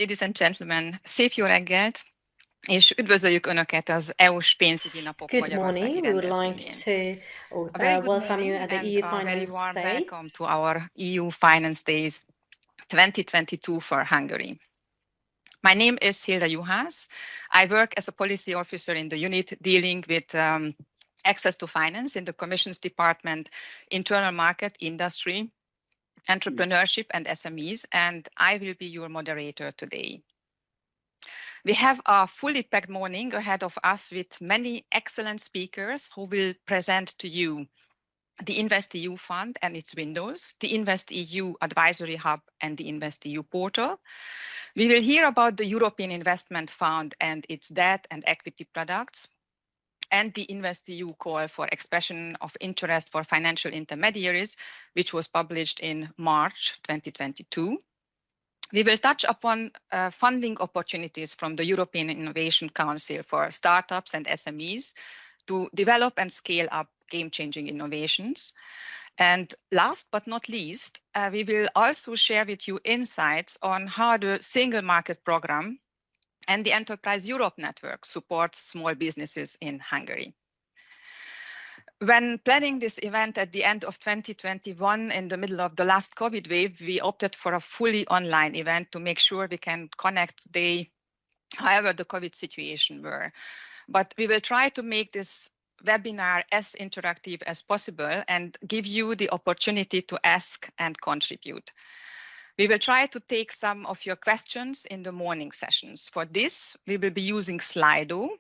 Ladies and gentlemen, szép jó reggelt, és üdvözöljük Önöket az EU-s pénzügyi napok Magyarországi rendezvényén. A very good morning and a very warm welcome to our EU Finance Days 2022 for Hungary. My name is Hilda Juhász. I work as a policy officer in the unit dealing with access to finance in the Commission's Department, Internal Market, Industry, Entrepreneurship and SMEs, and I will be your moderator today. We have a fully packed morning ahead of us with many excellent speakers who will present to you the InvestEU fund and its windows, the InvestEU Advisory Hub and the InvestEU portal. We will hear about the European Investment Fund and its debt and equity products, and the InvestEU call for expression of interest for financial intermediaries, which was published in March 2022. We will touch upon funding opportunities from the European Innovation Council for startups and SMEs to develop and scale up game-changing innovations. And last but not least, we will also share with you insights on how the Single Market Programme and the Enterprise Europe Network supports small businesses in Hungary. When planning this event at the end of 2021, in the middle of the last COVID wave, we opted for a fully online event to make sure we can connect today, however the COVID situation were. But we will try to make this webinar as interactive as possible and give you the opportunity to ask and contribute. We will try to take some of your questions in the morning sessions. For this, we will be using Slido,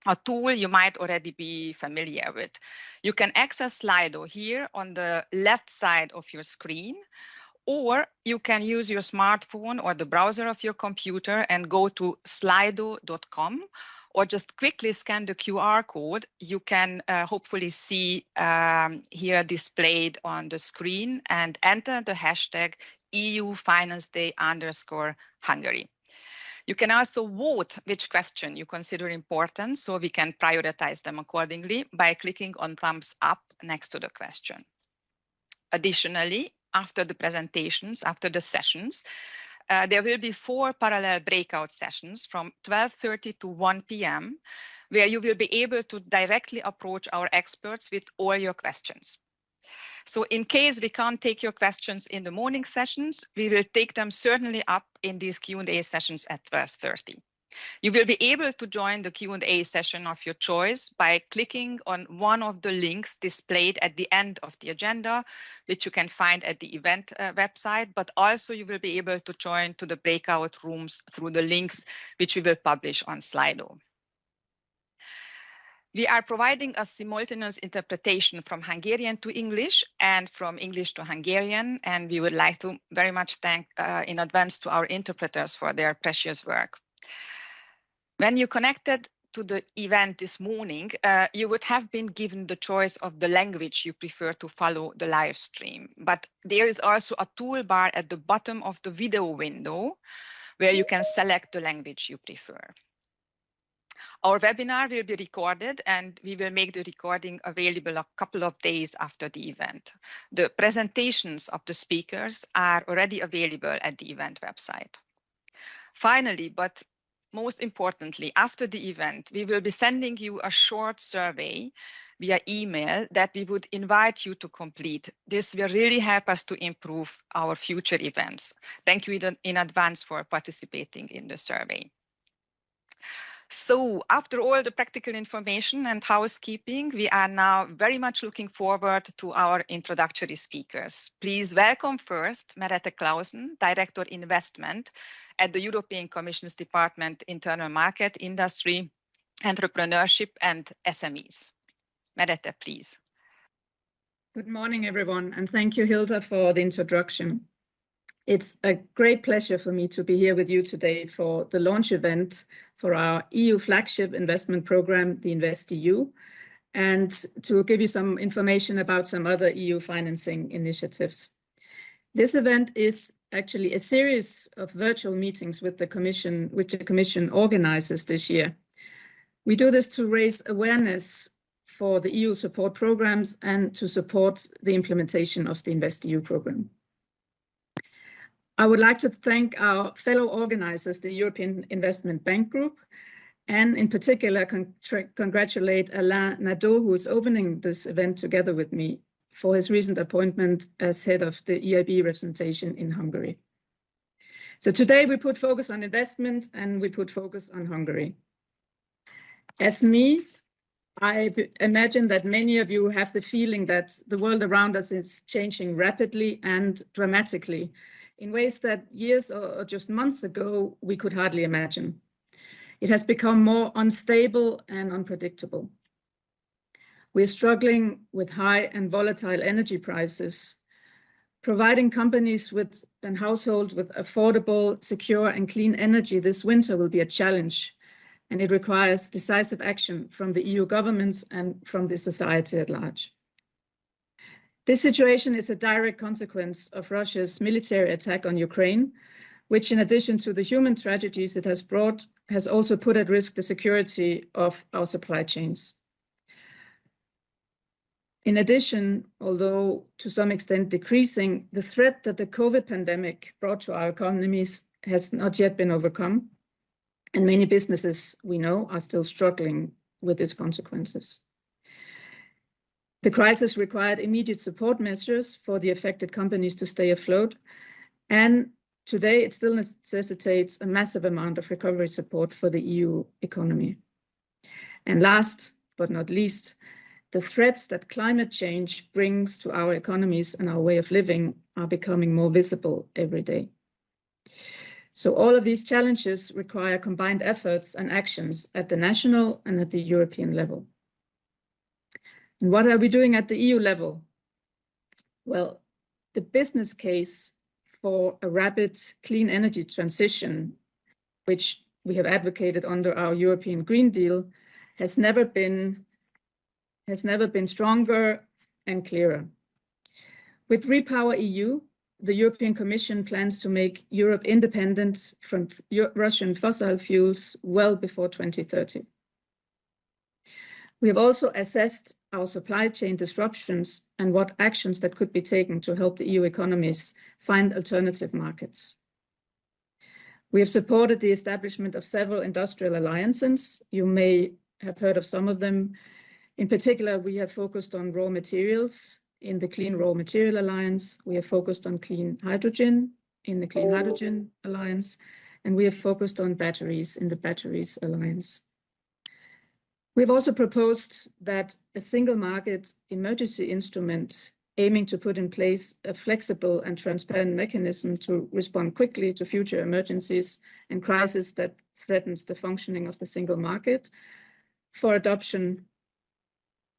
a tool you might already be familiar with. You can access Slido here on the left side of your screen, or you can use your smartphone or the browser of your computer and go to slido.com, or just quickly scan the QR code. You can hopefully see here displayed on the screen and enter the hashtag EU Finance Day _Hungary. You can also vote which question you consider important, so we can prioritize them accordingly by clicking on thumbs up next to the question. Additionally, after the presentations, after the sessions, there will be 4 parallel breakout sessions from 12:30 to 1 p.m., where you will be able to directly approach our experts with all your questions. So in case we can't take your questions in the morning sessions, we will take them certainly up in these Q&A sessions at 12:30. You will be able to join the Q&A session of your choice by clicking on one of the links displayed at the end of the agenda, which you can find at the event website, but also you will be able to join to the breakout rooms through the links which we will publish on Slido. We are providing a simultaneous interpretation from Hungarian to English and from English to Hungarian, and we would like to very much thank in advance to our interpreters for their precious work. When you connected to the event this morning, you would have been given the choice of the language you prefer to follow the live stream, but there is also a toolbar at the bottom of the video window where you can select the language you prefer. Our webinar will be recorded, and we will make the recording available a couple of days after the event. The presentations of the speakers are already available at the event website. Finally, but most importantly, after the event, we will be sending you a short survey via email that we would invite you to complete. This will really help us to improve our future events. Thank you in advance for participating in the survey. So after all the practical information and housekeeping, we are now very much looking forward to our introductory speakers. Please welcome first Merete Clausen, Director Investment at the European Commission's Department, Internal Market, Industry, Entrepreneurship and SMEs. Merete, please. Good morning, everyone, and thank you, Hilda, for the introduction. It's a great pleasure for me to be here with you today for the launch event for our EU flagship investment program, the InvestEU, and to give you some information about some other EU financing initiatives. This event is actually a series of virtual meetings with the Commission, which the Commission organizes this year. We do this to raise awareness for the EU support programs and to support the implementation of the InvestEU program. I would like to thank our fellow organizers, the European Investment Bank Group, and in particular congratulate Alain Nadeau, who is opening this event together with me, for his recent appointment as head of the EIB representation in Hungary. So today we put focus on investment and we put focus on Hungary. As me, I imagine that many of you have the feeling that the world around us is changing rapidly and dramatically in ways that years or just months ago we could hardly imagine. It has become more unstable and unpredictable. We're struggling with high and volatile energy prices. Providing companies with and households with affordable, secure and clean energy this winter will be a challenge, and it requires decisive action from the EU governments and from the society at large. This situation is a direct consequence of Russia's military attack on Ukraine, which in addition to the human tragedies it has brought, has also put at risk the security of our supply chains. In addition, although to some extent decreasing, the threat that the COVID pandemic brought to our economies has not yet been overcome, and many businesses we know are still struggling with its consequences. The crisis required immediate support measures for the affected companies to stay afloat, and today it still necessitates a massive amount of recovery support for the EU economy. And last but not least, the threats that climate change brings to our economies and our way of living are becoming more visible every day. So all of these challenges require combined efforts and actions at the national and at the European level. And what are we doing at the EU level? Well, the business case for a rapid clean energy transition, which we have advocated under our European Green Deal, has never been stronger and clearer. With REPowerEU, the European Commission plans to make Europe independent from Russian fossil fuels well before 2030. We have also assessed our supply chain disruptions and what actions that could be taken to help the EU economies find alternative markets. We have supported the establishment of several industrial alliances. You may have heard of some of them. In particular, we have focused on raw materials in the Clean Raw Material Alliance. We have focused on clean hydrogen in the Clean Hydrogen Alliance, and we have focused on batteries in the Batteries Alliance. We've also proposed that a single market emergency instrument aiming to put in place a flexible and transparent mechanism to respond quickly to future emergencies and crises that threatens the functioning of the single market for adoption,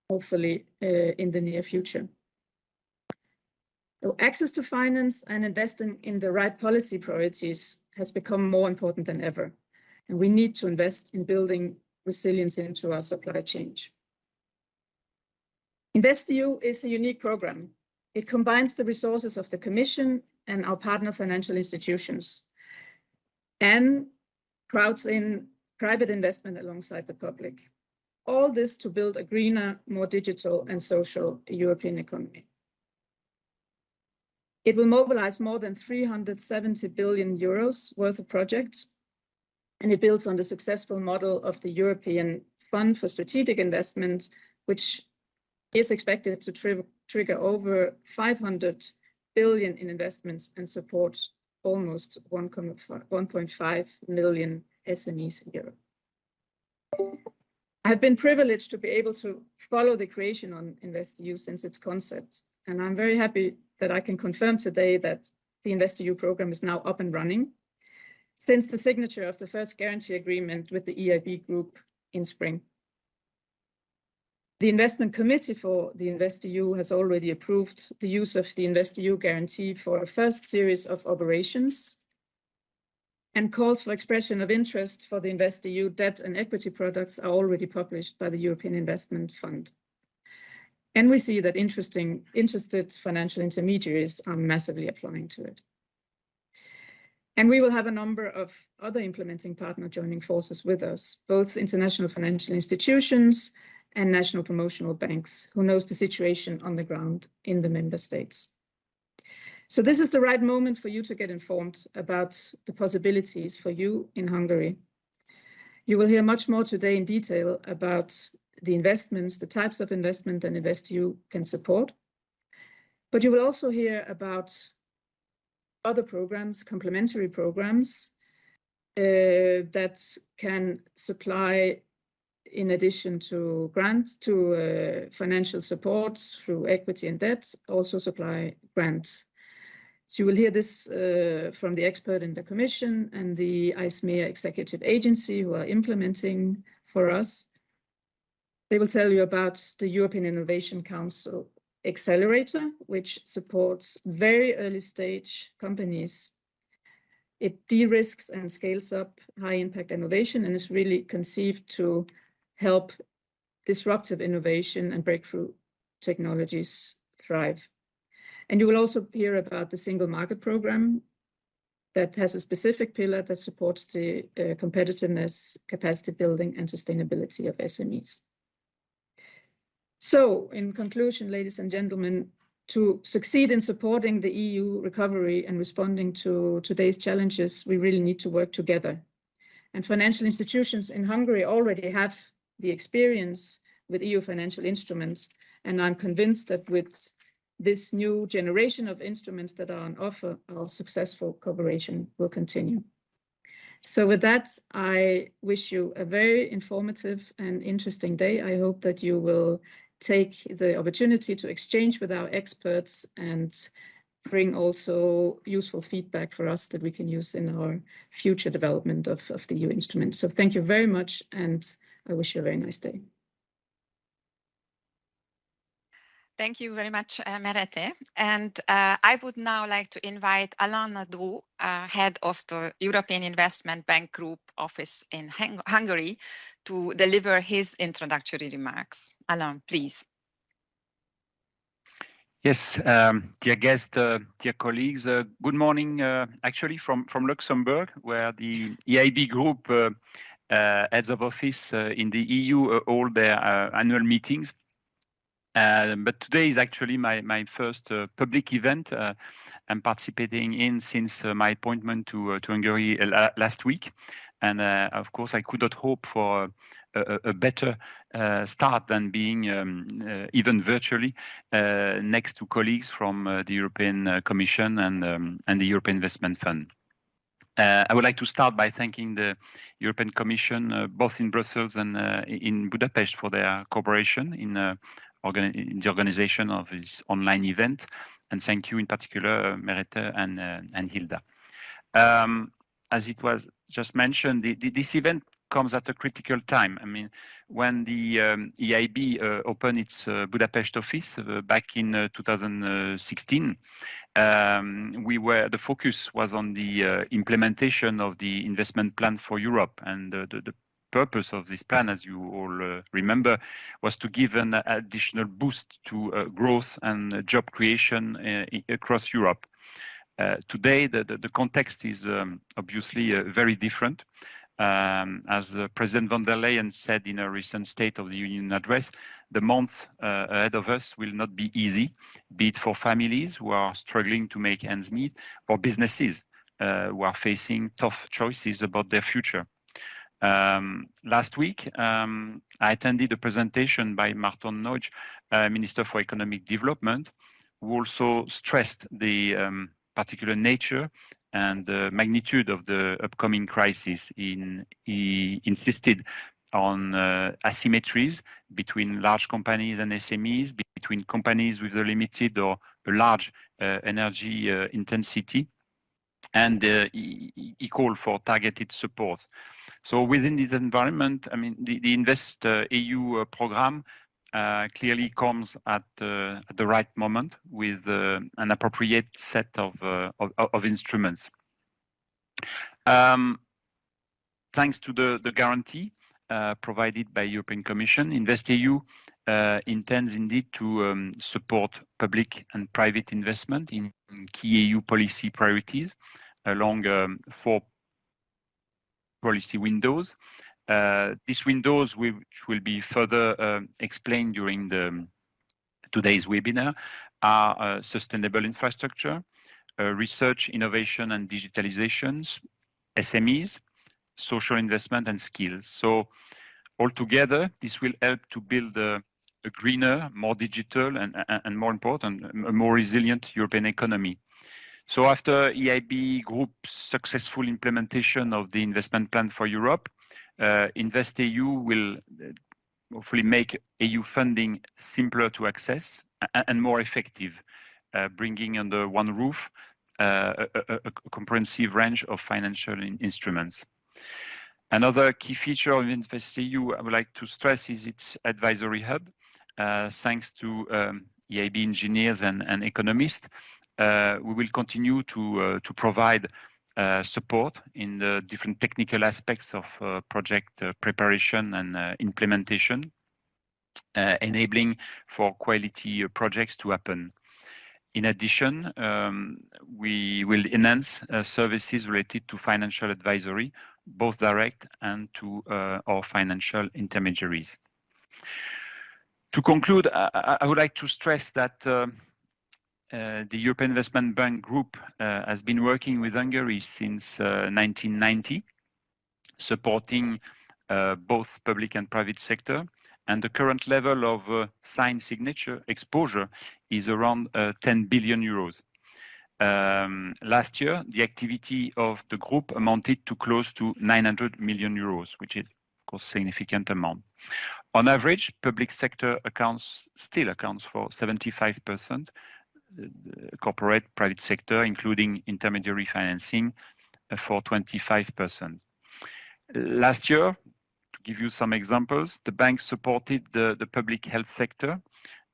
hopefully in the near future. So access to finance and investing in the right policy priorities has become more important than ever, and we need to invest in building resilience into our supply chain. InvestEU is a unique program. It combines the resources of the Commission and our partner financial institutions and crowds in private investment alongside the public. All this to build a greener, more digital and social European economy. It will mobilize more than 370 billion euros worth of projects, and it builds on the successful model of the European Fund for Strategic Investments, which is expected to trigger over 500 billion in investments and support almost 1.5 million SMEs in Europe. I have been privileged to be able to follow the creation on InvestEU since its concept, and I'm very happy that I can confirm today that the InvestEU program is now up and running since the signature of the first guarantee agreement with the EIB group in spring. The investment committee for the InvestEU has already approved the use of the InvestEU guarantee for a first series of operations, and calls for expression of interest for the InvestEU debt and equity products are already published by the European Investment Fund. And we see that interested financial intermediaries are massively applying to it. And we will have a number of other implementing partners joining forces with us, both international financial institutions and national promotional banks who knows the situation on the ground in the member states. So this is the right moment for you to get informed about the possibilities for you in Hungary. You will hear much more today in detail about the investments, the types of investment that InvestEU can support. But you will also hear about other programs, complementary programs that can supply, in addition to grants, to financial support through equity and debt, also supply grants. So you will hear this from the expert in the Commission and the ISMEA executive agency who are implementing for us. They will tell you about the European Innovation Council Accelerator, which supports very early stage companies. It de-risks and scales up high impact innovation and is really conceived to help disruptive innovation and breakthrough technologies thrive. And you will also hear about the Single Market Program that has a specific pillar that supports the competitiveness, capacity building, and sustainability of SMEs. So, in conclusion, ladies and gentlemen, to succeed in supporting the EU recovery and responding to today's challenges, we really need to work together. And financial institutions in Hungary already have the experience with EU financial instruments, and I'm convinced that with this new generation of instruments that are on offer, our successful cooperation will continue. So with that, I wish you a very informative and interesting day. I hope that you will take the opportunity to exchange with our experts and bring also useful feedback for us that we can use in our future development of the EU instrument. So thank you very much, and I wish you a very nice day. Thank you very much, Merete. And I would now like to invite Alain Nadeau, head of the European Investment Bank Group office in Hungary, to deliver his introductory remarks. Alain, please. Yes, dear guests, dear colleagues, good morning, actually from Luxembourg, where the EIB Group heads of office in the EU hold their annual meetings. But today is actually my first public event I'm participating in since my appointment to Hungary last week. And of course, I could not hope for a better start than being even virtually next to colleagues from the European Commission and the European Investment Fund. I would like to start by thanking the European Commission, both in Brussels and in Budapest, for their cooperation in the organization of this online event. And thank you in particular, Merete and Hilda. As it was just mentioned, this event comes at a critical time. I mean, when the EIB opened its Budapest office back in 2016, the focus was on the implementation of the investment plan for Europe, and the purpose of this plan, as you all remember, was to give an additional boost to growth and job creation across Europe. Today, the context is obviously very different. As President von der Leyen said in a recent State of the Union address, the months ahead of us will not be easy, be it for families who are struggling to make ends meet or businesses who are facing tough choices about their future. Last week, I attended a presentation by Marton Nagy, Minister for Economic Development, who also stressed the particular nature and the magnitude of the upcoming crisis. He insisted on asymmetries between large companies and SMEs, between companies with a limited or a large energy intensity, and he called for targeted support. So within this environment, I mean, the InvestEU program clearly comes at the right moment with an appropriate set of instruments. Thanks to the guarantee provided by European Commission, InvestEU intends indeed to support public and private investment in key EU policy priorities along 4 policy windows. These windows, which will be further explained during today's webinar, are sustainable infrastructure, research, innovation and digitalizations, SMEs, social investment and skills. So altogether, this will help to build a greener, more digital and more important, a more resilient European economy. So after EIB Group's successful implementation of the investment plan for Europe, InvestEU will hopefully make EU funding simpler to access and more effective, bringing under one roof a comprehensive range of financial instruments. Another key feature of InvestEU I would like to stress is its advisory hub. Thanks to EIB engineers and economists, we will continue to provide support in the different technical aspects of project preparation and implementation, enabling for quality projects to happen. In addition, we will enhance services related to financial advisory, both direct and to our financial intermediaries. To conclude, I would like to stress that the European Investment Bank Group has been working with Hungary since 1990, supporting both public and private sector. And the current level of signed signature exposure is around 10 billion euros. Last year, the activity of the group amounted to close to 900 million euros, which is, of course, a significant amount. On average, public sector still accounts for 75%, corporate private sector, including intermediary financing, for 25%. Last year, to give you some examples, the bank supported the public health sector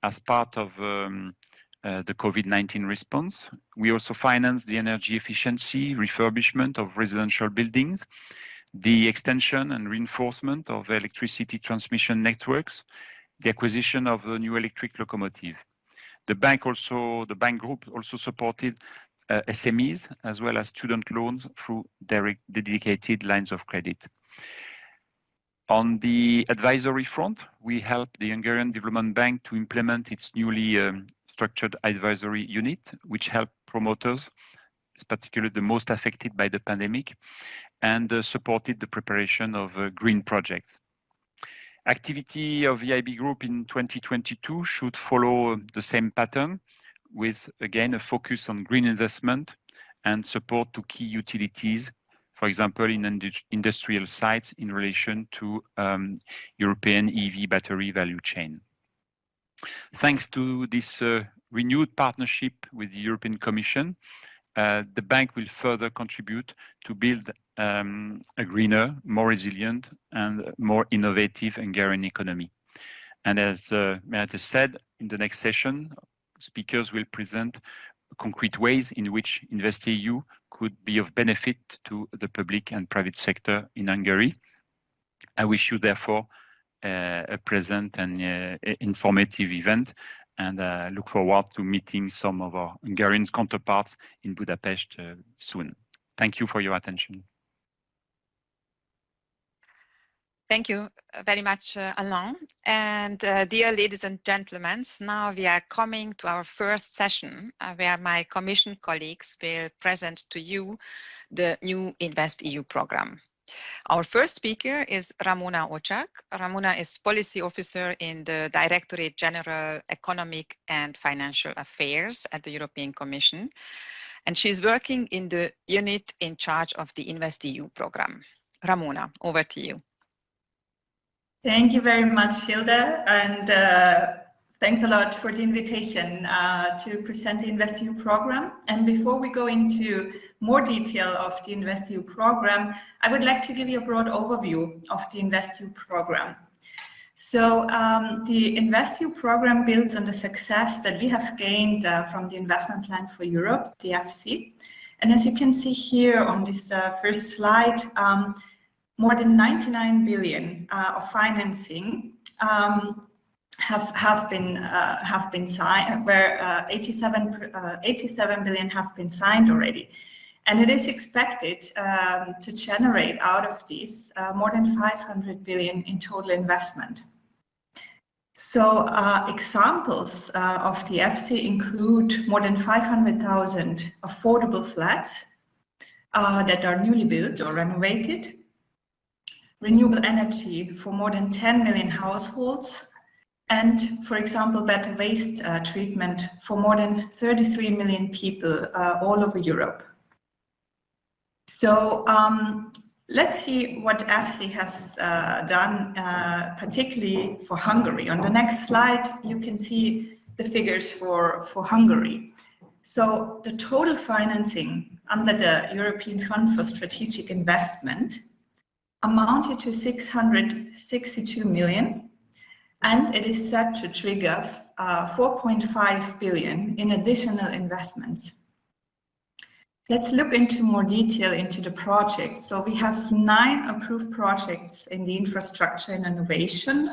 as part of the COVID-19 response. We also financed the energy efficiency, refurbishment of residential buildings, the extension and reinforcement of electricity transmission networks, the acquisition of a new electric locomotive. The bank group also supported SMEs as well as student loans through dedicated lines of credit. On the advisory front, we helped the Hungarian Development Bank to implement its newly structured advisory unit, which helped promoters, particularly the most affected by the pandemic, and supported the preparation of green projects. Activity of EIB Group in 2022 should follow the same pattern, with, again, a focus on green investment and support to key utilities, for example, in industrial sites in relation to European EV battery value chain. Thanks to this renewed partnership with the European Commission, the bank will further contribute to build a greener, more resilient and more innovative Hungarian economy. And as Merete said, in the next session, speakers will present concrete ways in which InvestEU could be of benefit to the public and private sector in Hungary. I wish you, therefore, a pleasant and informative event, and look forward to meeting some of our Hungarian counterparts in Budapest soon. Thank you for your attention. Thank you very much, Alain. And dear ladies and gentlemen, now we are coming to our first session where my Commission colleagues will present to you the new InvestEU program. Our first speaker is Ramona Ocsak. Ramona is Policy Officer in the Directorate General Economic and Financial Affairs at the European Commission, and she's working in the unit in charge of the InvestEU program. Ramona, over to you. Thank you very much, Hilda, and thanks a lot for the invitation to present the InvestEU program. And before we go into more detail of the InvestEU program, I would like to give you a broad overview of the InvestEU program. So the InvestEU program builds on the success that we have gained from the Investment Plan for Europe, the FC. And as you can see here on this first slide, more than 99 billion of financing have been signed, where 87 billion have been signed already, and it is expected to generate out of these more than 500 billion in total investment. So examples of the EFSI include more than 500,000 affordable flats that are newly built or renovated, renewable energy for more than 10 million households, and, for example, better waste treatment for more than 33 million people all over Europe. So let's see what EFSI has done, particularly for Hungary. On the next slide, you can see the figures for Hungary. So the total financing under the European Fund for Strategic Investment amounted to 662 million, and it is set to trigger 4.5 billion in additional investments. Let's look into more detail into the projects. So we have 9 approved projects in the infrastructure and innovation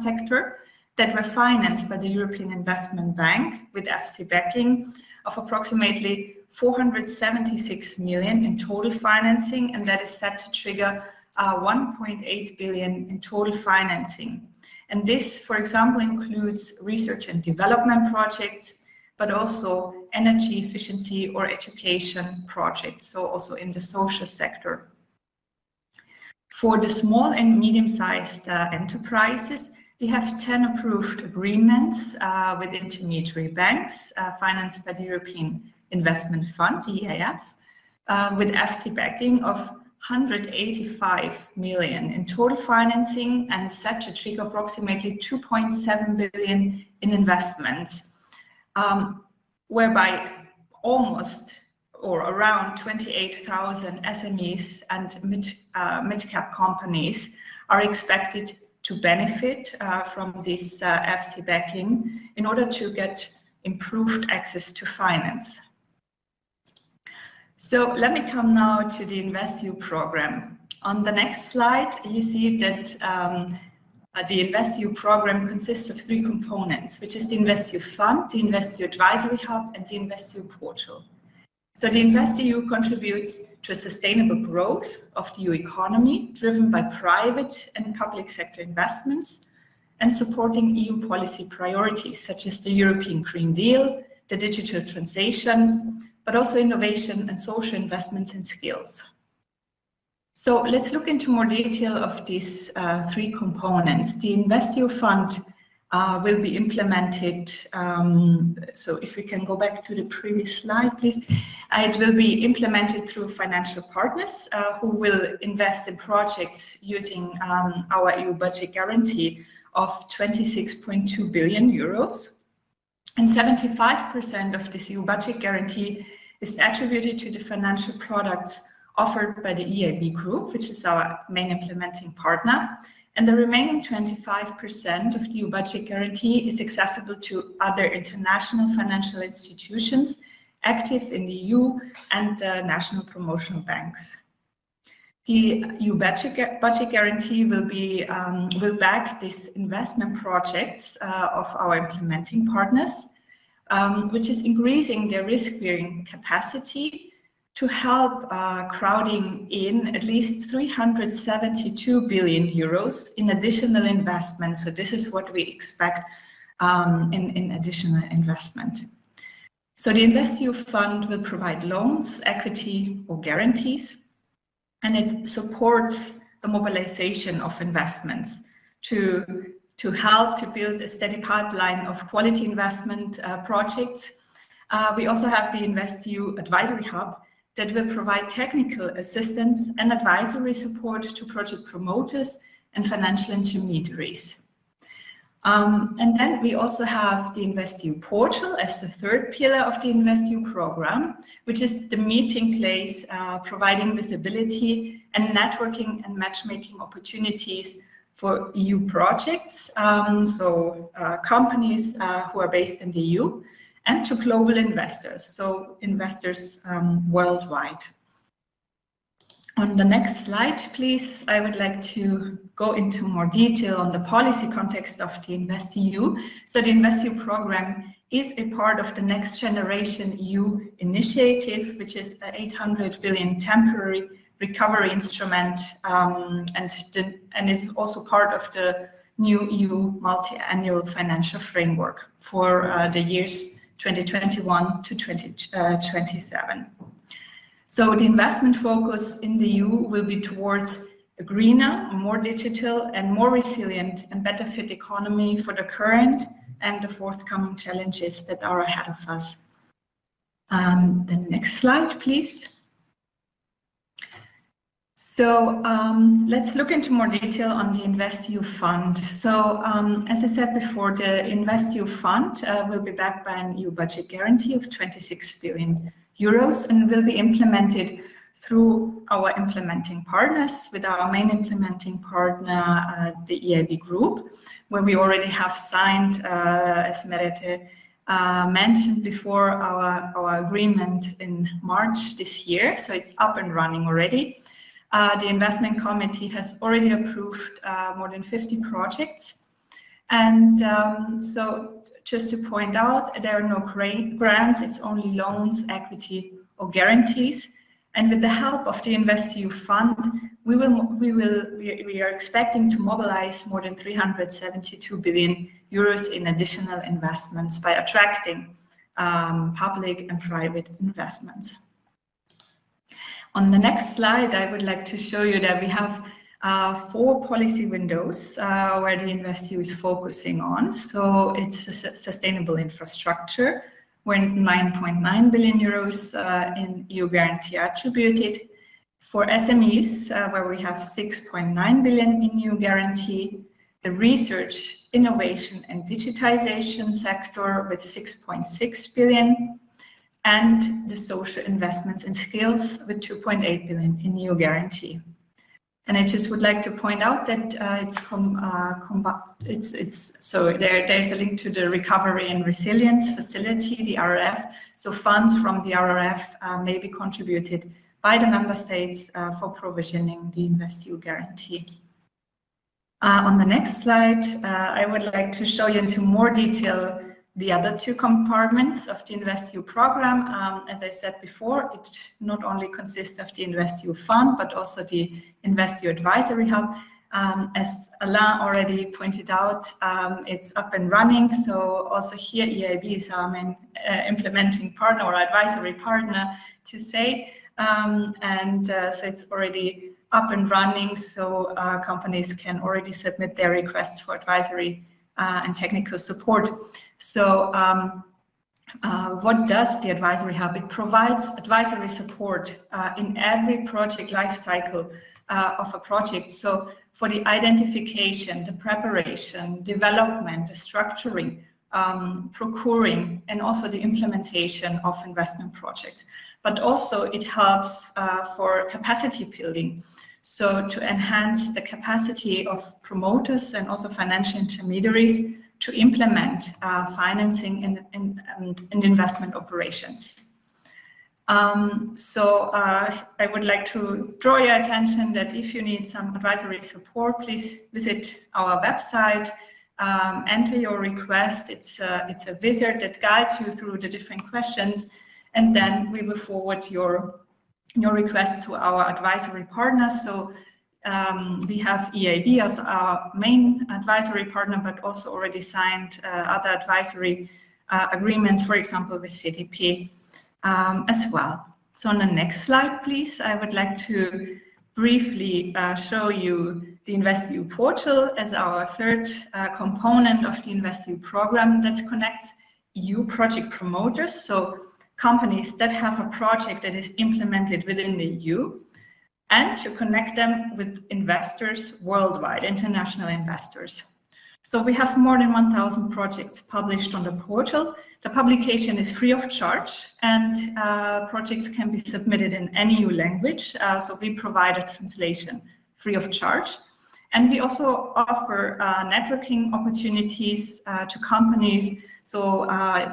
sector that were financed by the European Investment Bank with EFSI backing of approximately 476 million in total financing, and that is set to trigger 1.8 billion in total financing. And this, for example, includes research and development projects, but also energy efficiency or education projects, so also in the social sector. For the small and medium-sized enterprises, we have 10 approved agreements with intermediary banks financed by the European Investment Fund, the EIF, with EFSI backing of 185 million in total financing and set to trigger approximately 2.7 billion in investments. Whereby almost or around 28,000 SMEs and mid-cap companies are expected to benefit from this EFSI backing in order to get improved access to finance. So let me come now to the InvestEU program. On the next slide, you see that the InvestEU program consists of 3 components, which is the InvestEU Fund, the InvestEU Advisory Hub, and the InvestEU Portal. So the InvestEU contributes to a sustainable growth of the EU economy, driven by private and public sector investments, and supporting EU policy priorities, such as the European Green Deal, the digital transition, but also innovation and social investments in skills. So let's look into more detail of these 3 components. The InvestEU Fund will be implemented, so if we can go back to the previous slide, please. It will be implemented through financial partners who will invest in projects using our EU budget guarantee of 26.2 billion euros. And 75% of this EU budget guarantee is attributed to the financial products offered by the Eib Group, which is our main implementing partner. And the remaining 25% of the EU budget guarantee is accessible to other international financial institutions active in the EU and national promotional banks. The EU budget guarantee will back these investment projects of our implementing partners, which is increasing their risk-bearing capacity to help crowding in at least 372 billion euros in additional investment. So this is what we expect in additional investment. So the InvestEU Fund will provide loans, equity, or guarantees, and it supports the mobilization of investments to help to build a steady pipeline of quality investment projects. We also have the InvestEU Advisory Hub that will provide technical assistance and advisory support to project promoters and financial intermediaries. And then we also have the InvestEU Portal as the 3rd pillar of the InvestEU program, which is the meeting place providing visibility and networking and matchmaking opportunities for EU projects, companies who are based in the EU, and to global investors, so investors worldwide. On the next slide, please, I would like to go into more detail on the policy context of the InvestEU. So the InvestEU program is a part of the Next Generation EU initiative, which is an 800 billion temporary recovery instrument, and it's also part of the new EU multi-annual financial framework for the years 2021 to 2027. So the investment focus in the EU will be towards a greener, more digital and more resilient and better fit economy for the current and the forthcoming challenges that are ahead of us. The next slide, please. So let's look into more detail on the InvestEU fund. So as I said before, the InvestEU fund will be backed by an EU budget guarantee of 26 billion euros and will be implemented through our implementing partners, with our main implementing partner, the EIB Group, where we already have signed, as Merete mentioned before, our agreement in March this year. So it's up and running already. The investment committee has already approved more than 50 projects. And so just to point out, there are no grants, it's only loans, equity or guarantees. And with the help of the InvestEU fund, we are expecting to mobilize more than 372 billion euros in additional investments by attracting public and private investments. On the next slide, I would like to show you that we have 4 policy windows where the InvestEU is focusing on. So it's a sustainable infrastructure, where 9.9 billion euros in EU guarantee attributed. For SMEs, where we have 6.9 billion in EU guarantee. The research, innovation and digitization sector with 6.6 billion. And the social investments and skills with 2.8 billion in EU guarantee. And I just would like to point out that there's a link to the Recovery and Resilience Facility, the RRF. So funds from the RRF may be contributed by the member states for provisioning the InvestEU guarantee. On the next slide, I would like to show you into more detail the other 2 compartments of the InvestEU program. As I said before, it not only consists of the InvestEU fund, but also the InvestEU Advisory Hub. As Alain already pointed out, it's up and running. So also here, EIB is our main implementing partner or advisory partner to say. So it's already up and running. So companies can already submit their requests for advisory and technical support. So what does the Advisory Hub? It provides advisory support in every project life cycle of a project. So for the identification, the preparation, development, the structuring, procuring, and also the implementation of investment projects. But also it helps for capacity building. So to enhance the capacity of promoters and also financial intermediaries to implement financing and investment operations. I would like to draw your attention that if you need some advisory support, please visit our website, enter your request. It's a wizard that guides you through the different questions, and then we will forward your request to our advisory partners. So we have EIB as our main advisory partner, but also already signed other advisory agreements, for example, with CDP as well. So on the next slide, please, I would like to briefly show you the InvestEU portal as our 3rd component of the InvestEU program that connects EU project promoters, so companies that have a project that is implemented within the EU, and to connect them with investors worldwide, international investors. So we have more than 1,000 projects published on the portal. The publication is free of charge, and projects can be submitted in any EU language. So we provide a translation free of charge. And we also offer networking opportunities to companies. So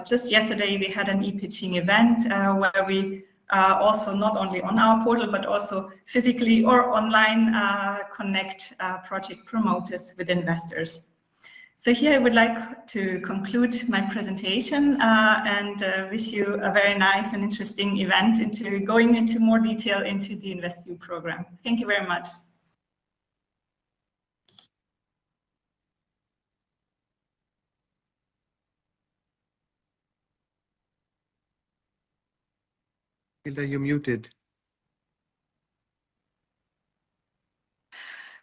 just yesterday we had an e-pitching event where we also not only on our portal, but also physically or online connect project promoters with investors. So here I would like to conclude my presentation and wish you a very nice and interesting event into going into more detail into the InvestEU program. Thank you very much. Hilda, you're muted.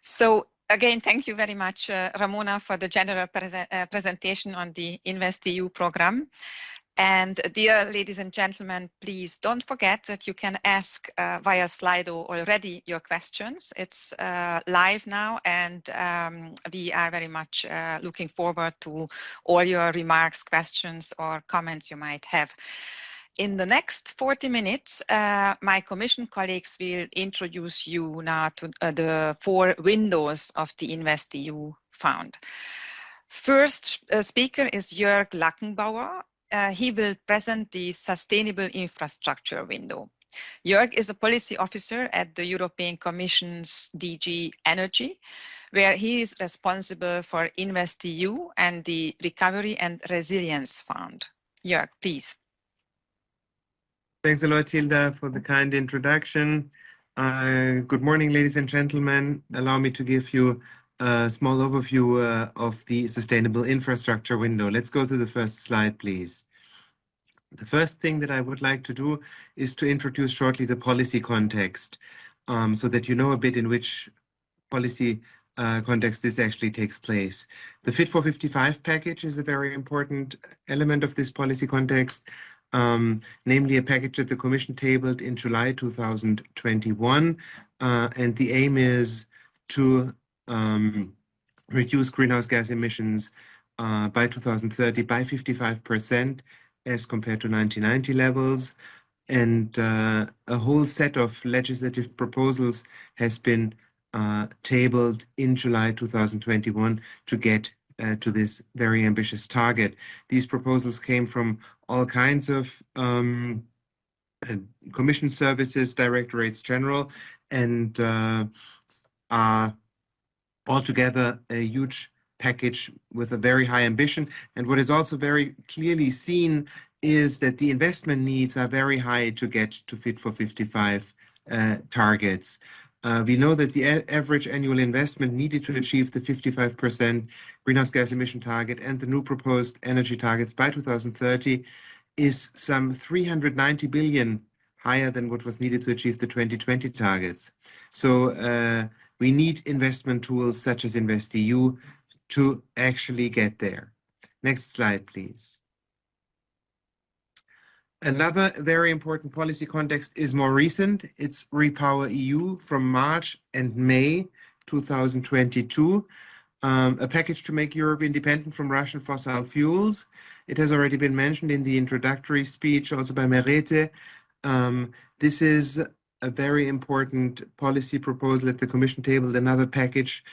So again, thank you very much, Ramona, for the general presentation on the InvestEU program. And dear ladies and gentlemen, please don't forget that you can ask via Slido already your questions. It's live now, and we are very much looking forward to all your remarks, questions, or comments you might have. In the next 40 minutes, my Commission colleagues will introduce you now to the 4 windows of the InvestEU Fund. First speaker is Jörg Lackenbauer. He will present the Sustainable Infrastructure window. Jörg is a policy officer at the European Commission's DG Energy, where he is responsible for InvestEU and the Recovery and Resilience Fund. Jörg, please. Thanks a lot, Hilda, for the kind introduction. Good morning, ladies and gentlemen. Allow me to give you a small overview of the Sustainable Infrastructure window. Let's go to the first slide, please. The first thing that I would like to do is to introduce shortly the policy context, so that you know a bit in which policy context this actually takes place. The Fit for 55 package is a very important element of this policy context. Namely a package that the Commission tabled in July 2021, and the aim is to reduce greenhouse gas emissions by 2030 by 55% as compared to 1990 levels. And a whole set of legislative proposals has been tabled in July 2021 to get to this very ambitious target. These proposals came from all kinds of Commission services, Directorates General, and are altogether a huge package with a very high ambition. And what is also very clearly seen is that the investment needs are very high to get to Fit for 55 targets. We know that the average annual investment needed to achieve the 55% greenhouse gas emission target and the new proposed energy targets by 2030 is some 390 billion higher than what was needed to achieve the 2020 targets. So we need investment tools such as InvestEU to actually get there. Next slide, please. Another very important policy context is more recent. It's REPowerEU from March and May 2022, a package to make Europe independent from Russian fossil fuels. It has already been mentioned in the introductory speech also by Merete. This is a very important policy proposal that the Commission tabled, another package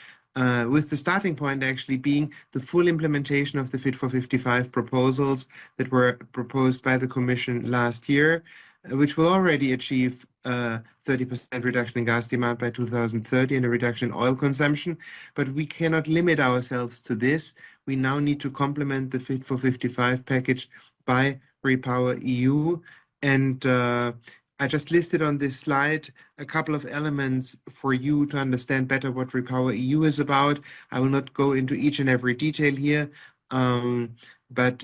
with the starting point actually being the full implementation of the Fit for 55 proposals that were proposed by the Commission last year, which will already achieve a 30% reduction in gas demand by 2030 and a reduction in oil consumption. But we cannot limit ourselves to this. We now need to complement the Fit for 55 package by REPowerEU. And I just listed on this slide a couple of elements for you to understand better what REPowerEU is about. I will not go into each and every detail here, but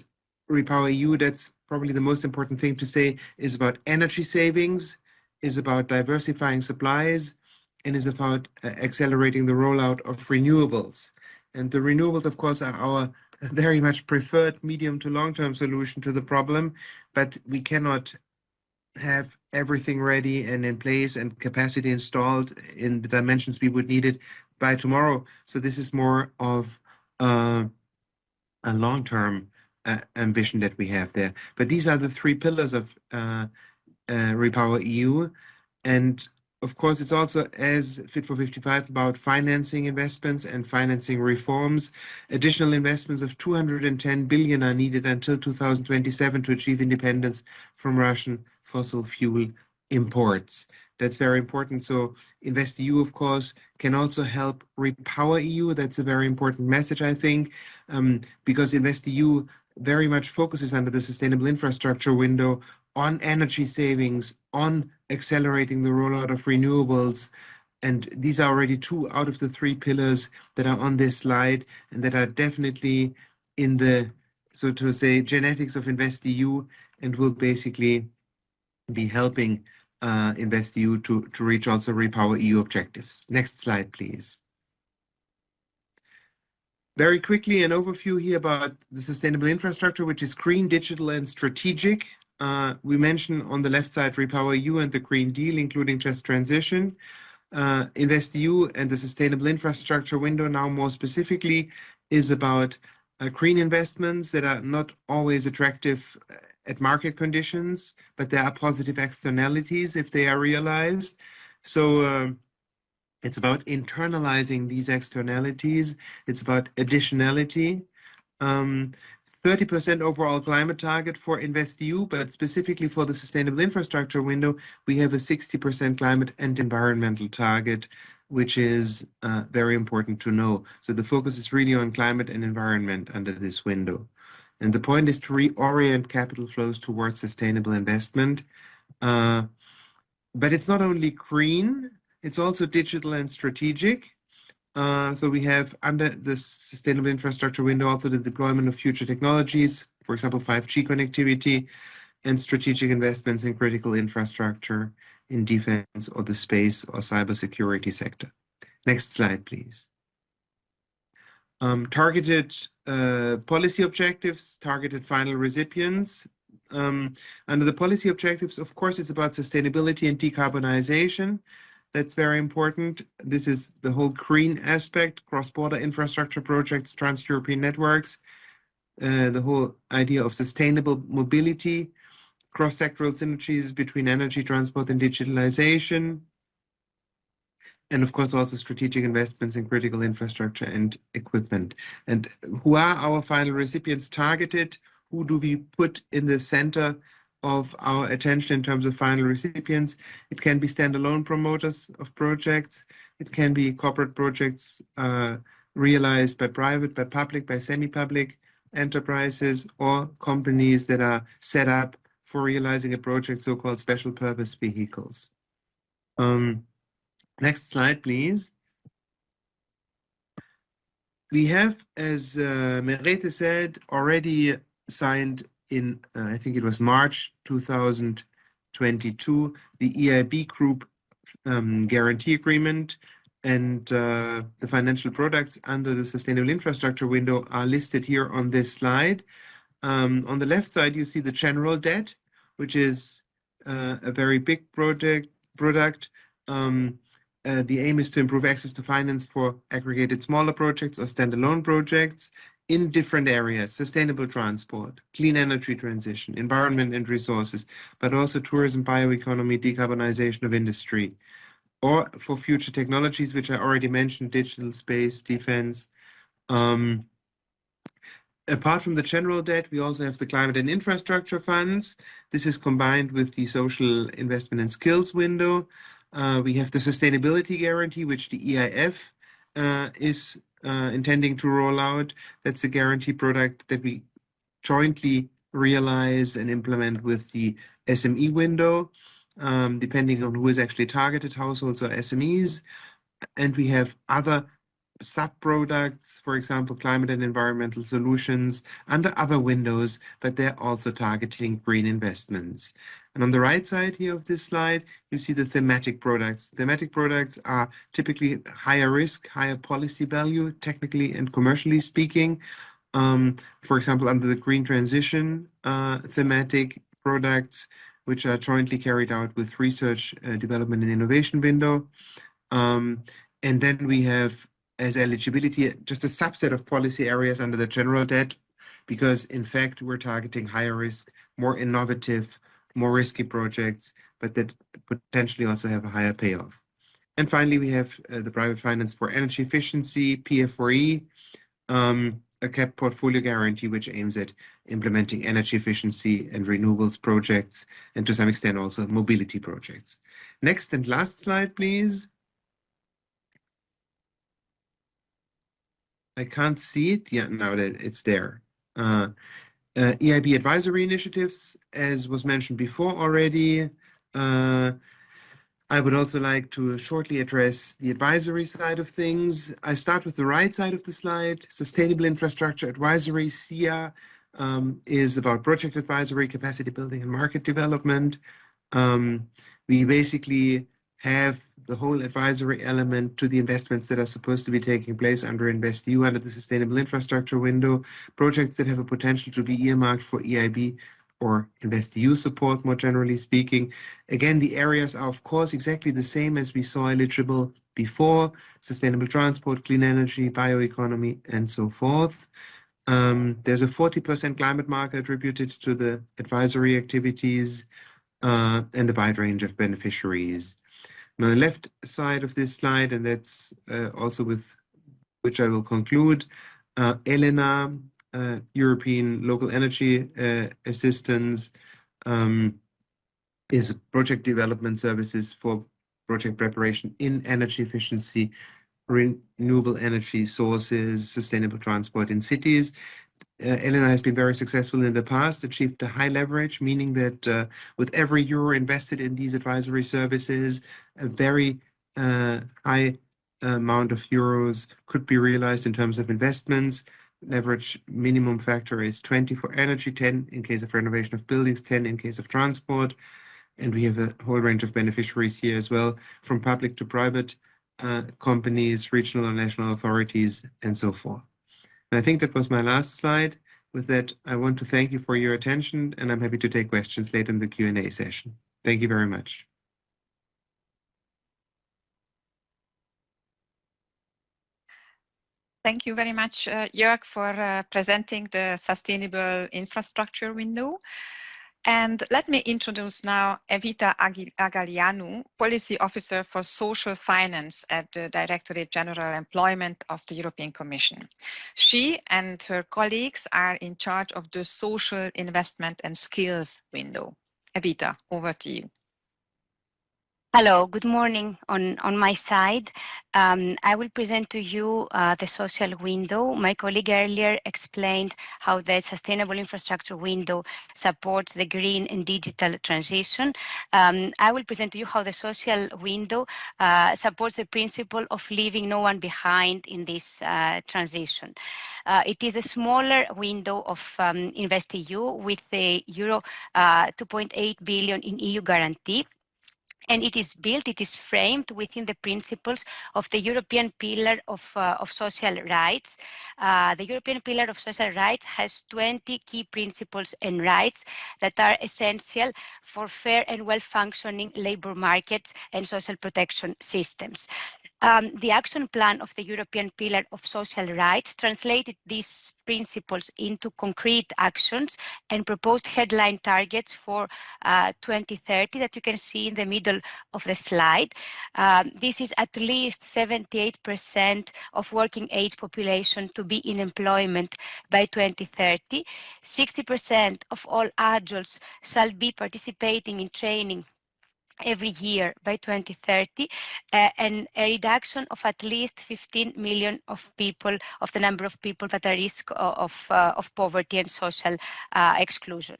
REPowerEU, that's probably the most important thing to say, is about energy savings, is about diversifying supplies, and is about accelerating the rollout of renewables. And the renewables, of course, are our very much preferred medium to long-term solution to the problem, but we cannot have everything ready and in place and capacity installed in the dimensions we would need it by tomorrow. So this is more of a long-term ambition that we have there. But these are the 3 pillars of REPowerEU. And of course, it's also, as Fit for 55, about financing investments and financing reforms. Additional investments of 210 billion are needed until 2027 to achieve independence from Russian fossil fuel imports. That's very important. So InvestEU, of course, can also help REPowerEU. That's a very important message, I think, because InvestEU very much focuses under the Sustainable Infrastructure window on energy savings, on accelerating the rollout of renewables. And these are already 2 out of the 3 pillars that are on this slide and that are definitely in the, so to say, genetics of InvestEU and will basically be helping InvestEU to reach also Repower EU objectives. Next slide, please. Very quickly, an overview here about the sustainable infrastructure, which is green, digital, and strategic. We mentioned on the left side Repower EU and the Green Deal, including just transition. InvestEU and the sustainable infrastructure window now more specifically is about green investments that are not always attractive at market conditions, but there are positive externalities if they are realized. So it's about internalizing these externalities. It's about additionality. 30% overall climate target for InvestEU, but specifically for the sustainable infrastructure window, we have a 60% climate and environmental target, which is very important to know. So the focus is really on climate and environment under this window. And the point is to reorient capital flows towards sustainable investment. But it's not only green, it's also digital and strategic. So we have under the sustainable infrastructure window also the deployment of future technologies, for example, 5G connectivity, and strategic investments in critical infrastructure in defense or the space or cybersecurity sector. Next slide, please. Targeted policy objectives, targeted final recipients. Under the policy objectives, of course, it's about sustainability and decarbonization. That's very important. This is the whole green aspect, cross-border infrastructure projects, trans-European networks, the whole idea of sustainable mobility, cross-sectoral synergies between energy, transport, and digitalization, and of course also strategic investments in critical infrastructure and equipment. And who are our final recipients targeted? Who do we put in the center of our attention in terms of final recipients? It can be standalone promoters of projects. It can be corporate projects realized by private, by public, by semi-public enterprises, or companies that are set up for realizing a project, so-called special purpose vehicles. Next slide, please. We have, as Merete said, already signed in, I think it was March 2022, the EIB Group Guarantee Agreement, and the financial products under the Sustainable Infrastructure window are listed here on this slide. On the left side, you see the general debt, which is a very big product. The aim is to improve access to finance for aggregated smaller projects or standalone projects in different areas: sustainable transport, clean energy transition, environment and resources, but also tourism, bioeconomy, decarbonization of industry, or for future technologies, which I already mentioned, digital, space, defense. Apart from the general debt, we also have the climate and infrastructure funds. This is combined with the social investment and skills window. We have the sustainability guarantee, which the EIF is intending to roll out. That's a guarantee product that we jointly realize and implement with the SME window, depending on who is actually targeted, households or SMEs. And we have other sub-products, for example, climate and environmental solutions under other windows, but they're also targeting green investments. And on the right side here of this slide, you see the thematic products. Thematic products are typically higher risk, higher policy value, technically and commercially speaking. For example, under the green transition thematic products, which are jointly carried out with research, development and innovation window. And then we have as eligibility just a subset of policy areas under the general debt, because in fact we're targeting higher risk, more innovative, more risky projects, but that potentially also have a higher payoff. And finally, we have the private finance for energy efficiency, PF4E, a capped portfolio guarantee, which aims at implementing energy efficiency and renewables projects, and to some extent also mobility projects. Next and last slide, please. I can't see it. Yeah, now that it's there. EIB Advisory Initiatives, as was mentioned before already. I would also like to shortly address the advisory side of things. I start with the right side of the slide. Sustainable Infrastructure Advisory, SIA, is about project advisory, capacity building and market development. We basically have the whole advisory element to the investments that are supposed to be taking place under InvestEU, under the Sustainable Infrastructure window, projects that have a potential to be earmarked for EIB or InvestEU support, more generally speaking. Again, the areas are, of course, exactly the same as we saw eligible before: sustainable transport, clean energy, bioeconomy, and so forth. There's a 40% climate marker attributed to the advisory activities, and a wide range of beneficiaries. And on the left side of this slide, and that's also with which I will conclude, ELENA, European Local Energy Assistance, is project development services for project preparation in energy efficiency, renewable energy sources, sustainable transport in cities. ELENA has been very successful in the past, achieved a high leverage, meaning that with every euro invested in these advisory services, a very high amount of euros could be realized in terms of investments. Leverage minimum factor is 20 for energy, 10 in case of renovation of buildings, 10 in case of transport. And we have a whole range of beneficiaries here as well, from public to private companies, regional and national authorities, and so forth. And I think that was my last slide. With that, I want to thank you for your attention, and I'm happy to take questions later in the Q&A session. Thank you very much. Thank you very much, Jörg, for presenting the Sustainable Infrastructure window. And let me introduce now Evita Agalianu, Policy Officer for Social Finance at the Directorate General Employment of the European Commission. She and her colleagues are in charge of the Social Investment and Skills window. Evita, over to you. Hello, good morning on my side. I will present to you the social window. My colleague earlier explained how the sustainable infrastructure window supports the green and digital transition. I will present to you how the social window supports the principle of leaving no one behind in this transition. It is a smaller window of InvestEU with the euro 2.8 billion in EU guarantee. And it is framed within the principles of the European Pillar of Social Rights. The European Pillar of Social Rights has 20 key principles and rights that are essential for fair and well-functioning labour markets and social protection systems. The action plan of the European Pillar of Social Rights translated these principles into concrete actions and proposed headline targets for 2030 that you can see in the middle of the slide. This is at least 78% of working age population to be in employment by 2030. 60% of all adults shall be participating in training every year by 2030, and a reduction of at least 15 million of people, of the number of people that are at risk of poverty and social exclusion.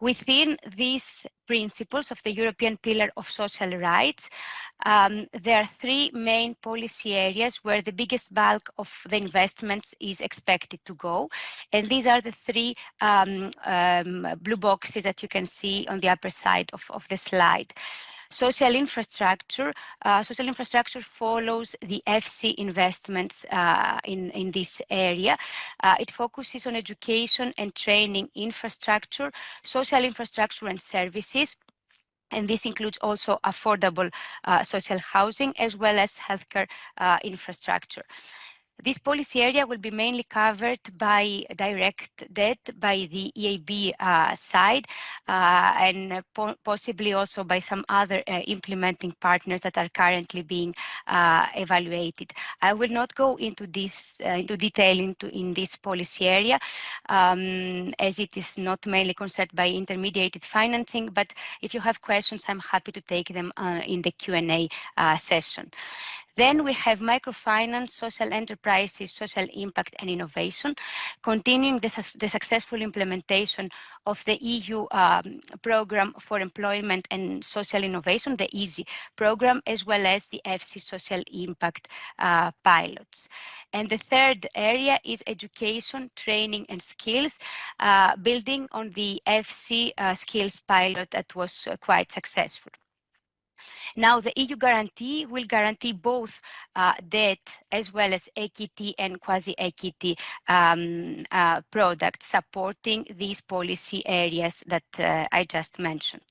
Within these principles of the European Pillar of Social Rights, there are three main policy areas where the biggest bulk of the investments is expected to go. And these are the three blue boxes that you can see on the upper side of the slide. Social infrastructure follows the FC investments in this area. It focuses on education and training infrastructure, social infrastructure and services, and this includes also affordable social housing as well as healthcare infrastructure. This policy area will be mainly covered by direct debt by the EIB side and possibly also by some other implementing partners that are currently being evaluated. I will not go into this into detail in this policy area as it is not mainly concerned by intermediated financing, but if you have questions, I'm happy to take them in the Q&A session. Then we have microfinance, social enterprises, social impact and innovation, continuing the successful implementation of the EU program for employment and social innovation, the EASY program, as well as the EFSI social impact pilots. And the third area is education, training and skills, building on the EFSI skills pilot that was quite successful. Now, the EU guarantee will guarantee both debt as well as equity and quasi-equity products supporting these policy areas that I just mentioned.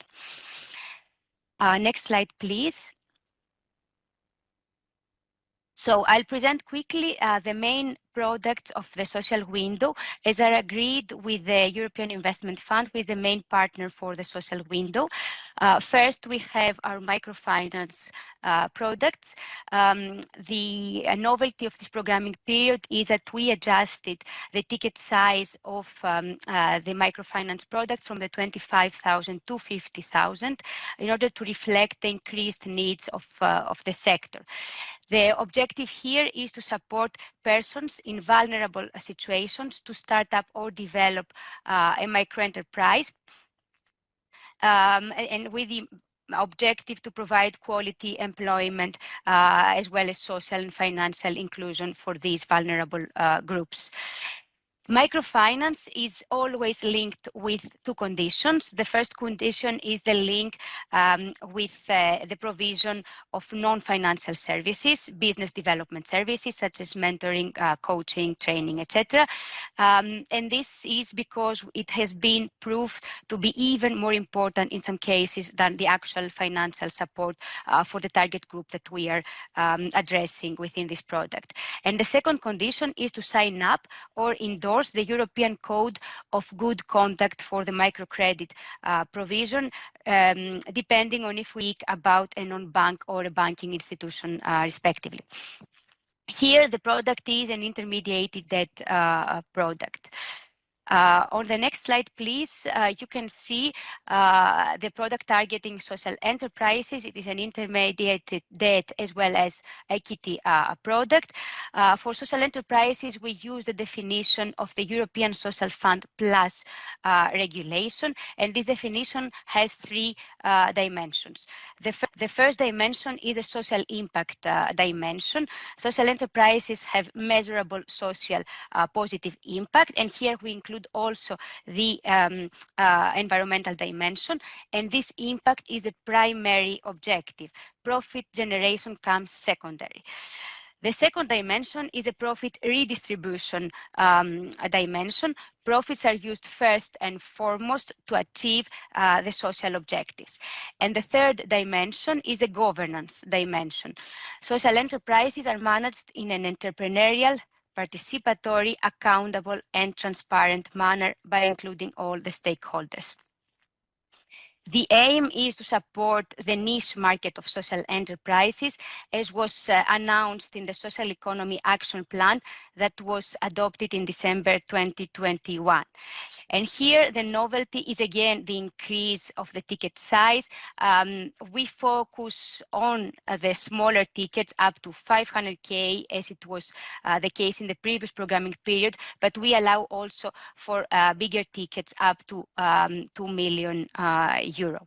Next slide, please. So I'll present quickly the main products of the social window as are agreed with the European Investment Fund, who is the main partner for the social window. First, we have our microfinance products. The novelty of this programming period is that we adjusted the ticket size of the microfinance product from the 25,000 to 50,000 in order to reflect the increased needs of the sector. The objective here is to support persons in vulnerable situations to start up or develop a microenterprise, and with the objective to provide quality employment as well as social and financial inclusion for these vulnerable groups. Microfinance is always linked with two conditions. The first condition is the link with the provision of non-financial services, business development services such as mentoring, coaching, training, etc. And this is because it has been proved to be even more important in some cases than the actual financial support for the target group that we are addressing within this product. And the second condition is to sign up or endorse the European Code of Good Conduct for the microcredit provision, depending on if we speak about a non-bank or a banking institution, respectively. Here, the product is an intermediated debt product. On the next slide, please, you can see the product targeting social enterprises. It is an intermediated debt as well as equity product. For social enterprises, we use the definition of the European Social Fund Plus regulation, and this definition has three dimensions. The first dimension is a social impact dimension. Social enterprises have measurable social positive impact, and here we include also the environmental dimension, and this impact is the primary objective. Profit generation comes secondary. The second dimension is the profit redistribution dimension. Profits are used first and foremost to achieve the social objectives. And the third dimension is the governance dimension. Social enterprises are managed in an entrepreneurial, participatory, accountable, and transparent manner by including all the stakeholders. The aim is to support the niche market of social enterprises, as was announced in the Social Economy Action Plan that was adopted in December 2021. And here the novelty is again the increase of the ticket size. We focus on the smaller tickets up to 500K, as it was the case in the previous programming period, but we allow also for bigger tickets up to 2 million euro.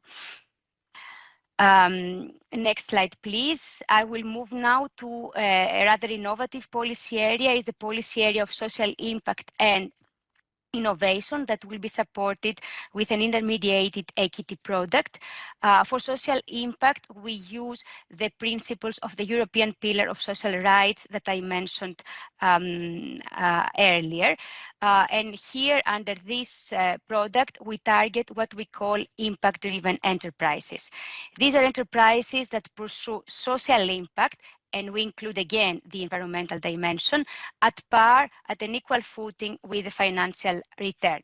Next slide, please. I will move now to a rather innovative policy area, is the policy area of social impact and innovation that will be supported with an intermediated equity product. For social impact, we use the principles of the European Pillar of Social Rights that I mentioned earlier. And here, under this product, we target what we call impact-driven enterprises. These are enterprises that pursue social impact, and we include again the environmental dimension at par, at an equal footing with the financial return.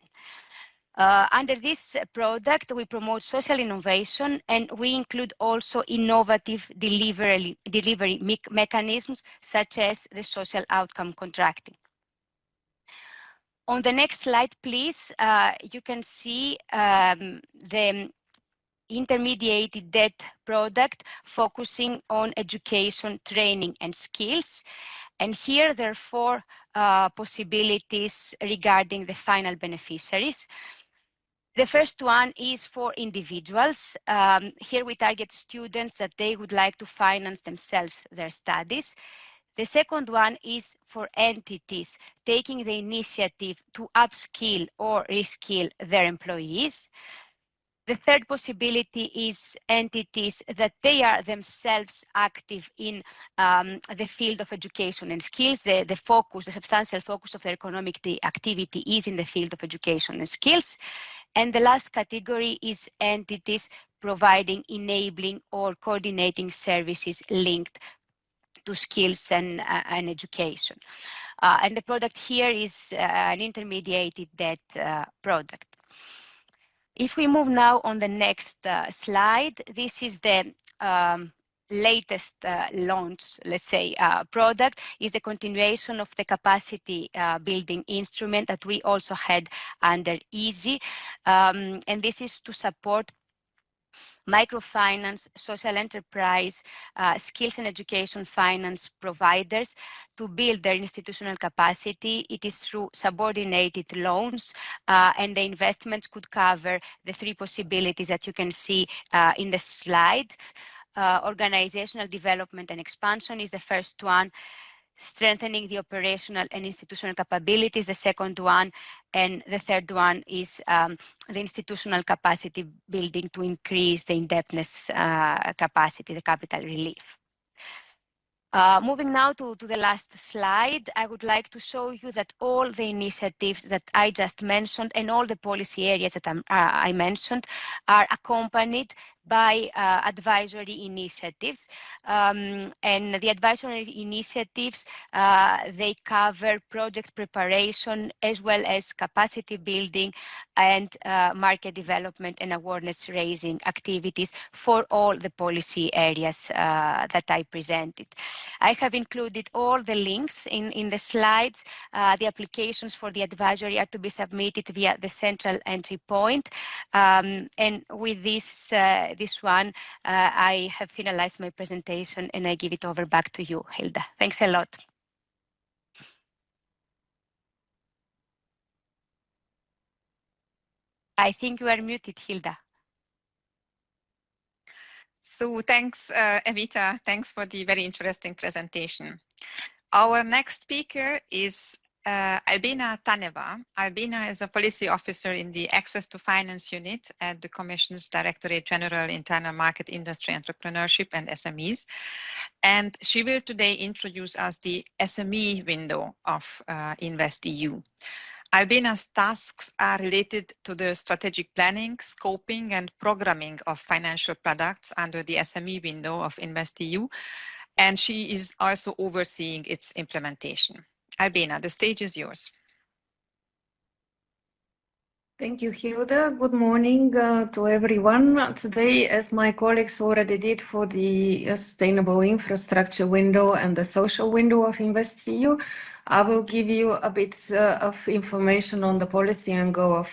Under this product, we promote social innovation, and we include also innovative delivery mechanisms such as the social outcome contracting. On the next slide, please, you can see the intermediated debt product focusing on education, training, and skills. And here there are four possibilities regarding the final beneficiaries. The first one is for individuals. Here we target students that they would like to finance themselves their studies. The second one is for entities taking the initiative to upskill or reskill their employees. The third possibility is entities that they are themselves active in the field of education and skills. The substantial focus of their economic activity is in the field of education and skills. And the last category is entities providing enabling or coordinating services linked to skills and education. And the product here is an intermediated debt product. If we move now on the next slide, this is the latest launch, let's say, product, is the continuation of the capacity building instrument that we also had under EASY. And this is to support microfinance, social enterprise, skills and education finance providers to build their institutional capacity. It is through subordinated loans, and the investments could cover the three possibilities that you can see in the slide. Organizational development and expansion is the first one. Strengthening the operational and institutional capabilities, the second one, and the third one is the institutional capacity building to increase the indebtedness capacity, the capital relief. Moving now to the last slide, I would like to show you that all the initiatives that I just mentioned and all the policy areas that I mentioned are accompanied by advisory initiatives. And the advisory initiatives, they cover project preparation as well as capacity building and market development and awareness raising activities for all the policy areas that I presented. I have included all the links in the slides. The applications for the advisory are to be submitted via the central entry point. And with this one, I have finalized my presentation and I give it over back to you, Hilda. Thanks a lot. I think you are muted, Hilda. So thanks, Evita. Thanks for the very interesting presentation. Our next speaker is Albina Taneva. Albina is a policy officer in the Access to Finance unit at the Commission's Directorate General Internal Market, Industry, Entrepreneurship and SMEs. And she will today introduce us the SME window of InvestEU. Albina's tasks are related to the strategic planning, scoping and programming of financial products under the SME window of InvestEU, and she is also overseeing its implementation. Albina, the stage is yours. Thank you, Hilda. Good morning to everyone. Today, as my colleagues already did for the sustainable infrastructure window and the social window of InvestEU, I will give you a bit of information on the policy angle of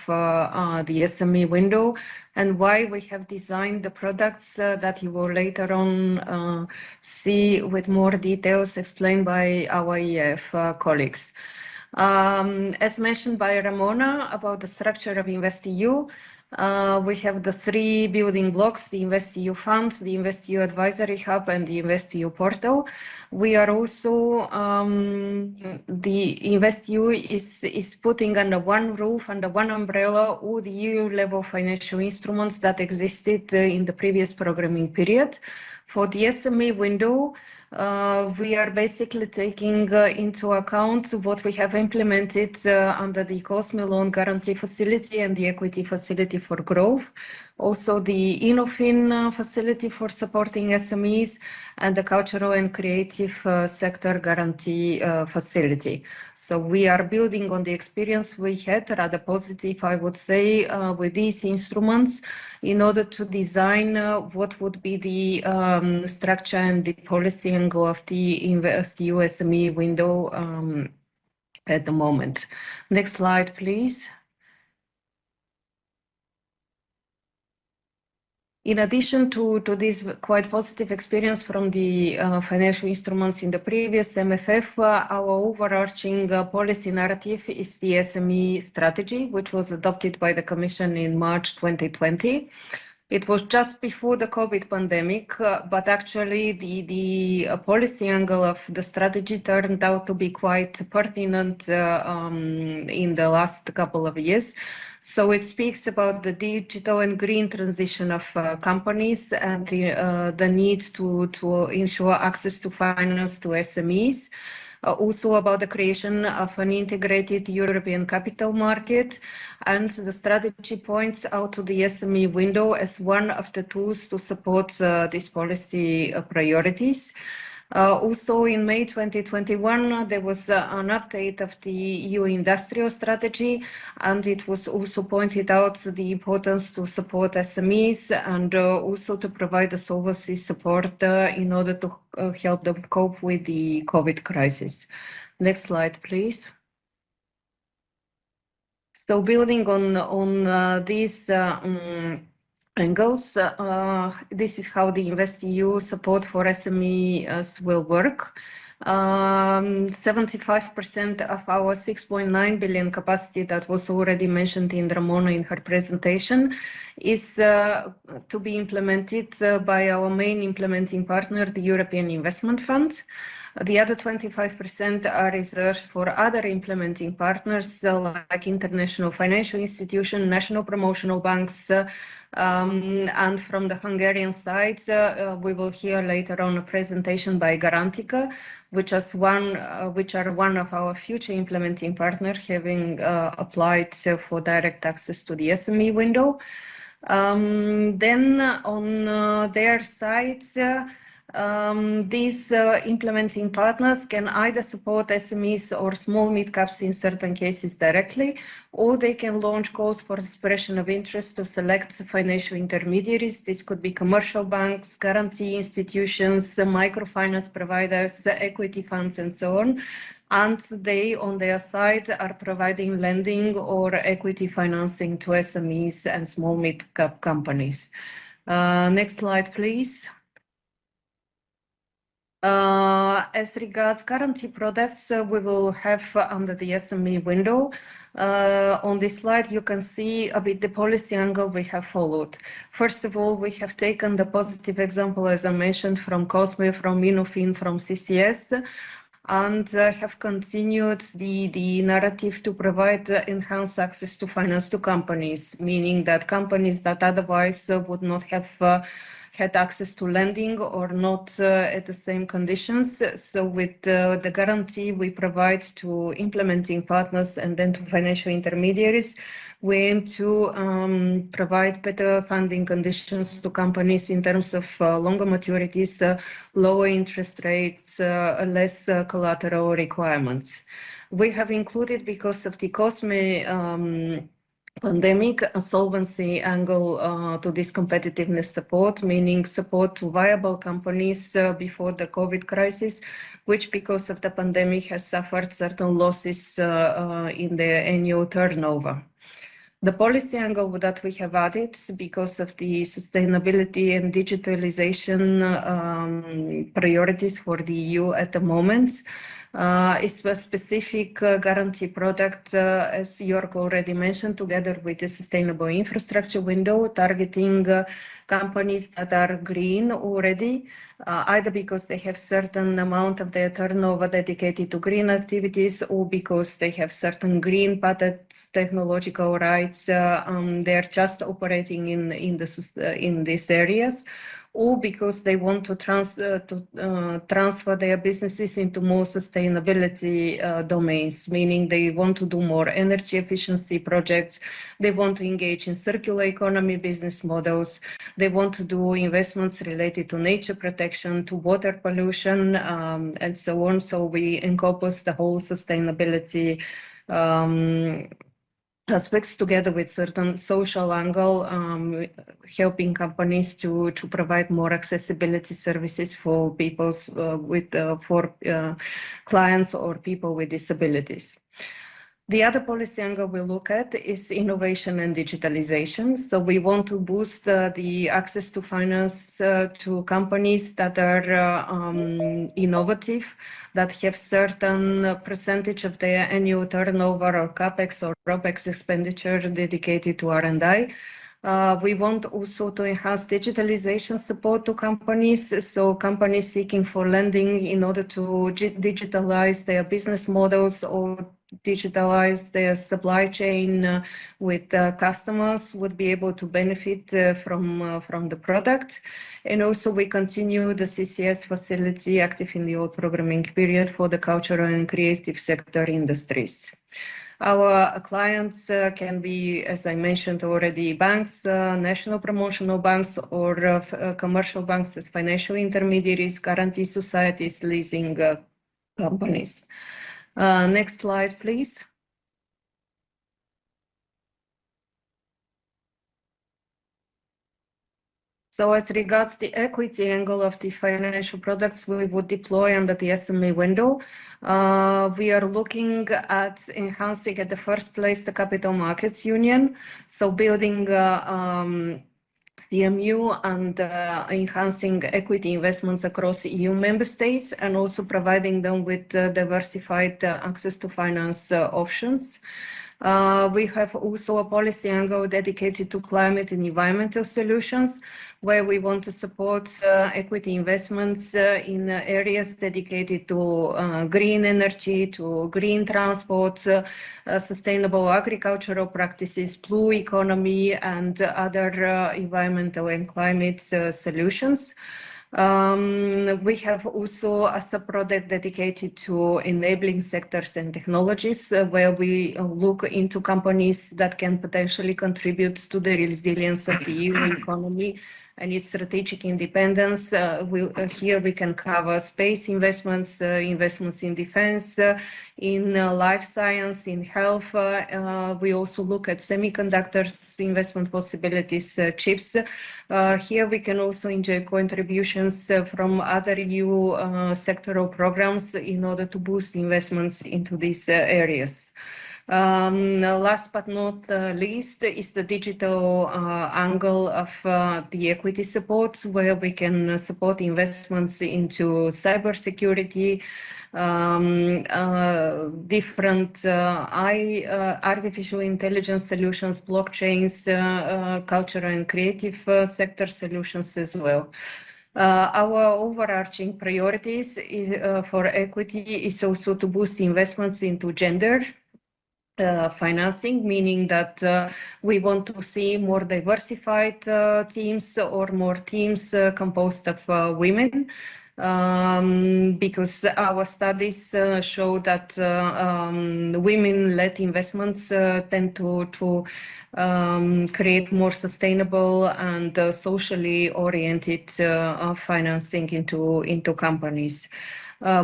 the SME window and why we have designed the products that you will later on see with more details explained by our EF colleagues. As mentioned by Ramona about the structure of InvestEU, we have the three building blocks, the InvestEU Fund, the InvestEU Advisory Hub and the InvestEU Portal. We are also, the InvestEU is putting under one roof, under one umbrella, all the EU level financial instruments that existed in the previous programming period. For the SME window, we are basically taking into account what we have implemented under the COSME Loan Guarantee Facility and the Equity Facility for Growth, also the InnoFin facility for supporting SMEs, and the Cultural and Creative Sector Guarantee Facility. So we are building on the experience we had, rather positive, I would say, with these instruments in order to design what would be the structure and the policy angle of the InvestEU SME window at the moment. Next slide, please. In addition to this quite positive experience from the financial instruments in the previous MFF, our overarching policy narrative is the SME strategy, which was adopted by the Commission in March 2020. It was just before the COVID pandemic, but actually the policy angle of the strategy turned out to be quite pertinent in the last couple of years. So it speaks about the digital and green transition of companies and the need to ensure access to finance to SMEs. Also about the creation of an integrated European capital market, and the strategy points out to the SME window as one of the tools to support these policy priorities. Also in May 2021, there was an update of the EU industrial strategy, and it was also pointed out the importance to support SMEs and also to provide the solvency support in order to help them cope with the COVID crisis. Next slide, please. So building on these angles, this is how the InvestEU support for SMEs will work. 75% of our 6.9 billion capacity that was already mentioned in Ramona in her presentation is to be implemented by our main implementing partner, the European Investment Fund. The other 25% are reserved for other implementing partners like international financial institutions, national promotional banks, and from the Hungarian side, we will hear later on a presentation by Garantica, which are one of our future implementing partners, having applied for direct access to the SME window. Then on their side, these implementing partners can either support SMEs or small mid-caps in certain cases directly, or they can launch calls for expression of interest to select financial intermediaries. This could be commercial banks, guarantee institutions, microfinance providers, equity funds, and so on. And they, on their side, are providing lending or equity financing to SMEs and small mid-cap companies. Next slide, please. As regards guarantee products, we will have under the SME window. On this slide, you can see a bit the policy angle we have followed. First of all, we have taken the positive example, as I mentioned, from COSME, from Minofin, from CCS, and have continued the narrative to provide enhanced access to finance to companies, meaning that companies that otherwise would not have had access to lending or not at the same conditions. So with the guarantee we provide to implementing partners and then to financial intermediaries, we aim to provide better funding conditions to companies in terms of longer maturities, lower interest rates, less collateral requirements. We have included, because of the COSME pandemic, a solvency angle to this competitiveness support, meaning support to viable companies before the COVID crisis, which because of the pandemic has suffered certain losses in their annual turnover. The policy angle that we have added, because of the sustainability and digitalization priorities for the EU at the moment, is a specific guarantee product, as Jörg already mentioned, together with the sustainable infrastructure window, targeting companies that are green already, either because they have certain amount of their turnover dedicated to green activities, or because they have certain green patents, technological rights, they're just operating in these areas, or because they want to transfer their businesses into more sustainability domains, meaning they want to do more energy efficiency projects, they want to engage in circular economy business models, they want to do investments related to nature protection, to water pollution, and so on. So we encompass the whole sustainability aspects together with certain social angle, helping companies to provide more accessibility services for people for clients or people with disabilities. The other policy angle we look at is innovation and digitalization. So we want to boost the access to finance to companies that are innovative, that have certain percentage of their annual turnover or CapEx or OpEx expenditure dedicated to R&I. We want also to enhance digitalization support to companies, so companies seeking for lending in order to digitalize their business models or digitalize their supply chain with customers would be able to benefit from the product. And also we continue the CCS facility active in the old programming period for the cultural and creative sector industries. Our clients can be, as I mentioned already, banks, national promotional banks, or commercial banks as financial intermediaries, guarantee societies, leasing companies. Next slide, please. So as regards the equity angle of the financial products we would deploy under the SME window, we are looking at enhancing at the first place the capital markets union, so building CMU and enhancing equity investments across EU member states, and also providing them with diversified access to finance options. We have also a policy angle dedicated to climate and environmental solutions, where we want to support equity investments in areas dedicated to green energy, to green transport, sustainable agricultural practices, blue economy, and other environmental and climate solutions. We have also a sub-product dedicated to enabling sectors and technologies, where we look into companies that can potentially contribute to the resilience of the EU economy and its strategic independence. Here we can cover space investments, investments in defense, in life science, in health. We also look at semiconductors, investment possibilities, chips. Here we can also enjoy contributions from other EU sectoral programs in order to boost investments into these areas. Last but not least is the digital angle of the equity support, where we can support investments into cybersecurity, different artificial intelligence solutions, blockchains, cultural and creative sector solutions as well. Our overarching priorities for equity is also to boost investments into gender financing, meaning that we want to see more diversified teams or more teams composed of women, because our studies show that women-led investments tend to create more sustainable and socially oriented financing into companies.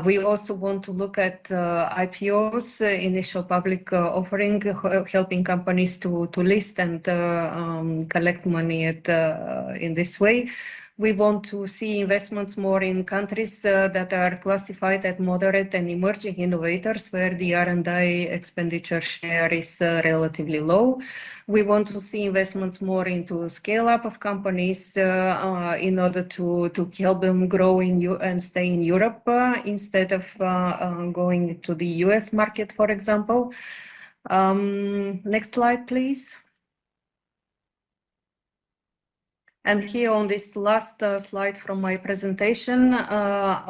We also want to look at IPOs, initial public offering, helping companies to list and collect money in this way. We want to see investments more in countries that are classified as moderate and emerging innovators, where the R&I expenditure share is relatively low. We want to see investments more into scale up of companies in order to help them grow and stay in Europe instead of going to the US market, for example. Next slide, please. And here on this last slide from my presentation,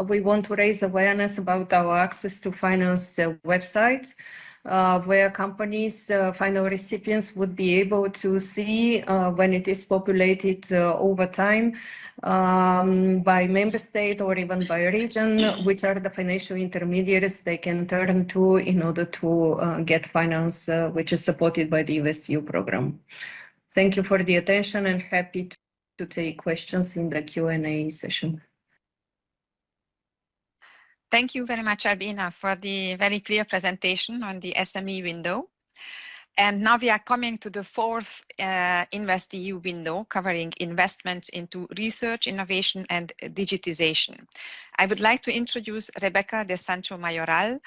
we want to raise awareness about our access to finance website, where companies, final recipients would be able to see when it is populated over time by member state or even by region, which are the financial intermediaries they can turn to in order to get finance, which is supported by the InvestEU program. Thank you for the attention, and happy to take questions in the Q&A session. Thank you very much, Albina, for the very clear presentation on the SME window. And now we are coming to the fourth InvestEU window, covering investments into research, innovation, and digitization. I would like to introduce Rebecca de Sancho Mayoral,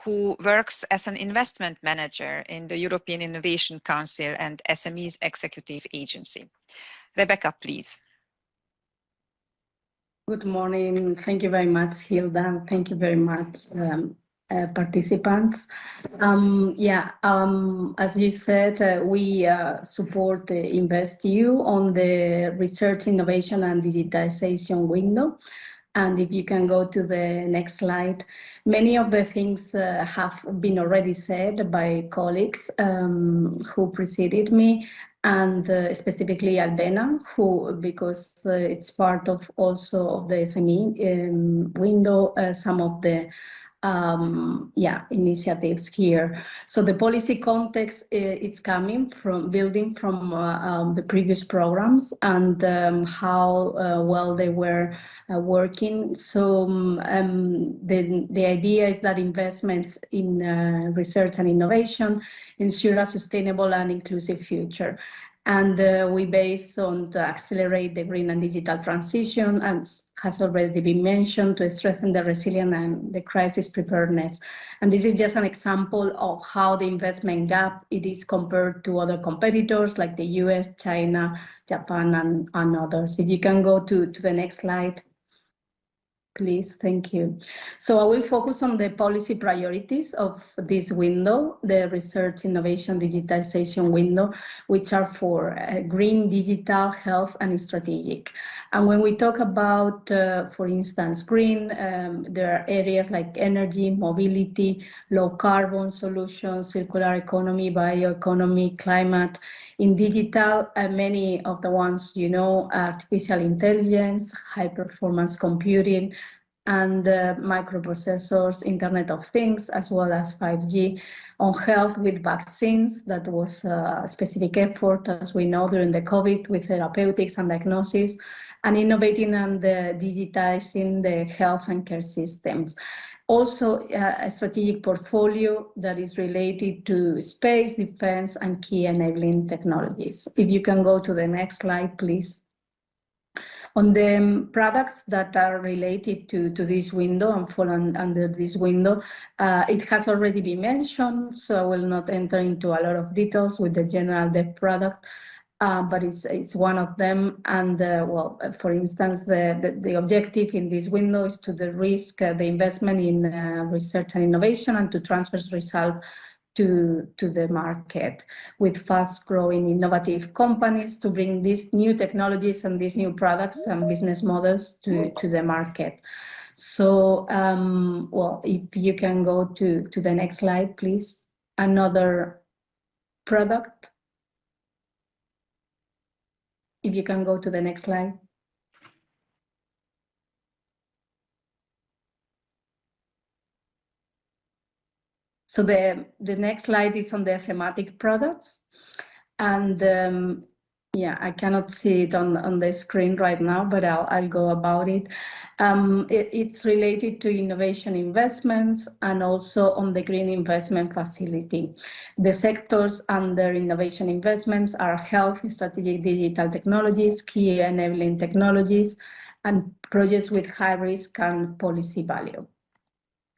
who works as an investment manager in the European Innovation Council and SMEs Executive Agency. Rebecca, please. Good morning. Thank you very much, Hilda. Thank you very much, participants. As you said, we support the InvestEU on the research, innovation, and digitalization window. And if you can go to the next slide, many of the things have been already said by colleagues who preceded me, and specifically Albena, who, because it's part of also of the SME window, some of the initiatives here. So the policy context, it's coming from building from the previous programs and how well they were working. So the idea is that investments in research and innovation ensure a sustainable and inclusive future. And we base on to accelerate the green and digital transition, and has already been mentioned, to strengthen the resilience and the crisis preparedness. And this is just an example of how the investment gap it is compared to other competitors like the US, China, Japan, and others. If you can go to the next slide. Please, thank you. So I will focus on the policy priorities of this window, the research, innovation, digitalization window, which are for green, digital, health, and strategic. And when we talk about, for instance, green, there are areas like energy, mobility, low carbon solutions, circular economy, bioeconomy, climate. In digital, many of the ones you know, artificial intelligence, high performance computing, and microprocessors, Internet of Things, as well as 5G. On health with vaccines, that was a specific effort, as we know, during the COVID with therapeutics and diagnosis, and innovating and digitizing the health and care systems. Also, a strategic portfolio that is related to space, defense, and key enabling technologies. If you can go to the next slide, please. On the products that are related to this window and fall under this window, it has already been mentioned, so I will not enter into a lot of details with the general debt product, but it's one of them. And for instance, the objective in this window is to de-risk the investment in research and innovation and to transfer result to the market with fast-growing innovative companies to bring these new technologies and these new products and business models to the market. So, if you can go to the next slide, please. Another product. If you can go to the next slide. So the next slide is on the thematic products. And I cannot see it on the screen right now, but I'll go about it. It's related to innovation investments and also on the green investment facility. The sectors under innovation investments are health, strategic digital technologies, key enabling technologies, and projects with high risk and policy value.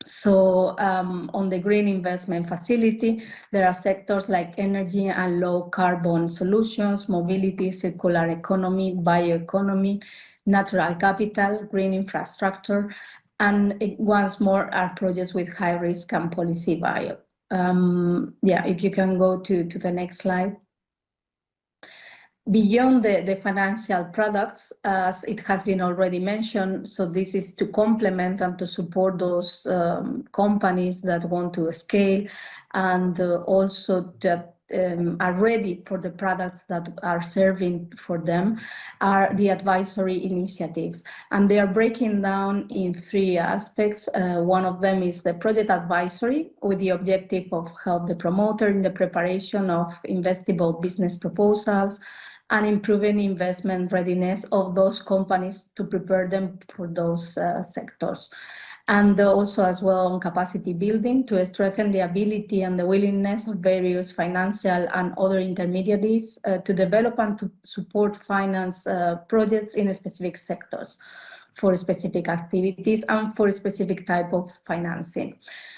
So on the green investment facility, there are sectors like energy and low carbon solutions, mobility, circular economy, bioeconomy, natural capital, green infrastructure, and once more are projects with high risk and policy value. If you can go to the next slide. Beyond the financial products, as it has been already mentioned, so this is to complement and to support those companies that want to scale and also that are ready for the products that are serving for them, are the advisory initiatives. And they are breaking down in three aspects. One of them is the project advisory, with the objective of help the promoter in the preparation of investable business proposals and improving investment readiness of those companies to prepare them for those sectors. And also as well on capacity building to strengthen the ability and the willingness of various financial and other intermediaries to develop and to support finance projects in specific sectors. for specific activities and for a specific type of financing.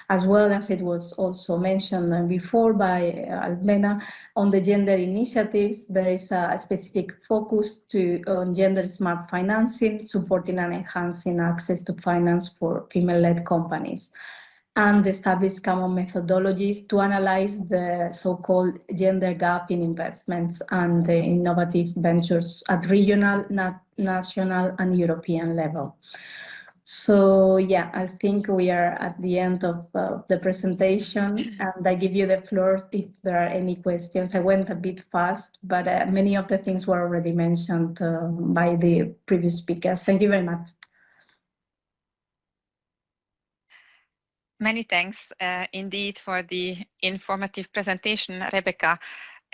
As well as it was also mentioned before by Almena, on the gender initiatives, there is a specific focus on gender smart financing, supporting and enhancing access to finance for female-led companies, and establish common methodologies to analyze the so-called gender gap in investments and the innovative ventures at regional, national, and European level. So yeah, I think we are at the end of the presentation, and I give you the floor if there are any questions. I went a bit fast, but many of the things were already mentioned by the previous speakers. Thank you very much. Many thanks indeed for the informative presentation, Rebecca.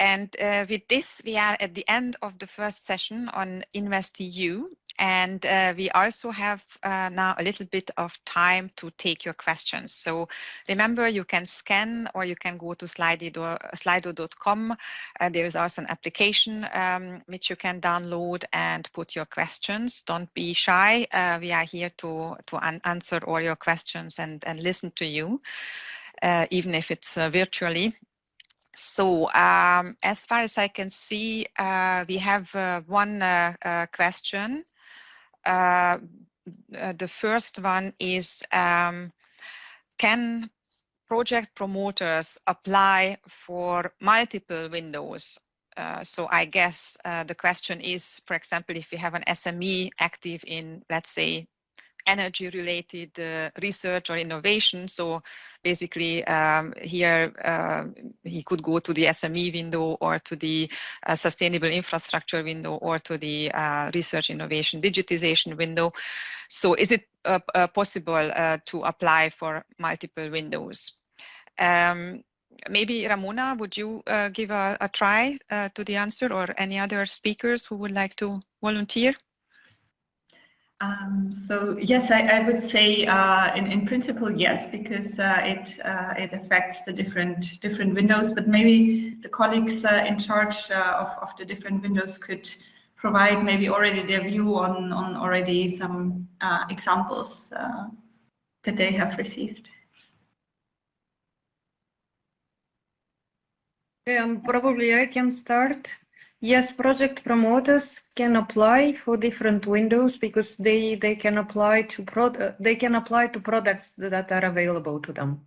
And with this, we are at the end of the first session on InvestEU. And we also have now a little bit of time to take your questions. So remember, you can scan or you can go to slido.com. There is also an application which you can download and put your questions. Don't be shy. We are here to answer all your questions and listen to you, even if it's virtually. So as far as I can see, we have one question. The first one is, can project promoters apply for multiple windows? So I guess the question is, for example, if you have an SME active in, let's say, energy-related research or innovation. So basically here he could go to the SME window or to the sustainable infrastructure window or to the research innovation digitization window. So is it possible to apply for multiple windows? Maybe Ramona, would you give a try to the answer, or any other speakers who would like to volunteer? So yes, I would say in principle yes, because it affects the different windows. But maybe the colleagues in charge of the different windows could provide maybe already their view on already some examples that they have received. Probably I can start. Yes, project promoters can apply for different windows because they can apply to products that are available to them.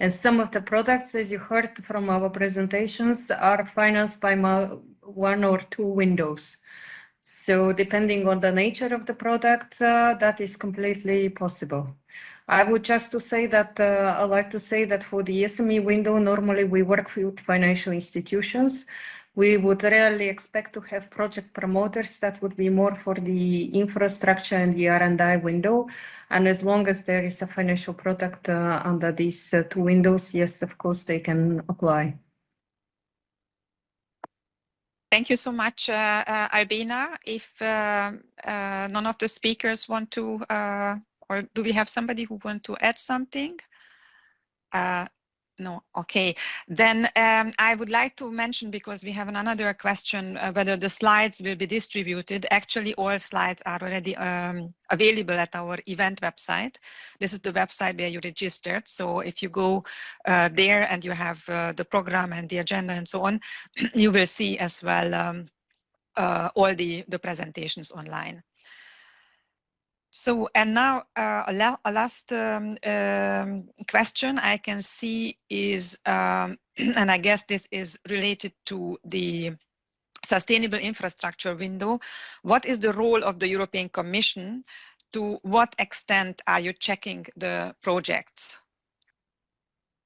And some of the products, as you heard from our presentations, are financed by one or two windows. So depending on the nature of the product, that is completely possible. I would just to say that I like to say that for the SME window, normally we work with financial institutions. We would rarely expect to have project promoters. That would be more for the infrastructure and the R&I window. And as long as there is a financial product under these two windows, yes, of course, they can apply. Thank you so much, Albina. If none of the speakers want to, or do we have somebody who want to add something? No, okay. Then I would like to mention, because we have another question, whether the slides will be distributed. Actually, all slides are already available at our event website. This is the website where you registered. So if you go there and you have the program and the agenda and so on, you will see as well all the presentations online. So, and now a last question I can see is, and I guess this is related to the sustainable infrastructure window. What is the role of the European Commission? To what extent are you checking the projects?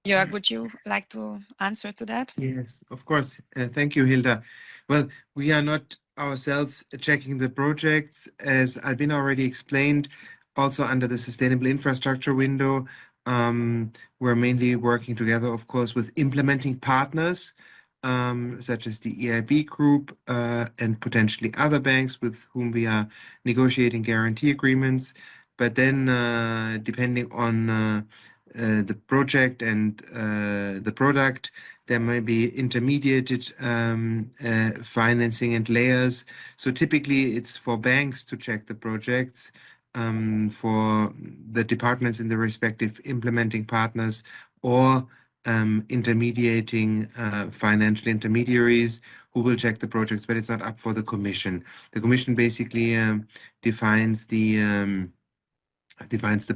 Jörg, would you like to answer to that? Yes, of course. Thank you, Hilda. Well, we are not ourselves checking the projects, as Albina already explained. Also under the sustainable infrastructure window, we're mainly working together, of course, with implementing partners, such as the EIB group and potentially other banks with whom we are negotiating guarantee agreements. But then depending on the project and the product, there may be intermediated financing and layers. So typically it's for banks to check the projects. for the departments in the respective implementing partners or intermediating financial intermediaries who will check the projects, but it's not up for the Commission. The Commission basically defines the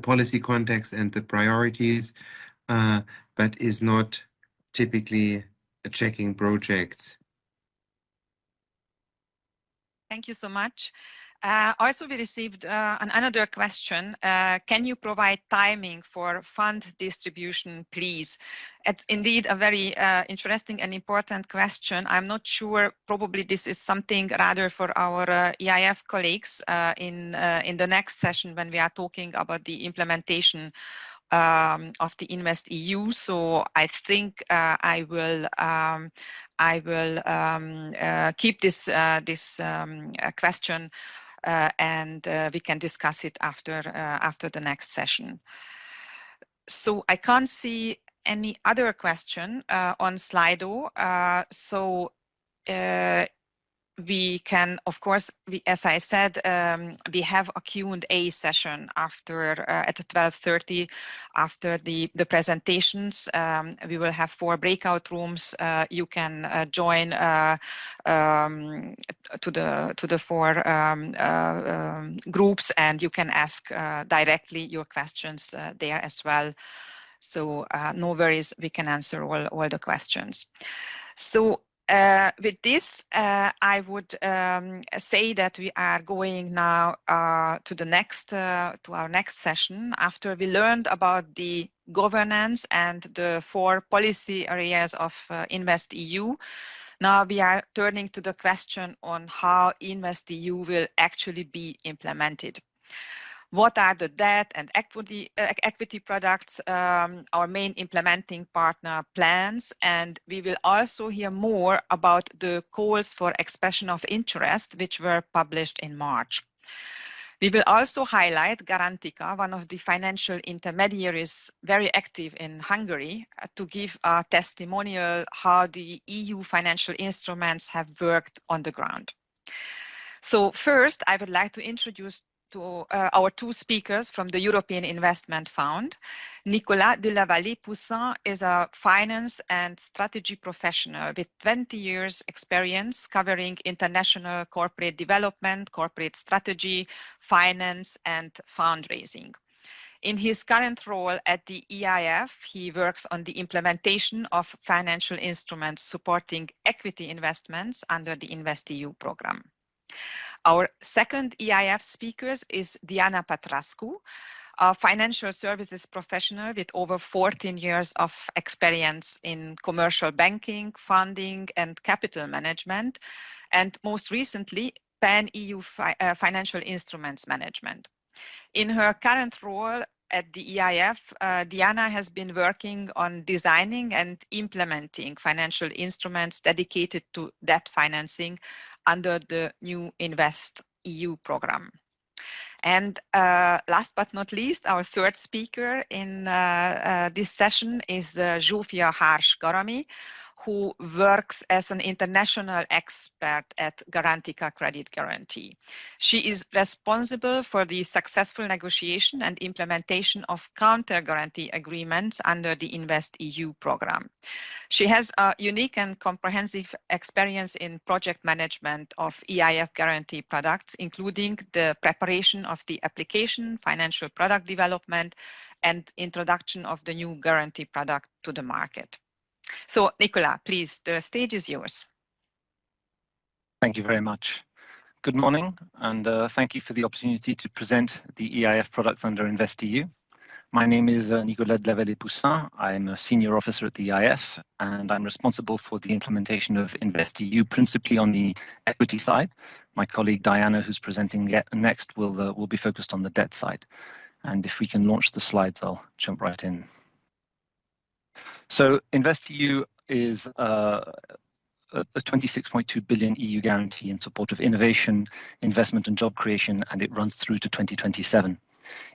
policy context and the priorities, but is not typically checking projects. Thank you so much. Also, we received another question. Can you provide timing for fund distribution, please? It's indeed a very interesting and important question. I'm not sure, probably this is something rather for our EIF colleagues in the next session when we are talking about the implementation of the InvestEU. So I think I will keep this question and we can discuss it after the next session. So I can't see any other question on Slido. We can, of course, as I said, we have a Q&A session after at 12:30 after the presentations. We will have 4 breakout rooms. You can join to the 4 groups, and you can ask directly your questions there as well. So no worries, we can answer all the questions. So with this, I would say that we are going now to our next session. After we learned about the governance and the 4 policy areas of InvestEU, now we are turning to the question on how InvestEU will actually be implemented. What are the debt and equity products our main implementing partner plans? And we will also hear more about the calls for expression of interest, which were published in March. We will also highlight Garantika, one of the financial intermediaries very active in Hungary, to give a testimonial how the EU financial instruments have worked on the ground. So first, I would like to introduce to our 2 speakers from the European Investment Fund. Nicola De La Valipusa is a finance and strategy professional with 20 years experience covering international corporate development, corporate strategy, finance, and fundraising. In his current role at the EIF, he works on the implementation of financial instruments supporting equity investments under the InvestEU program. Our second EIF speaker is Diana Patrascu, a financial services professional with over 14 years of experience in commercial banking, funding, and capital management, and most recently, pan-EU financial instruments management. In her current role at the EIF, Diana has been working on designing and implementing financial instruments dedicated to debt financing under the new InvestEU program. And last but not least, our third speaker in this session is Zsófia Harsh-Garami, who works as an international expert at Garantika Credit Guarantee. She is responsible for the successful negotiation and implementation of counter-guarantee agreements under the InvestEU program. She has a unique and comprehensive experience in project management of EIF guarantee products, including the preparation of the application, financial product development, and introduction of the new guarantee product to the market. So, Nicola, please, the stage is yours. Thank you very much. Good morning, and thank you for the opportunity to present the EIF products under InvestEU. My name is Nicola De La Valipusa. I'm a senior officer at the EIF, and I'm responsible for the implementation of InvestEU, principally on the equity side. My colleague Diana, who's presenting next, will be focused on the debt side. And if we can launch the slides, I'll jump right in. So InvestEU is a 26.2 billion EU guarantee in support of innovation, investment and job creation, and it runs through to 2027.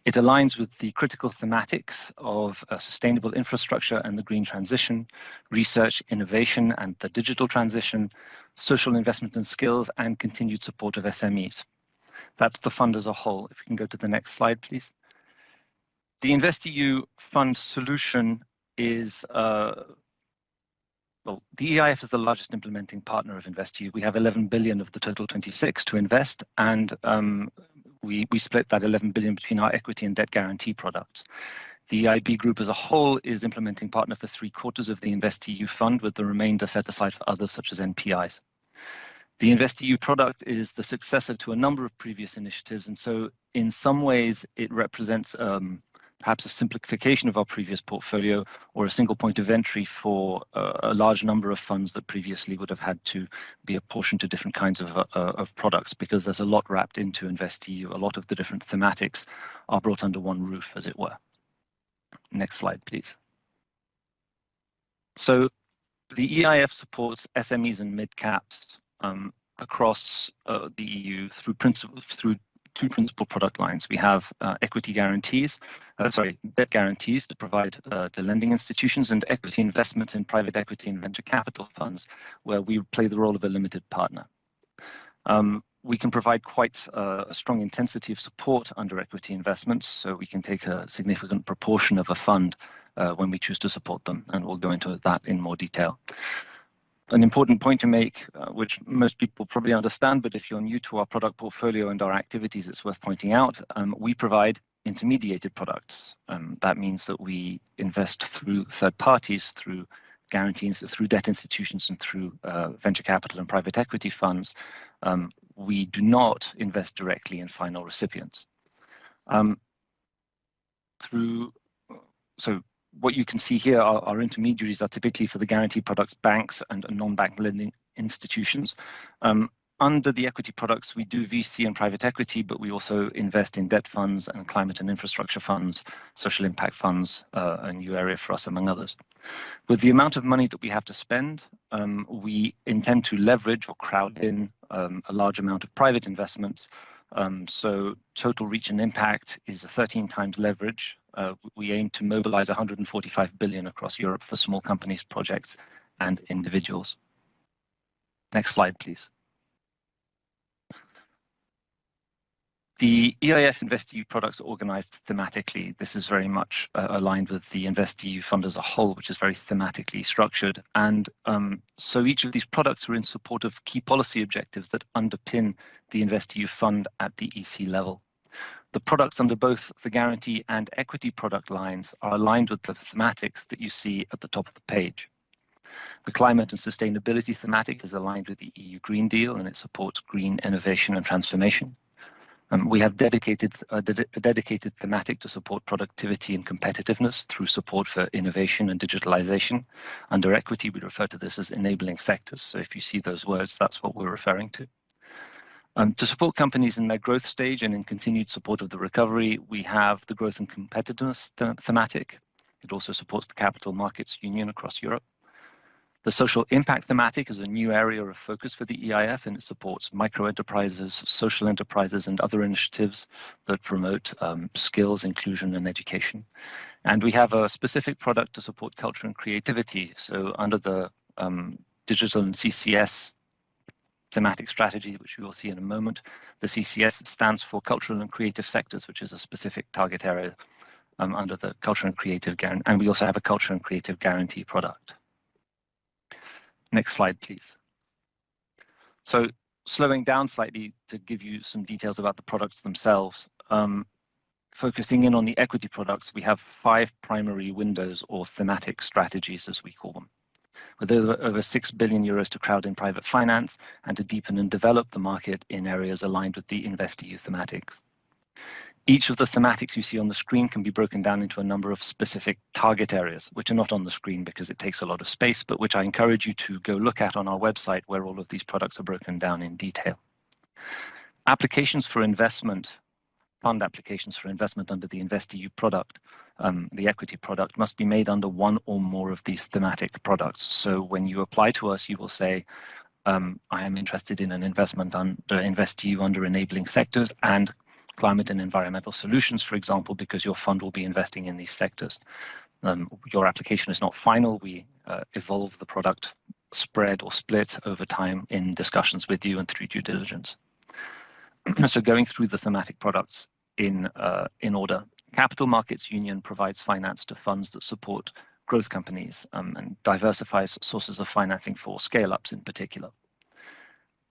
It aligns with the critical thematics of sustainable infrastructure and the green transition, research, innovation and the digital transition, social investment and skills, and continued support of SMEs. That's the fund as a whole. If we can go to the next slide, please. The InvestEU fund solution is, well, the EIF is the largest implementing partner of InvestEU. We have 11 billion of the total 26 to invest, and we split that 11 billion between our equity and debt guarantee products. The Eib group as a whole is implementing partner for 3/4 of the InvestEU fund, with the remainder set aside for others such as NPIs. The InvestEU product is the successor to a number of previous initiatives, and so in some ways it represents perhaps a simplification of our previous portfolio, or a single point of entry for a large number of funds that previously would have had to be apportioned to different kinds of products, because there's a lot wrapped into InvestEU. A lot of the different thematics are brought under one roof, as it were. Next slide, please. So the EIF supports SMEs and mid-caps across the EU through two principal product lines. We have equity guarantees, debt guarantees to provide to lending institutions, and equity investments in private equity and venture capital funds, where we play the role of a limited partner. We can provide quite a strong intensity of support under equity investments, so we can take a significant proportion of a fund when we choose to support them, and we'll go into that in more detail. An important point to make, which most people probably understand, but if you're new to our product portfolio and our activities, it's worth pointing out, we provide intermediated products. That means that we invest through third parties, through guarantees, through debt institutions, and through venture capital and private equity funds. We do not invest directly in final recipients. So what you can see here are our intermediaries are typically for the guarantee products, banks and non-bank lending institutions. Under the equity products, we do VC and private equity, but we also invest in debt funds and climate and infrastructure funds, social impact funds, a new area for us, among others. With the amount of money that we have to spend, we intend to leverage or crowd in a large amount of private investments. So total reach and impact is a 13 times leverage. We aim to mobilize 145 billion across Europe for small companies, projects, and individuals. Next slide, please. The EIF InvestEU products are organized thematically. This is very much aligned with the InvestEU fund as a whole, which is very thematically structured. And so each of these products are in support of key policy objectives that underpin the InvestEU fund at the EC level. The products under both the guarantee and equity product lines are aligned with the thematics that you see at the top of the page. The climate and sustainability thematic is aligned with the EU Green Deal, and it supports green innovation and transformation. We have a dedicated thematic to support productivity and competitiveness through support for innovation and digitalization. Under equity, we refer to this as enabling sectors. So if you see those words, that's what we're referring to. To support companies in their growth stage and in continued support of the recovery, we have the growth and competitiveness thematic. It also supports the capital markets union across Europe. The social impact thematic is a new area of focus for the EIF, and it supports micro-enterprises, social enterprises, and other initiatives that promote skills, inclusion, and education. And we have a specific product to support culture and creativity. So under the digital and CCS thematic strategy, which we will see in a moment, the CCS stands for cultural and creative sectors, which is a specific target area under the culture and creative guarantee. And we also have a culture and creative guarantee product. Next slide, please. So slowing down slightly to give you some details about the products themselves. Focusing in on the equity products, we have 5 primary windows or thematic strategies, as we call them, with over 6 billion euros to crowd in private finance and to deepen and develop the market in areas aligned with the InvestEU thematics. Each of the thematics you see on the screen can be broken down into a number of specific target areas, which are not on the screen because it takes a lot of space, but which I encourage you to go look at on our website, where all of these products are broken down in detail. Applications for investment, fund applications for investment under the InvestEU product, the equity product, must be made under one or more of these thematic products. So when you apply to us, you will say, I am interested in an investment under InvestEU under enabling sectors and climate and environmental solutions, for example, because your fund will be investing in these sectors. Your application is not final. We evolve the product, spread or split over time in discussions with you and through due diligence. So going through the thematic products in order. Capital Markets Union provides finance to funds that support growth companies and diversifies sources of financing for scale-ups in particular.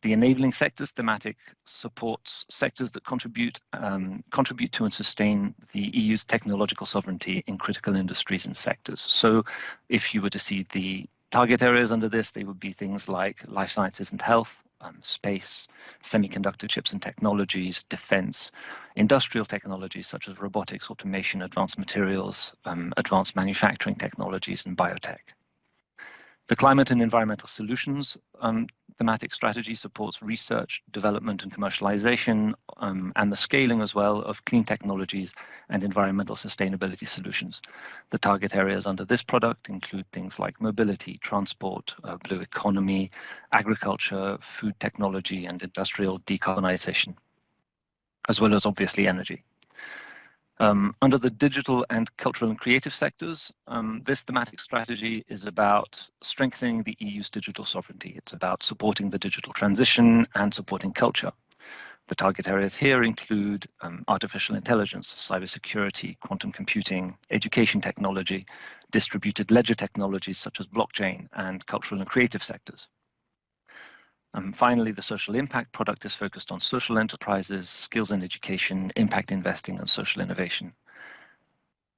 The enabling sectors thematic supports sectors that contribute to and sustain the EU's technological sovereignty in critical industries and sectors. So if you were to see the target areas under this, they would be things like life sciences and health, space, semiconductor chips and technologies, defense, industrial technologies such as robotics, automation, advanced materials, advanced manufacturing technologies, and biotech. The climate and environmental solutions thematic strategy supports research, development, and commercialization, and the scaling as well of clean technologies and environmental sustainability solutions. The target areas under this product include things like mobility, transport, blue economy, agriculture, food technology, and industrial decarbonization, as well as obviously energy. Under the digital and cultural and creative sectors, this thematic strategy is about strengthening the EU's digital sovereignty. It's about supporting the digital transition and supporting culture. The target areas here include artificial intelligence, cybersecurity, quantum computing, education technology, distributed ledger technologies such as blockchain, and cultural and creative sectors. Finally, the social impact product is focused on social enterprises, skills and education, impact investing, and social innovation.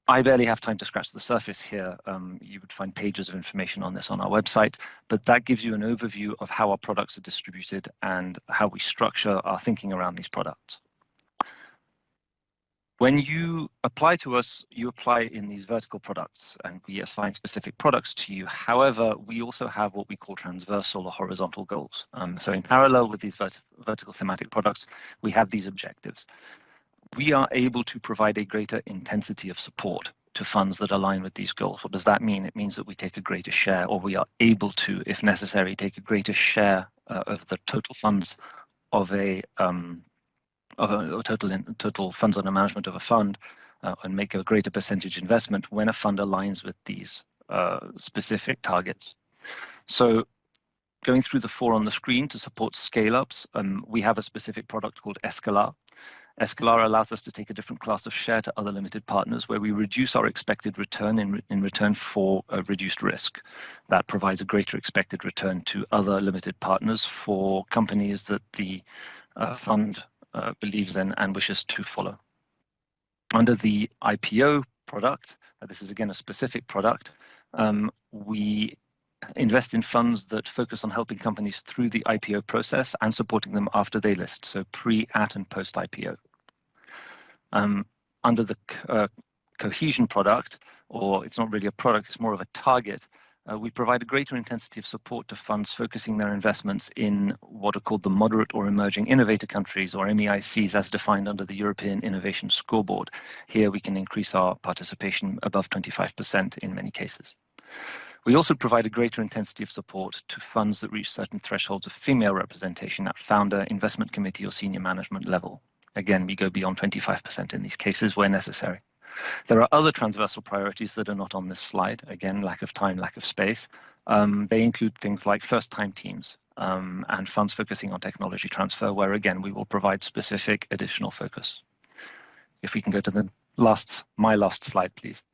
I barely have time to scratch the surface here. You would find pages of information on this on our website, but that gives you an overview of how our products are distributed and how we structure our thinking around these products. When you apply to us, you apply in these vertical products and we assign specific products to you. However, we also have what we call transversal or horizontal goals. So in parallel with these vertical thematic products, we have these objectives. We are able to provide a greater intensity of support to funds that align with these goals. What does that mean? It means that we take a greater share, or we are able to, if necessary, take a greater share of the total funds of a total funds under management of a fund and make a greater percentage investment when a fund aligns with these specific targets. So going through the four on the screen to support scale-ups, we have a specific product called Escalar. Escalar allows us to take a different class of share to other limited partners where we reduce our expected return in return for a reduced risk. That provides a greater expected return to other limited partners for companies that the fund believes in and wishes to follow. Under the IPO product, this is again a specific product, we invest in funds that focus on helping companies through the IPO process and supporting them after they list, so pre, at, and post IPO. Under the cohesion product, or it's not really a product, it's more of a target, we provide a greater intensity of support to funds focusing their investments in what are called the moderate or emerging innovator countries, or MEICs, as defined under the European Innovation Scoreboard. Here we can increase our participation above 25% in many cases. We also provide a greater intensity of support to funds that reach certain thresholds of female representation at founder, investment committee, or senior management level. Again, we go beyond 25% in these cases where necessary. There are other transversal priorities that are not on this slide. Again, lack of time, lack of space. They include things like first-time teams and funds focusing on technology transfer, where again, we will provide specific additional focus. If we can go to the my last slide, please.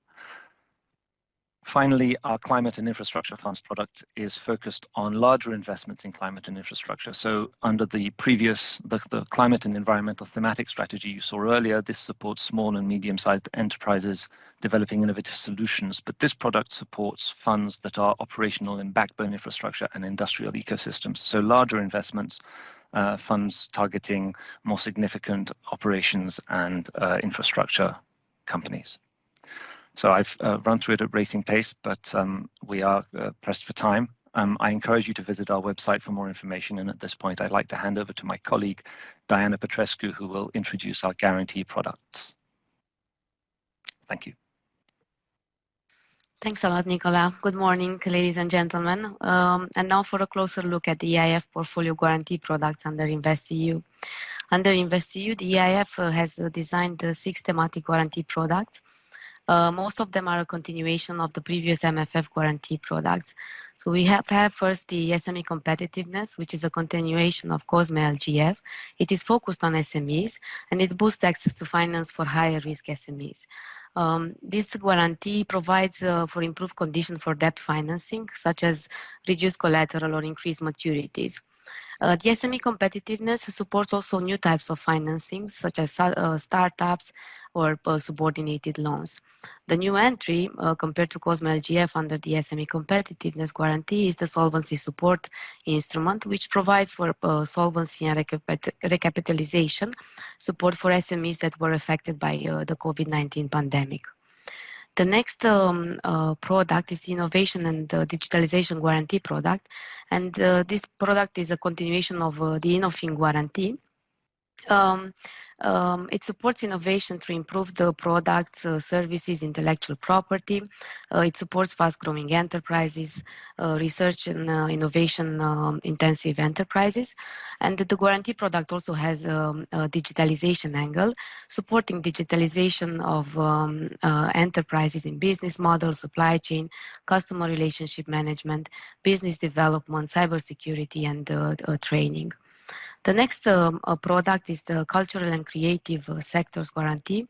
Finally, our climate and infrastructure funds product is focused on larger investments in climate and infrastructure. So under the previous, the climate and environmental thematic strategy you saw earlier, this supports small and medium-sized enterprises developing innovative solutions. But this product supports funds that are operational in backbone infrastructure and industrial ecosystems. So larger investments, funds targeting more significant operations and infrastructure companies. So I've run through it at racing pace, but we are pressed for time. I encourage you to visit our website for more information. And at this point, I'd like to hand over to my colleague, Diana Petrescu, who will introduce our guarantee products. Thank you. Thanks a lot, Nicola. Good morning, ladies and gentlemen. And now for a closer look at the EIF portfolio guarantee products under InvestEU. Under InvestEU, the EIF has designed 6 thematic guarantee products. Most of them are a continuation of the previous MFF guarantee products. So we have first the SME competitiveness, which is a continuation of COSME LGF. It is focused on SMEs and it boosts access to finance for higher risk SMEs. This guarantee provides for improved conditions for debt financing, such as reduced collateral or increased maturities. The SME competitiveness supports also new types of financing, such as startups or subordinated loans. The new entry, compared to COSME LGF under the SME competitiveness guarantee, is the solvency support instrument, which provides for solvency and recapitalization support for SMEs that were affected by the COVID-19 pandemic. The next product is the Innovation and Digitalization Guarantee product, and this product is a continuation of the Innofin Guarantee. It supports innovation to improve the products, services, intellectual property. It supports fast-growing enterprises, research and innovation intensive enterprises. And the guarantee product also has a digitalization angle, supporting digitalization of enterprises in business models, supply chain, customer relationship management, business development, cybersecurity, and training. The next product is the Cultural and Creative Sectors Guarantee.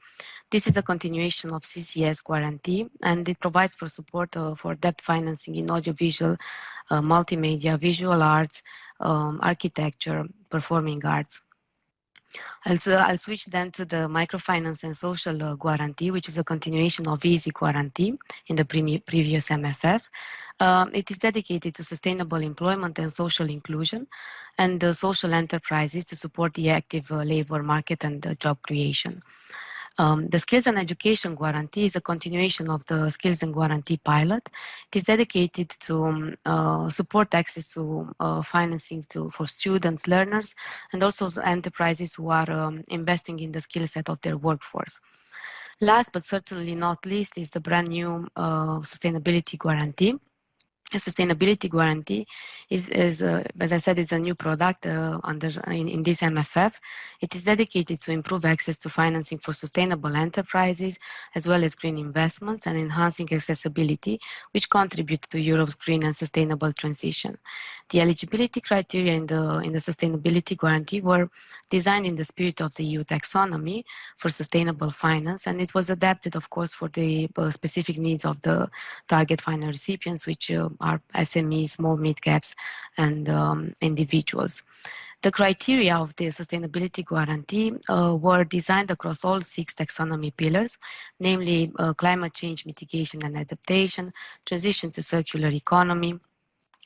This is a continuation of CCS Guarantee, and it provides for support for debt financing in audiovisual, multimedia, visual arts, architecture, performing arts. I'll switch then to the Microfinance and Social Guarantee, which is a continuation of EASY Guarantee in the previous MFF. It is dedicated to sustainable employment and social inclusion and social enterprises to support the active labor market and job creation. The Skills and Education Guarantee is a continuation of the Skills and Guarantee pilot. It is dedicated to support access to financing for students, learners, and also enterprises who are investing in the skill set of their workforce. Last but certainly not least is the brand new Sustainability Guarantee. A sustainability guarantee is as I said, it's a new product in this MFF. It is dedicated to improve access to financing for sustainable enterprises, as well as green investments and enhancing accessibility, which contribute to Europe's green and sustainable transition. The eligibility criteria in the sustainability guarantee were designed in the spirit of the EU taxonomy for sustainable finance, and it was adapted, of course, for the specific needs of the target final recipients, which are SMEs, small mid-caps, and individuals. The criteria of the sustainability guarantee were designed across all 6 taxonomy pillars, namely climate change mitigation and adaptation, transition to circular economy,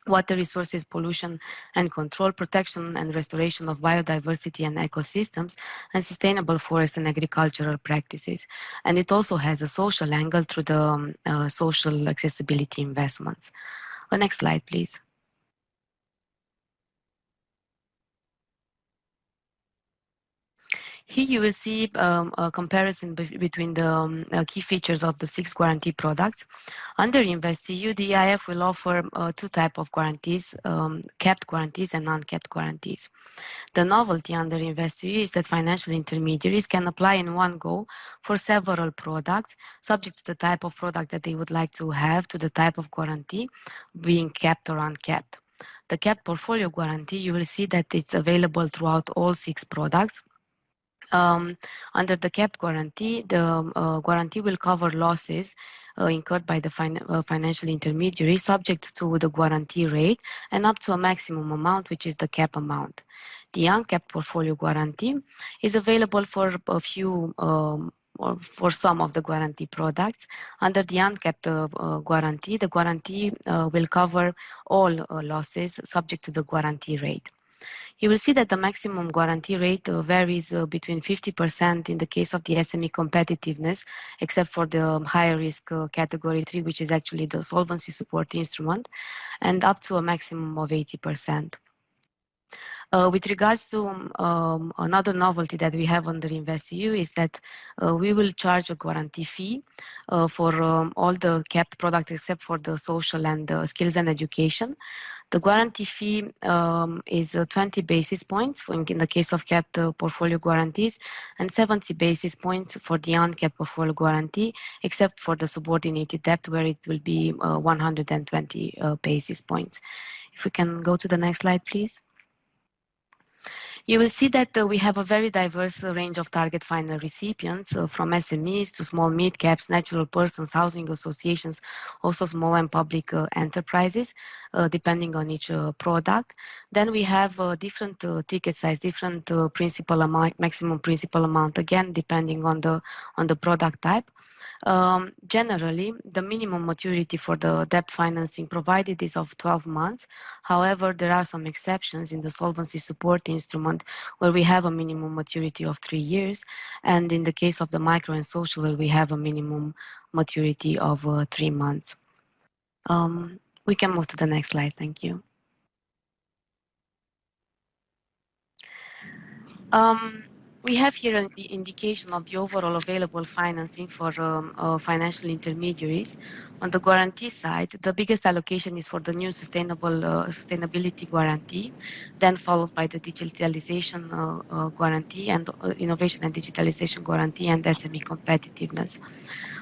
water resources, pollution and control, protection and restoration of biodiversity and ecosystems, and sustainable forest and agricultural practices. And it also has a social angle through the social accessibility investments. Next slide, please. Here you will see a comparison between the key features of the 6 guarantee products. Under InvestEU, the EIF will offer 2 types of guarantees, capped guarantees and non-capped guarantees. The novelty under InvestEU is that financial intermediaries can apply in one go for several products, subject to the type of product that they would like to have, to the type of guarantee, being capped or uncapped. The capped portfolio guarantee, you will see that it's available throughout all 6 products. Under the capped guarantee, the guarantee will cover losses incurred by the financial intermediary, subject to the guarantee rate and up to a maximum amount, which is the cap amount. The uncapped portfolio guarantee is available for a few or for some of the guarantee products. Under the uncapped guarantee, the guarantee will cover all losses subject to the guarantee rate. You will see that the maximum guarantee rate varies between 50% in the case of the SME competitiveness, except for the higher risk category 3, which is actually the solvency support instrument, and up to a maximum of 80%. With regards to another novelty that we have under InvestEU is that we will charge a guarantee fee for all the capped products except for the social and skills and education. The guarantee fee is 20 basis points in the case of capped portfolio guarantees and 70 basis points for the uncapped portfolio guarantee, except for the subordinated debt where it will be 120 basis points. If we can go to the next slide, please. You will see that we have a very diverse range of target final recipients from SMEs to small mid-caps, natural persons, housing associations, also small and public enterprises, depending on each product. Then we have different ticket size, different principal amount, maximum principal amount, again, depending on the product type. Generally, the minimum maturity for the debt financing provided is of 12 months. However, there are some exceptions in the solvency support instrument where we have a minimum maturity of 3 years. And in the case of the micro and social, where we have a minimum maturity of 3 months. We can move to the next slide. Thank you. We have here the indication of the overall available financing for financial intermediaries. On the guarantee side, the biggest allocation is for the new sustainability guarantee, then followed by the digitalization guarantee and innovation and digitalization guarantee and SME competitiveness.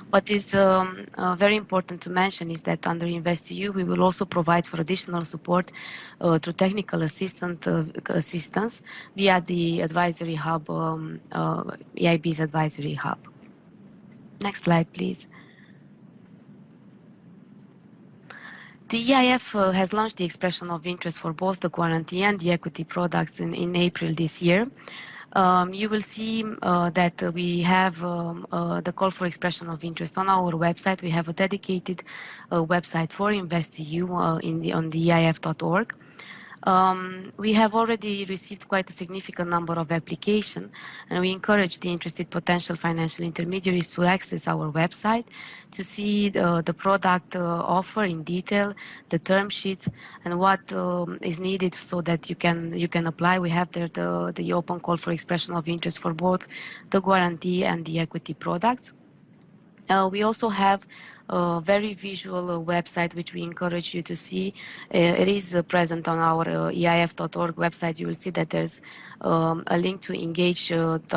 What is very important to mention is that under InvestEU, we will also provide for additional support through technical assistance via the advisory hub, EIB's advisory hub. Next slide, please. The EIF has launched the expression of interest for both the guarantee and the equity products in April this year. You will see that we have the call for expression of interest on our website. We have a dedicated website for InvestEU on the EIF.org. We have already received quite a significant number of applications, and we encourage the interested potential financial intermediaries to access our website to see the product offer in detail, the term sheets, and what is needed so that you can apply. We have there the open call for expression of interest for both the guarantee and the equity products. We also have a very visual website which we encourage you to see. It is present on our EIF.org website. You will see that there's a link to engage.eif.org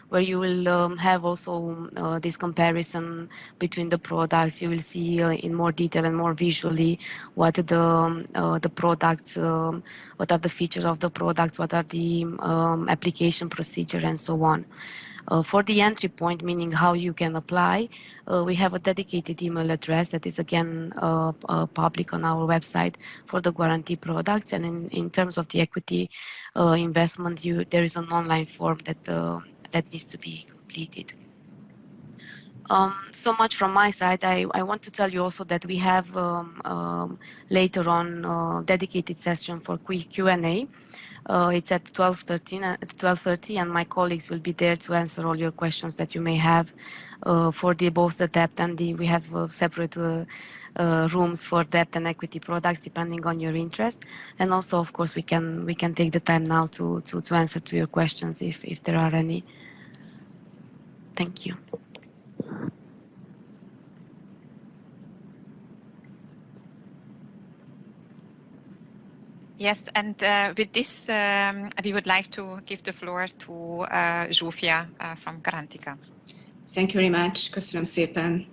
where you will have also this comparison between the products. You will see in more detail and more visually what the products, what are the features of the products, what are the application procedure and so on. For the entry point, meaning how you can apply, we have a dedicated email address that is again public on our website for the guarantee products. And in terms of the equity investment, there is an online form that needs to be completed. So much from my side. I want to tell you also that we have later on dedicated session for Q&A. It's at 12:30, and my colleagues will be there to answer all your questions that you may have for both the debt and we have separate rooms for debt and equity products depending on your interest. And also, of course, we can take the time now to answer to your questions if there are any. Thank you. Yes, and with this, we would like to give the floor to Zsófia from Garantika. Thank you very much. Köszönöm szépen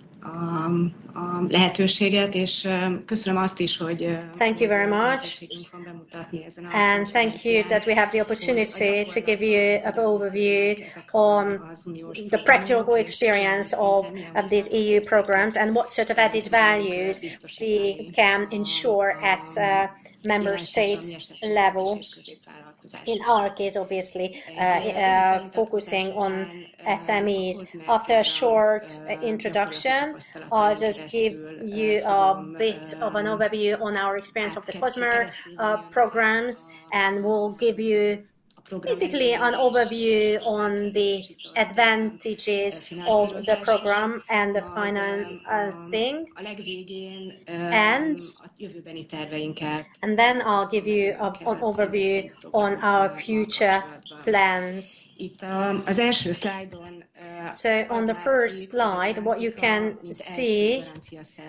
a lehetőséget, és köszönöm azt is, hogy thank you very much, and thank you that we have the opportunity to give you an overview on the practical experience of these EU programs and what sort of added values we can ensure at member state level. In our case, obviously, focusing on SMEs. After a short introduction, I'll just give you a bit of an overview on our experience of the COSMER programs, and we'll give you basically an overview on the advantages of the program and the financing, and then I'll give you an overview on our future plans. So on the first slide, what you can see,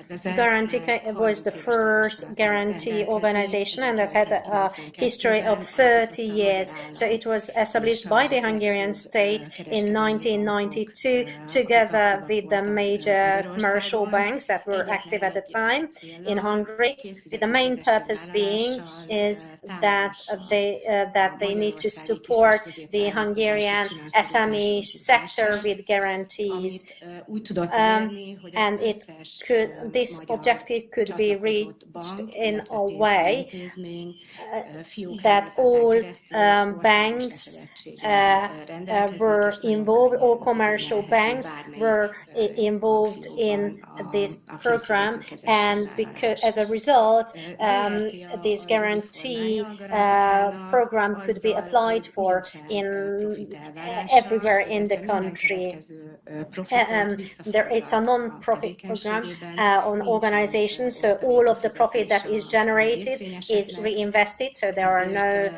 Garantica was the first guarantee organization, and that had a history of 30 years. So it was established by the Hungarian state in 1992, together with the major commercial banks that were active at the time in Hungary, with the main purpose being is that they need to support the Hungarian SME sector with guarantees, and this objective could be reached in a way that all banks were involved, all commercial banks were involved in this program, and because as a result, this guarantee program could be applied for everywhere in the country. It's a non-profit program on organizations, so all of the profit that is generated is reinvested, so there are no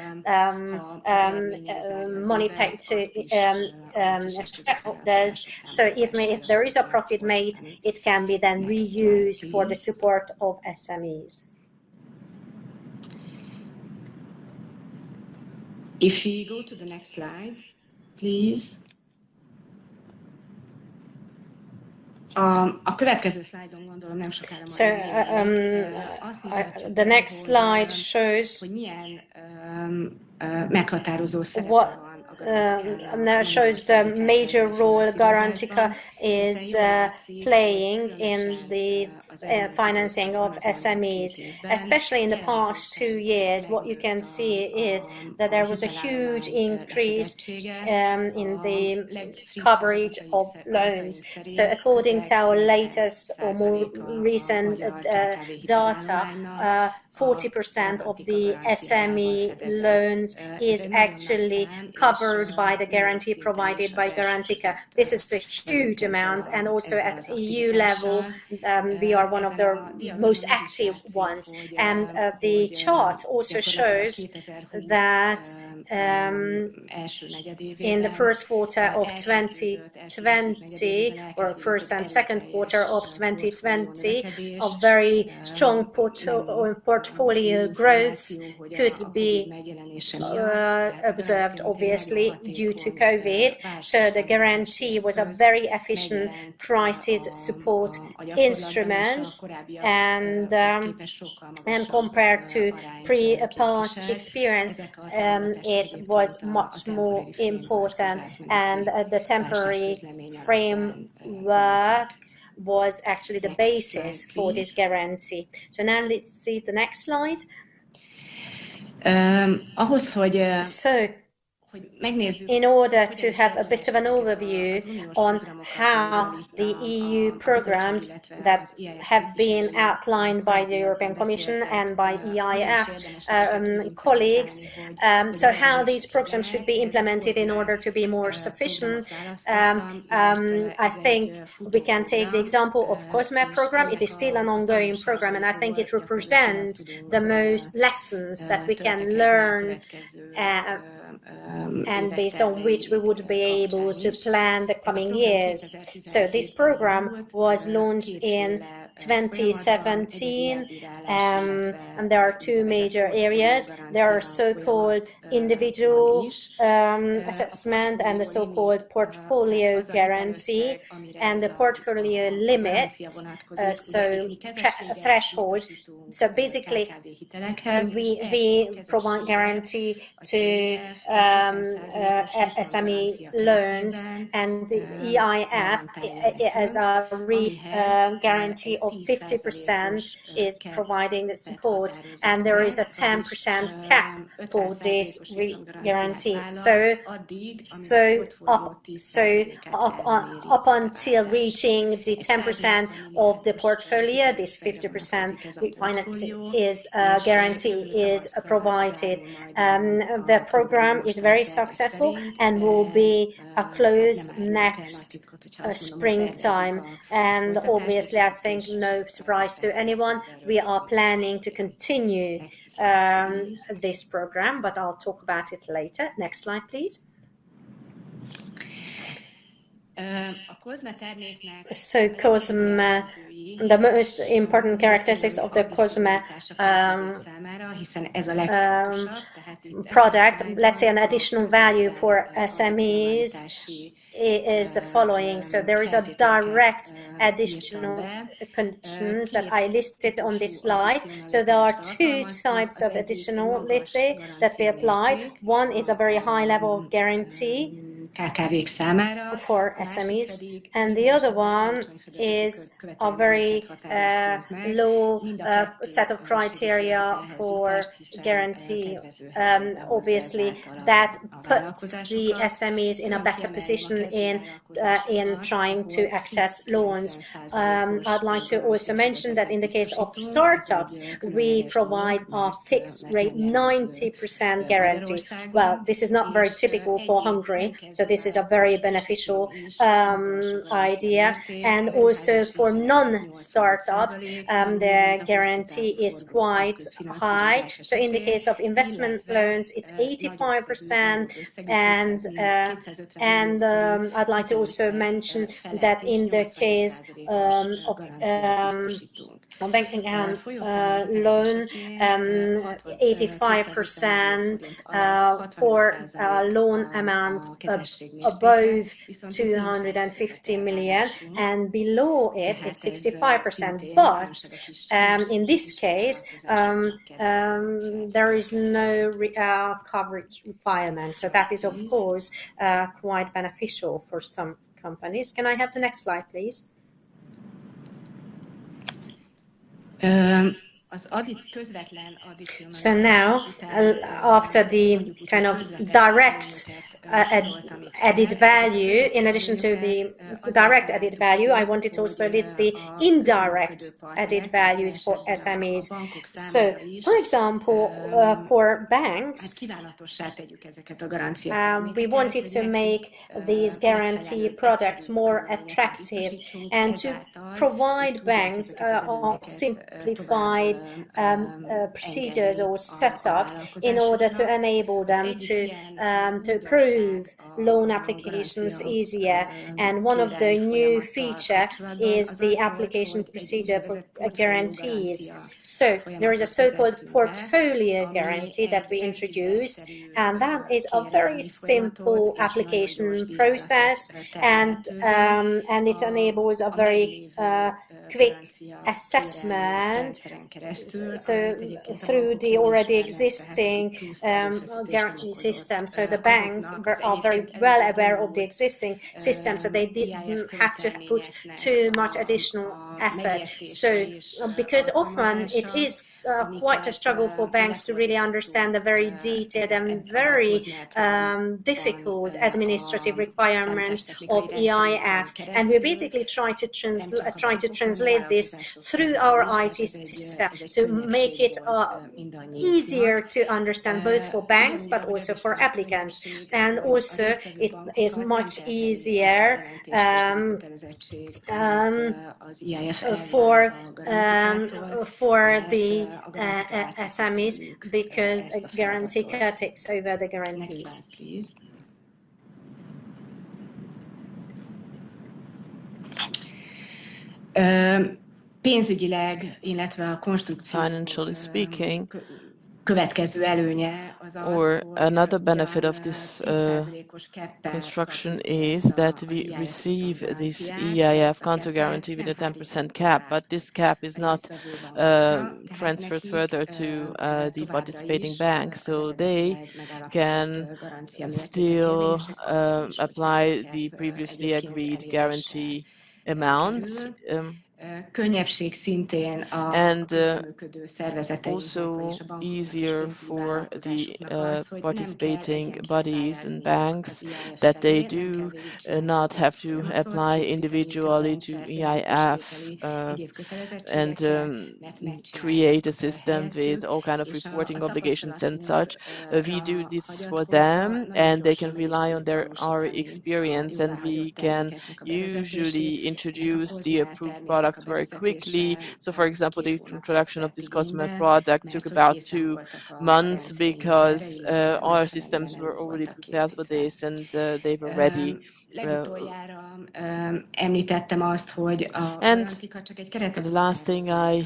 money paid to shareholders. So if there is a profit made, it can be then reused for the support of SMEs. If we go to the next slide, please. A következő szlájdon gondolom nem sokára majd the next slide shows hogy milyen meghatározó szerepe van. Shows the major role Garantica is playing in the financing of SMEs. Especially in the past 2 years, what you can see is that there was a huge increase in the coverage of loans. So according to our latest or more recent data, 40% of the SME loans is actually covered by the guarantee provided by Garantica. This is a huge amount, and also at EU level, we are one of the most active ones. And the chart also shows that in the first quarter of 2020, or first and second quarter of 2020, a very strong portfolio growth could be observed, obviously, due to COVID. So the guarantee was a very efficient crisis support instrument, and compared to past experience, it was much more important, and the temporary framework was actually the basis for this guarantee. So now let's see the next slide. So, in order to have a bit of an overview on how the EU programs that have been outlined by the European Commission and by EIF colleagues, so how these programs should be implemented in order to be more sufficient, I think we can take the example of COSME program. It is still an ongoing program, and I think it represents the most lessons that we can learn and based on which we would be able to plan the coming years. So this program was launched in 2017, and there are 2 major areas. There are so-called individual assessment and the so-called portfolio guarantee, and the portfolio limit, so threshold. So basically, we provide guarantee to SME loans, and the EIF as a guarantee of 50% is providing the support, and there is a 10% cap for this guarantee. So up until reaching the 10% of the portfolio, this 50% refinancing is guarantee is provided. The program is very successful and will be closed next springtime. And obviously, I think no surprise to anyone, we are planning to continue this program, but I'll talk about it later. Next slide, please. So COSME, the most important characteristics of the COSME product, let's say an additional value for SMEs, is the following. So there is a direct additional conditions that I listed on this slide. So there are two types of additional, let's say, that we applied. One is a very high level of guarantee for SMEs, and the other one is a very low set of criteria for guarantee. Obviously, that puts the SMEs in a better position in trying to access loans. I'd like to also mention that in the case of startups, we provide a fixed rate 90% guarantee. Well, this is not very typical for Hungary, so this is a very beneficial idea. And also for non-startups, the guarantee is quite high. So in the case of investment loans, it's 85%, and I'd like to also mention that in the case of banking loan, 85% for loan amount above 250 million, and below it, it's 65%. But in this case, there is no coverage requirement. So that is, of course, quite beneficial for some companies. Can I have the next slide, please? So now, after the kind of direct added value, in addition to the direct added value, I wanted to also list the indirect added values for SMEs. So, for example, for banks, we wanted to make these guarantee products more attractive and to provide banks simplified procedures or setups in order to enable them to approve loan applications easier. And one of the new features is the application procedure for guarantees. So there is a so-called portfolio guarantee that we introduced, and that is a very simple application process, and it enables a very quick assessment. So through the already existing guarantee system, so the banks are very well aware of the existing system, so they didn't have to put too much additional effort. So because often it is quite a struggle for banks to really understand the very detailed and very difficult administrative requirements of EIF, and we basically try to translate this through our IT system to make it easier to understand both for banks but also for applicants. And also it is much easier for the SMEs because a guarantee takes over the guarantees. Financially speaking, or another benefit of this construction is that we receive this EIF counter guarantee with a 10% cap, but this cap is not transferred further to the participating banks, so they can still apply the previously agreed guarantee amounts. könnyebbség szintén a közreműködő szervezeteinknek, vagyis a bankoknak és easier for the pénzügyi vállalkozásoknak az, hogy participating bodies and banks that they do not have to apply individually to EIF and create a system with all kind of reporting obligations and such. We do this for them, and they can rely on our experience, and we can usually introduce the approved products very quickly. So, for example, the introduction of this COSME product took about 2 months because our systems were already prepared for this, and they were ready. And the last thing I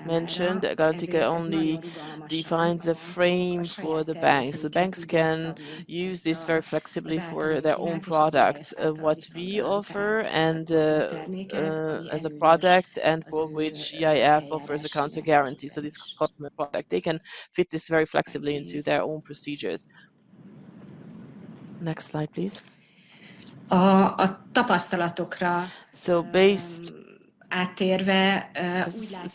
mentioned, Garantica only defines a frame for the banks. The banks can use this very flexibly for their own products. What we offer and as a product, and for which EIF offers a counter guarantee. So this customer product, they can fit this very flexibly into their own procedures. Next slide, please. So based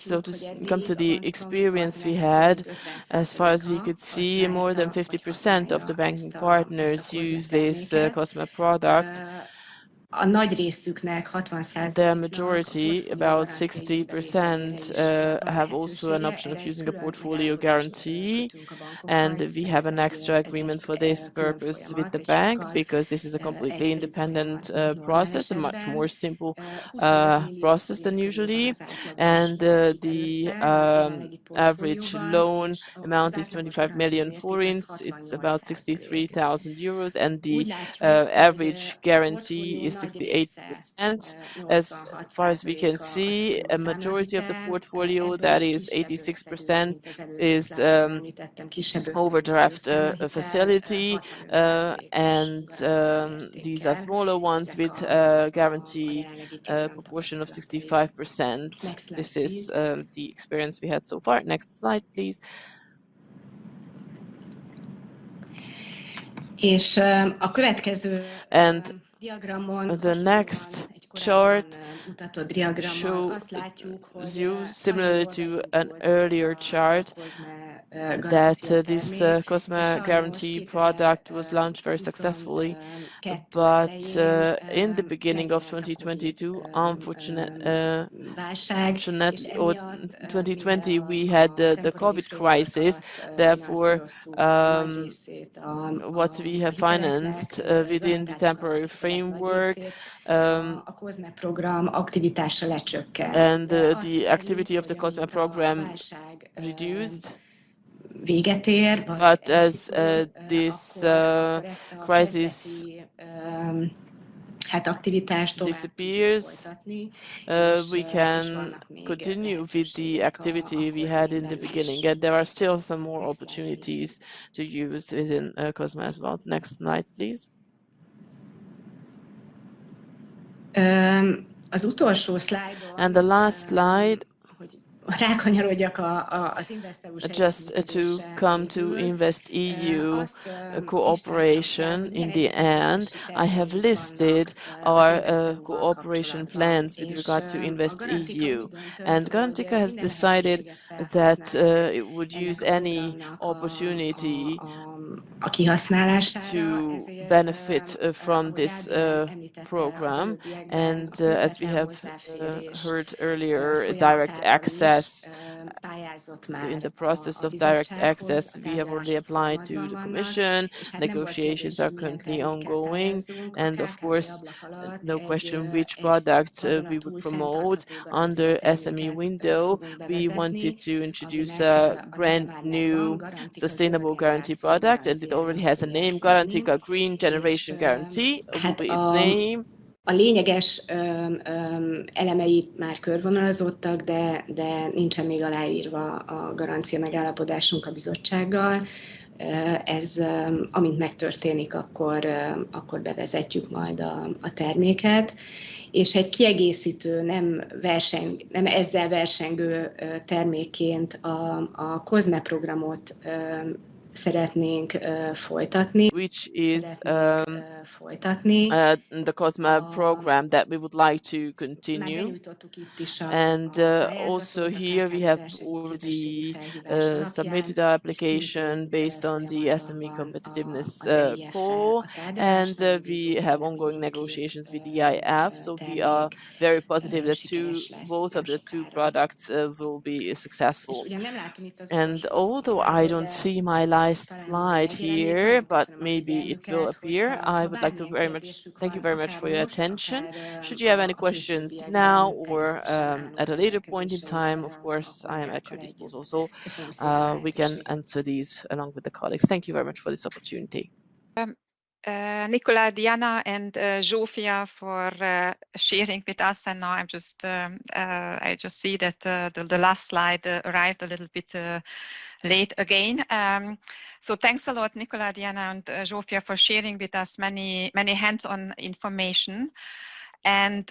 so to come to the experience we had, as far as we could see, more than 50% of the banking partners use this customer product. Their majority, about 60%, have also an option of using a portfolio guarantee, and we have an extra agreement for this purpose with the bank, because this is a completely independent process, a much more simple process than usually, and the average loan amount is 25 million forints, it's about 63,000 euros, and the average guarantee is 68%. As far as we can see, a majority of the portfolio, that is 86%, is overdraft facility, and these are smaller ones with guarantee proportion of 65%. This is the experience we had so far. Next slide, please. And the next chart shows you, similar to an earlier chart, that this COSME guarantee product was launched very successfully, but in the beginning of 2022, unfortunately, or 2020, we had the COVID crisis. Therefore, what we have financed within the temporary framework, and the activity of the COSME program reduced. But as this crisis disappears, we can continue with the activity we had in the beginning, and there are still some more opportunities to use within COSME as well. Next slide, please. And the last slide, just to come to InvestEU cooperation in the end, I have listed our cooperation plans with regard to InvestEU. And Garantica has decided that it would use any opportunity to benefit from this program. And as we have heard earlier, direct access. So in the process of direct access, we have already applied to the Commission. Negotiations are currently ongoing. And of course, no question which product we would promote. Under SME window, we wanted to introduce a brand new sustainable guarantee product, and it already has a name, Garantica Green Generation Guarantee will be its name. A lényeges elemei már körvonalazottak, de nincsen még aláírva a garancia megállapodásunk a bizottsággal. Ez, amint megtörténik, akkor bevezetjük majd a terméket. És egy kiegészítő, nem ezzel versengő termékként a COSME programot which is the COSME program that we would like to continue. And also here we have already submitted our application based on the SME competitiveness call, and we have ongoing negotiations with EIF. So we are very positive that both of the two products will be successful. And although I don't see my last slide here, but maybe it will appear, I would like to thank you very much for your attention. Should you have any questions now or at a later point in time, of course, I am at your disposal. So we can answer these along with the colleagues. Thank you very much for this opportunity. Nicola, Diana, and Zsófia for sharing with us. And now I'm just, I just see that the last slide arrived a little bit late again. So thanks a lot, Nicola, Diana, and Zsófia for sharing with us many hands-on information. And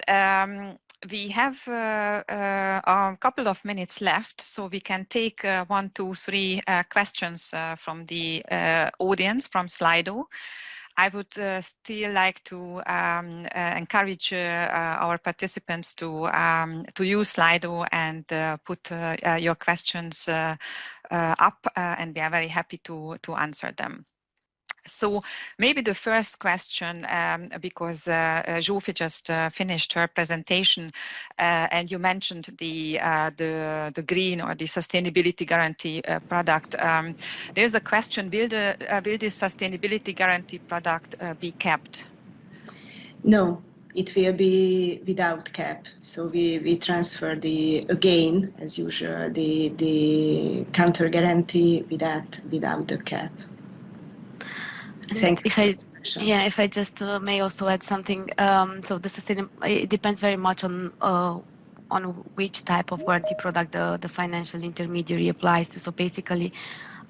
we have a couple of minutes left, so we can take 1, 2, 3 questions from the audience from Slido. I would still like to encourage our participants to use Slido and put your questions up, and we are very happy to answer them. So maybe the first question, because Zsófia just finished her presentation, and you mentioned the green or the sustainability guarantee product. There's a question: will this sustainability guarantee product be capped? No, it will be without cap. So we transfer again, as usual, the counter guarantee without the cap. If I just may also add something, so it depends very much on which type of guarantee product the financial intermediary applies to. So basically,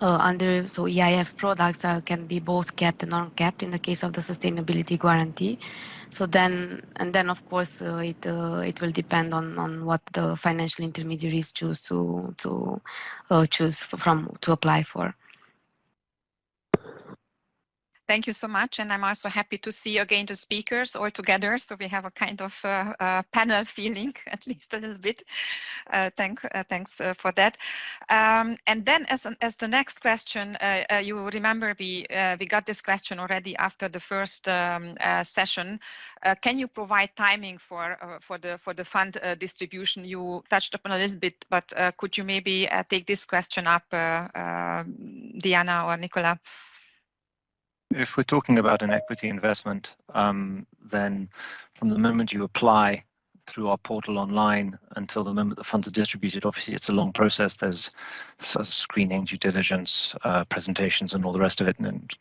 EIF products can be both capped and uncapped in the case of the sustainability guarantee. So then of course it will depend on what the financial intermediaries choose to apply for. Thank you so much, and I'm also happy to see again the speakers all together, so we have a kind of panel feeling, at least a little bit. Thanks for that. And then, as the next question, you remember we got this question already after the first session. Can you provide timing for the fund distribution? You touched upon a little bit, but could you maybe take this question up, Diana or Nicola? If we're talking about an equity investment, then from the moment you apply through our portal online until the moment the funds are distributed, obviously it's a long process. There's screening, due diligence, presentations, and all the rest of it, and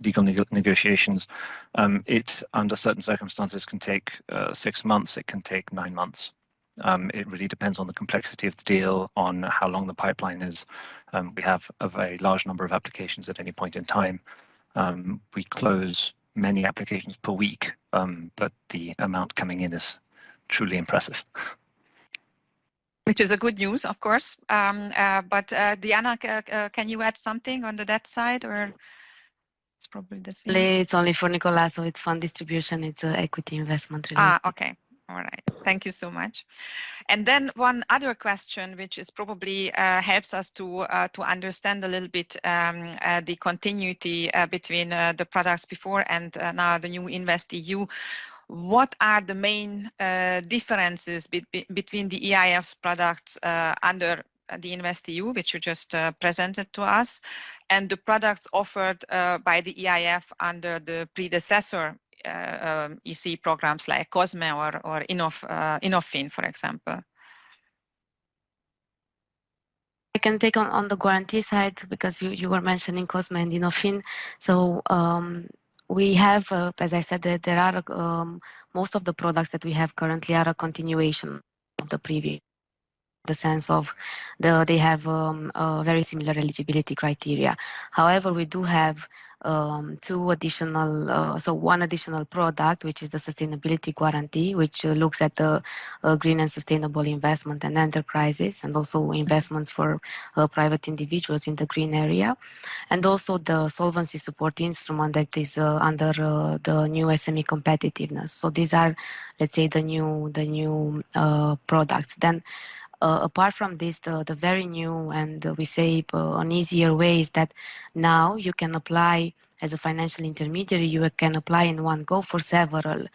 legal negotiations. It, under certain circumstances, can take 6 months. It can take 9 months. It really depends on the complexity of the deal, on how long the pipeline is. We have a very large number of applications at any point in time. We close many applications per week, but the amount coming in is truly impressive. Which is a good news, of course. But Diana, can you add something on that side, or it's probably the same? It's only for Nicola, so it's fund distribution. It's equity investment related. Okay. All right. Thank you so much. And then one other question, which is probably helps us to understand a little bit the continuity between the products before and now the new InvestEU. What are the main differences between the EIF's products under the InvestEU, which you just presented to us, and the products offered by the EIF under the predecessor EC programs like COSME or Innofin, for example? I can take on the guarantee side, because you were mentioning COSME and Innofin. So we have, as I said, there are most of the products that we have currently are a continuation of the previous. the sense of they have very similar eligibility criteria. However, we do have two additional, so one additional product, which is the sustainability guarantee, which looks at the green and sustainable investment and enterprises, and also investments for private individuals in the green area, and also the solvency support instrument that is under the new SME competitiveness. So these are, let's say, the new products. Then apart from this, the very new and we say an easier way is that now you can apply as a financial intermediary, you can apply in one go for several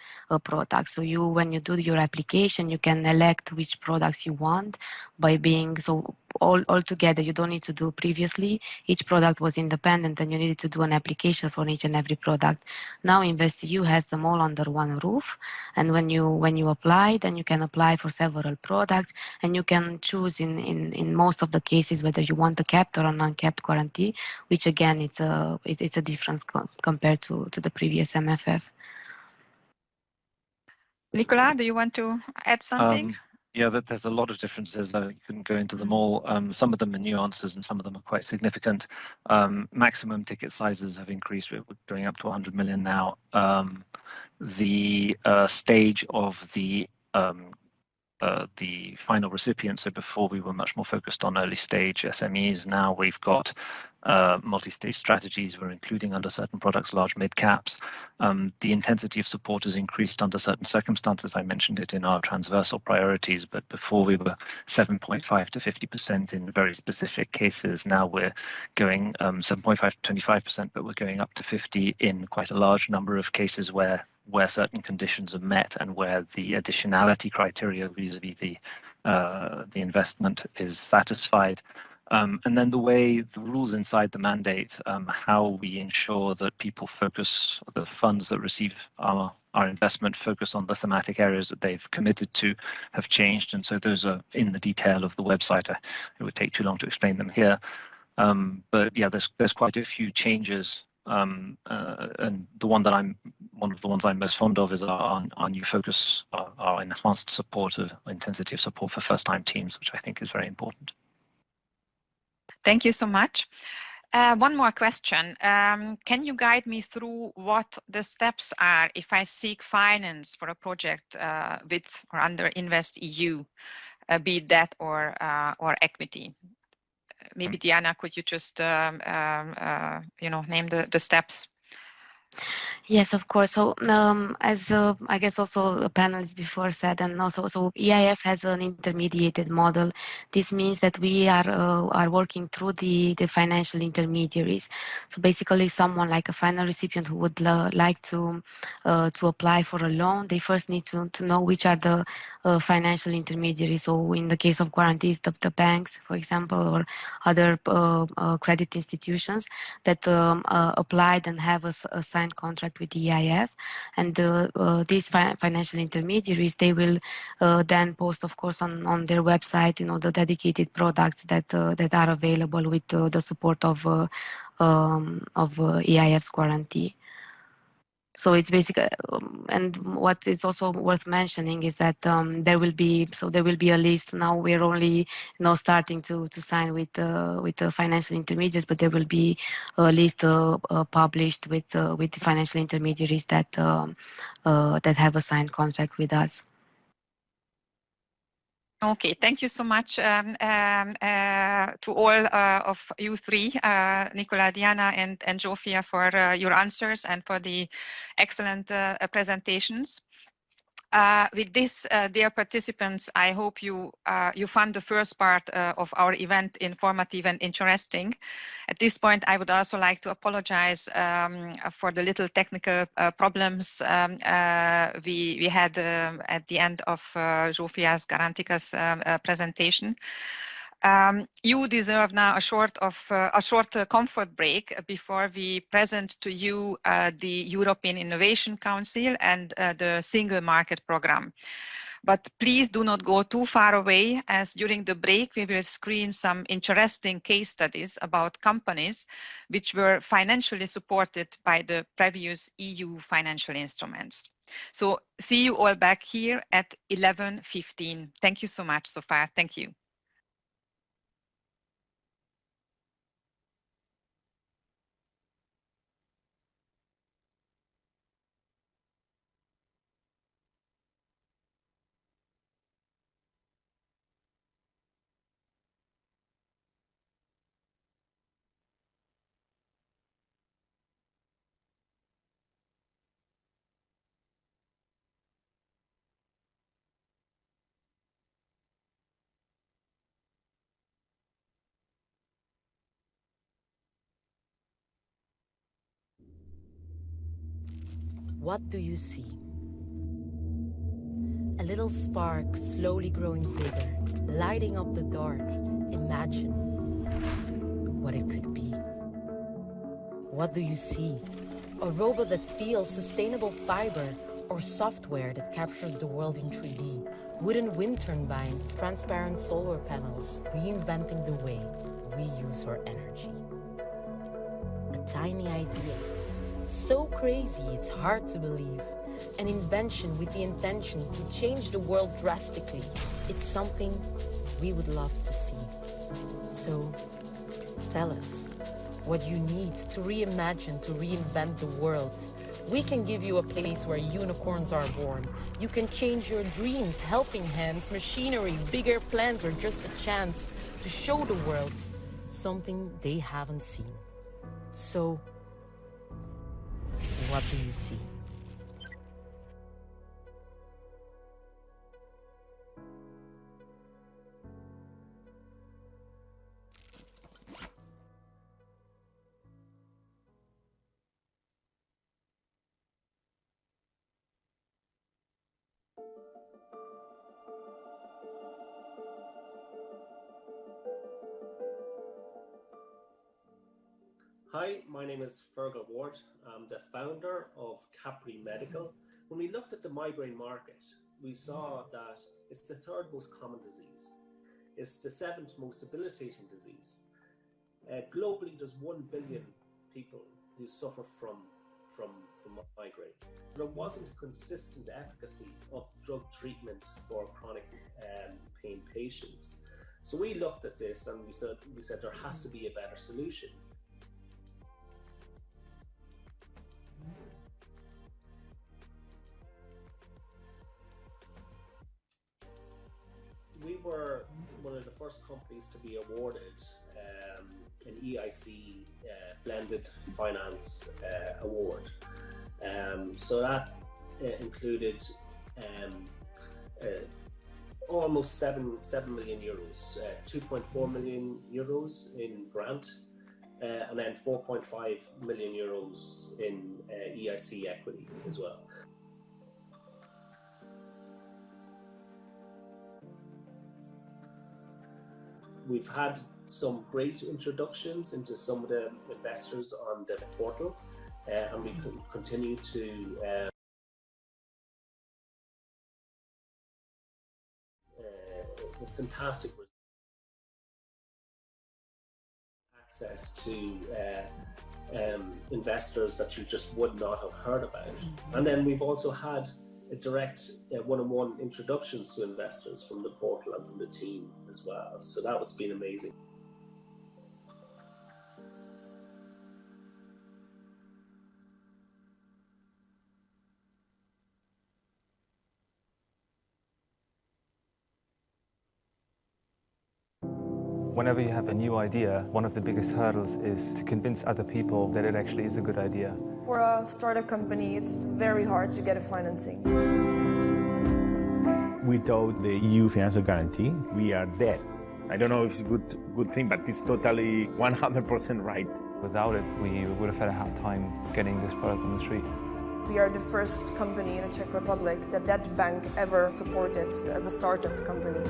products. So when you do your application, you can elect which products you want by being, so all together, you don't need to do previously. Each product was independent and you needed to do an application for each and every product. Now InvestEU has them all under one roof. And when you apply, then you can apply for several products and you can choose in most of the cases whether you want a capped or an uncapped guarantee, which again, it's a difference compared to the previous MFF. Nicola, do you want to add something? Yeah, there's a lot of differences. You couldn't go into them all. Some of them are nuances and some of them are quite significant. Maximum ticket sizes have increased. We're going up to 100 million now. The stage of the final recipient. So before we were much more focused on early stage SMEs. Now we've got multi-stage strategies. We're including under certain products large mid caps. The intensity of support has increased under certain circumstances. I mentioned it in our transversal priorities, but before we were 7.5 to 50% in very specific cases. Now we're going 7.5 to 25%, but we're going up to 50 in quite a large number of cases where certain conditions are met and where the additionality criteria vis-a-vis the investment is satisfied. And then the rules inside the mandate, how we ensure that people focus, the funds that receive our investment focus on the thematic areas that they've committed to have changed. And so those are in the detail of the website. It would take too long to explain them here. But yeah, there's quite a few changes. And one of the ones I'm most fond of is our new focus, our enhanced support of intensity of support for first-time teams, which I think is very important. Thank you so much. One more question. Can you guide me through what the steps are if I seek finance for a project with or under InvestEU, be it debt or equity? Maybe Diana, could you just name the steps? Yes, of course. So as I guess also the panelists before said, and also so EIF has an intermediated model. This means that we are working through the financial intermediaries. So basically, someone like a final recipient who would like to apply for a loan, they first need to know which are the financial intermediaries. So in the case of guarantees, the banks, for example, or other credit institutions that applied and have a signed contract with the EIF, and these financial intermediaries, they will then post, of course, on their website, the dedicated products that are available with the support of EIF's guarantee. So it's basically, and what is also worth mentioning is that there will be a list. Now we're only starting to sign with the financial intermediaries, but there will be a list published with the financial intermediaries that have a signed contract with us. Okay, thank you so much to all of you three, Nicola, Diana, and Zsófia, for your answers and for the excellent presentations. With this, dear participants, I hope you found the first part of our event informative and interesting. At this point, I would also like to apologize for the little technical problems we had at the end of Zsófia's Garantika's presentation. You deserve now a short comfort break before we present to you the European Innovation Council and the Single Market Programme. But please do not go too far away, as during the break we will screen some interesting case studies about companies which were financially supported by the previous EU financial instruments. So see you all back here at 11:15. Thank you so much so far. Thank you. What do you see? A little spark slowly growing bigger, lighting up the dark. Imagine what it could be. What do you see? A robot that feels sustainable fiber, or software that captures the world in 3D. Wooden wind turbines, transparent solar panels, reinventing the way we use our energy. A tiny idea, so crazy it's hard to believe. An invention with the intention to change the world drastically. It's something we would love to see. So, tell us what you need to reimagine, to reinvent the world. We can give you a place where unicorns are born. You can change your dreams, helping hands, machinery, bigger plans, or just a chance to show the world something they haven't seen. So, what do you see? Hi, my name is Fergal Ward. I'm the founder of Capri Medical. When we looked at the migraine market, we saw that it's the third most common disease. It's the seventh most debilitating disease. Globally, there's 1 billion people who suffer from migraine. There wasn't a consistent efficacy of drug treatment for chronic pain patients. So we looked at this and we said there has to be a better solution. We were one of the first companies to be awarded an EIC Blended Finance Award. So that included almost 7 million euros, 2.4 million euros in grant, and then 4.5 million euros in EIC equity as well. We've had some great introductions into some of the investors on the portal, and we continue to with fantastic access to investors that you just would not have heard about. And then we've also had a direct one-on-one introductions to investors from the portal and from the team as well. So that has been amazing. Whenever you have a new idea, one of the biggest hurdles is to convince other people that it actually is a good idea. For a startup company, it's very hard to get a financing. Without the EU financial guarantee, we are dead. I don't know if it's a good thing, but it's totally 100% right. Without it, we would have had a hard time getting this product on the street. We are the first company in the Czech Republic that bank ever supported as a startup company.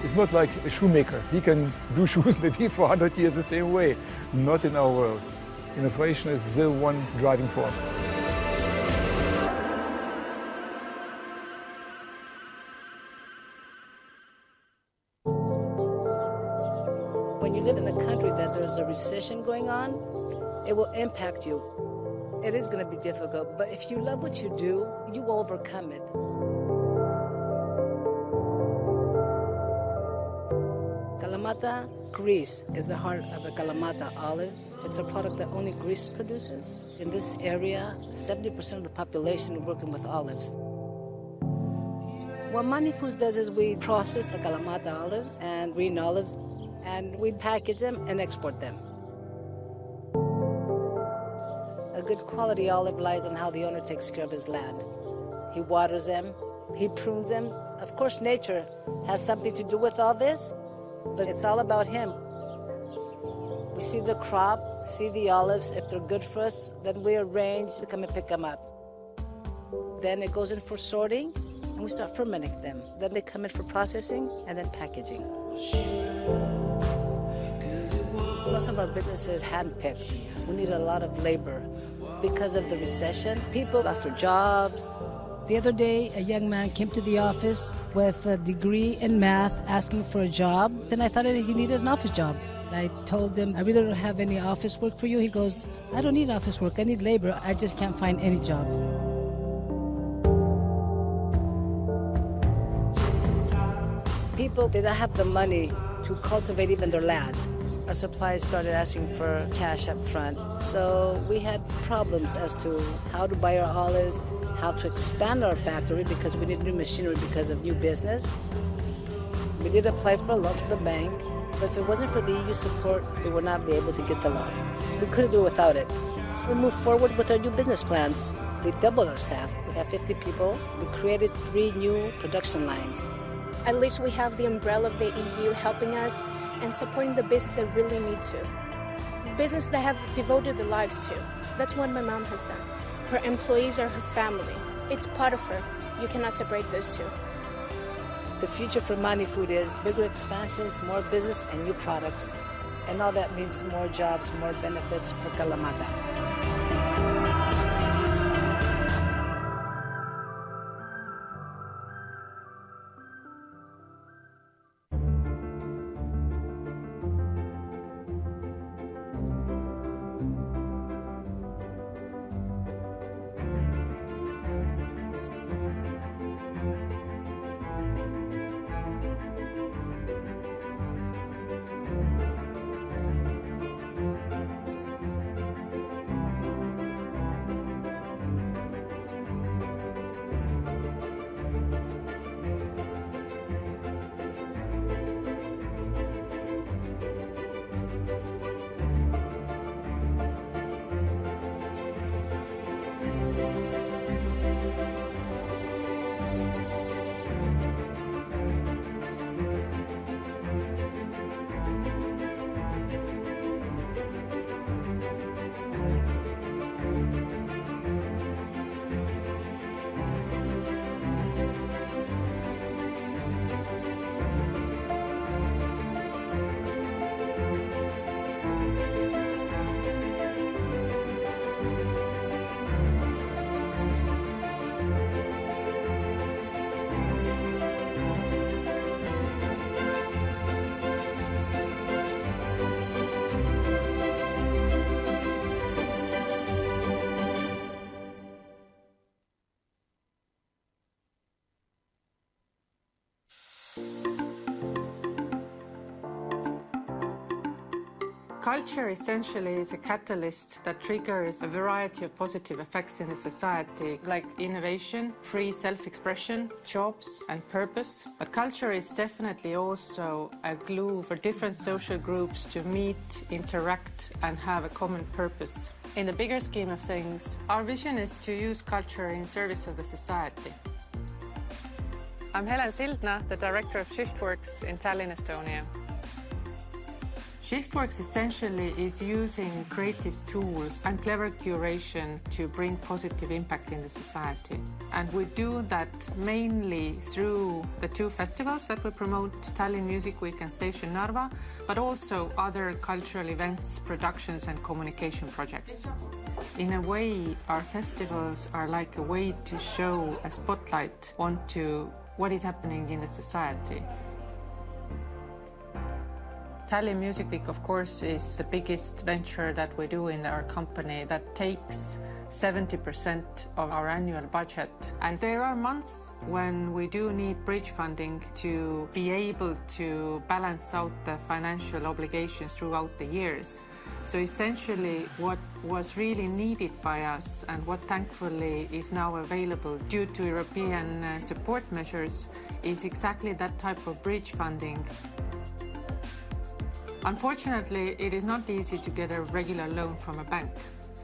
It's not like a shoemaker. He can do shoes maybe for 100 years the same way. Not in our world. Innovation is the one driving force. When you live in a country that there's a recession going on, it will impact you. It is going to be difficult, but if you love what you do, you will overcome it. Kalamata, Greece, is the heart of the Kalamata olive. It's a product that only Greece produces. In this area, 70% of the population are working with olives. What Money Foods does is we process the Kalamata olives and green olives, and we package them and export them. A good quality olive lies on how the owner takes care of his land. He waters them, He prunes them. Of course, nature has something to do with all this, but it's all about him. We see the crop, see the olives. If they're good for us, then we arrange to come and pick them up. Then it goes in for sorting, and we start fermenting them. Then they come in for processing and then packaging. Most of our business is hand-picked. We need a lot of labor. Because of the recession, people lost their jobs. The other day, a young man came to the office with a degree in math asking for a job. Then I thought he needed an office job. I told him, I really don't have any office work for you. He goes, I don't need office work, I need labor. I just can't find any job. People did not have the money to cultivate even their land. Our suppliers started asking for cash up front. So we had problems as to how to buy our olives, how to expand our factory because we need new machinery because of new business. We did apply for a loan to the bank, but if it wasn't for the EU support, we would not be able to get the loan. We couldn't do it without it. We moved forward with our new business plans. We doubled our staff. We have 50 people. We created 3 new production lines. At least we have the umbrella of the EU helping us and supporting the business that really need to. Business that have devoted their lives to. That's what my mom has done. Her employees are her family. It's part of her. You cannot separate those two. The future for Mani Food is bigger expansions, more business, and new products. And all that means more jobs, more benefits for Kalamata. Culture essentially is a catalyst that triggers a variety of positive effects in the society, like innovation, free self-expression, jobs, and purpose. But culture is definitely also a glue for different social groups to meet, interact, and have a common purpose. In the bigger scheme of things, our vision is to use culture in service of the society. I'm Helen Sildna, the Director of Shiftworks in Tallinn, Estonia. Shiftworks essentially is using creative tools and clever curation to bring positive impact in the society. And we do that mainly through the 2 festivals that we promote, Tallinn Music Week and Station Narva, but also other cultural events, productions and communication projects. In a way, our festivals are like a way to show a spotlight onto what is happening in the society. Tallinn Music Week, of course, is the biggest venture that we do in our company that takes 70% of our annual budget. And there are months when we do need bridge funding to be able to balance out the financial obligations throughout the years. So essentially what was really needed by us and what thankfully is now available due to European support measures is exactly that type of bridge funding. Unfortunately, it is not easy to get a regular loan from a bank.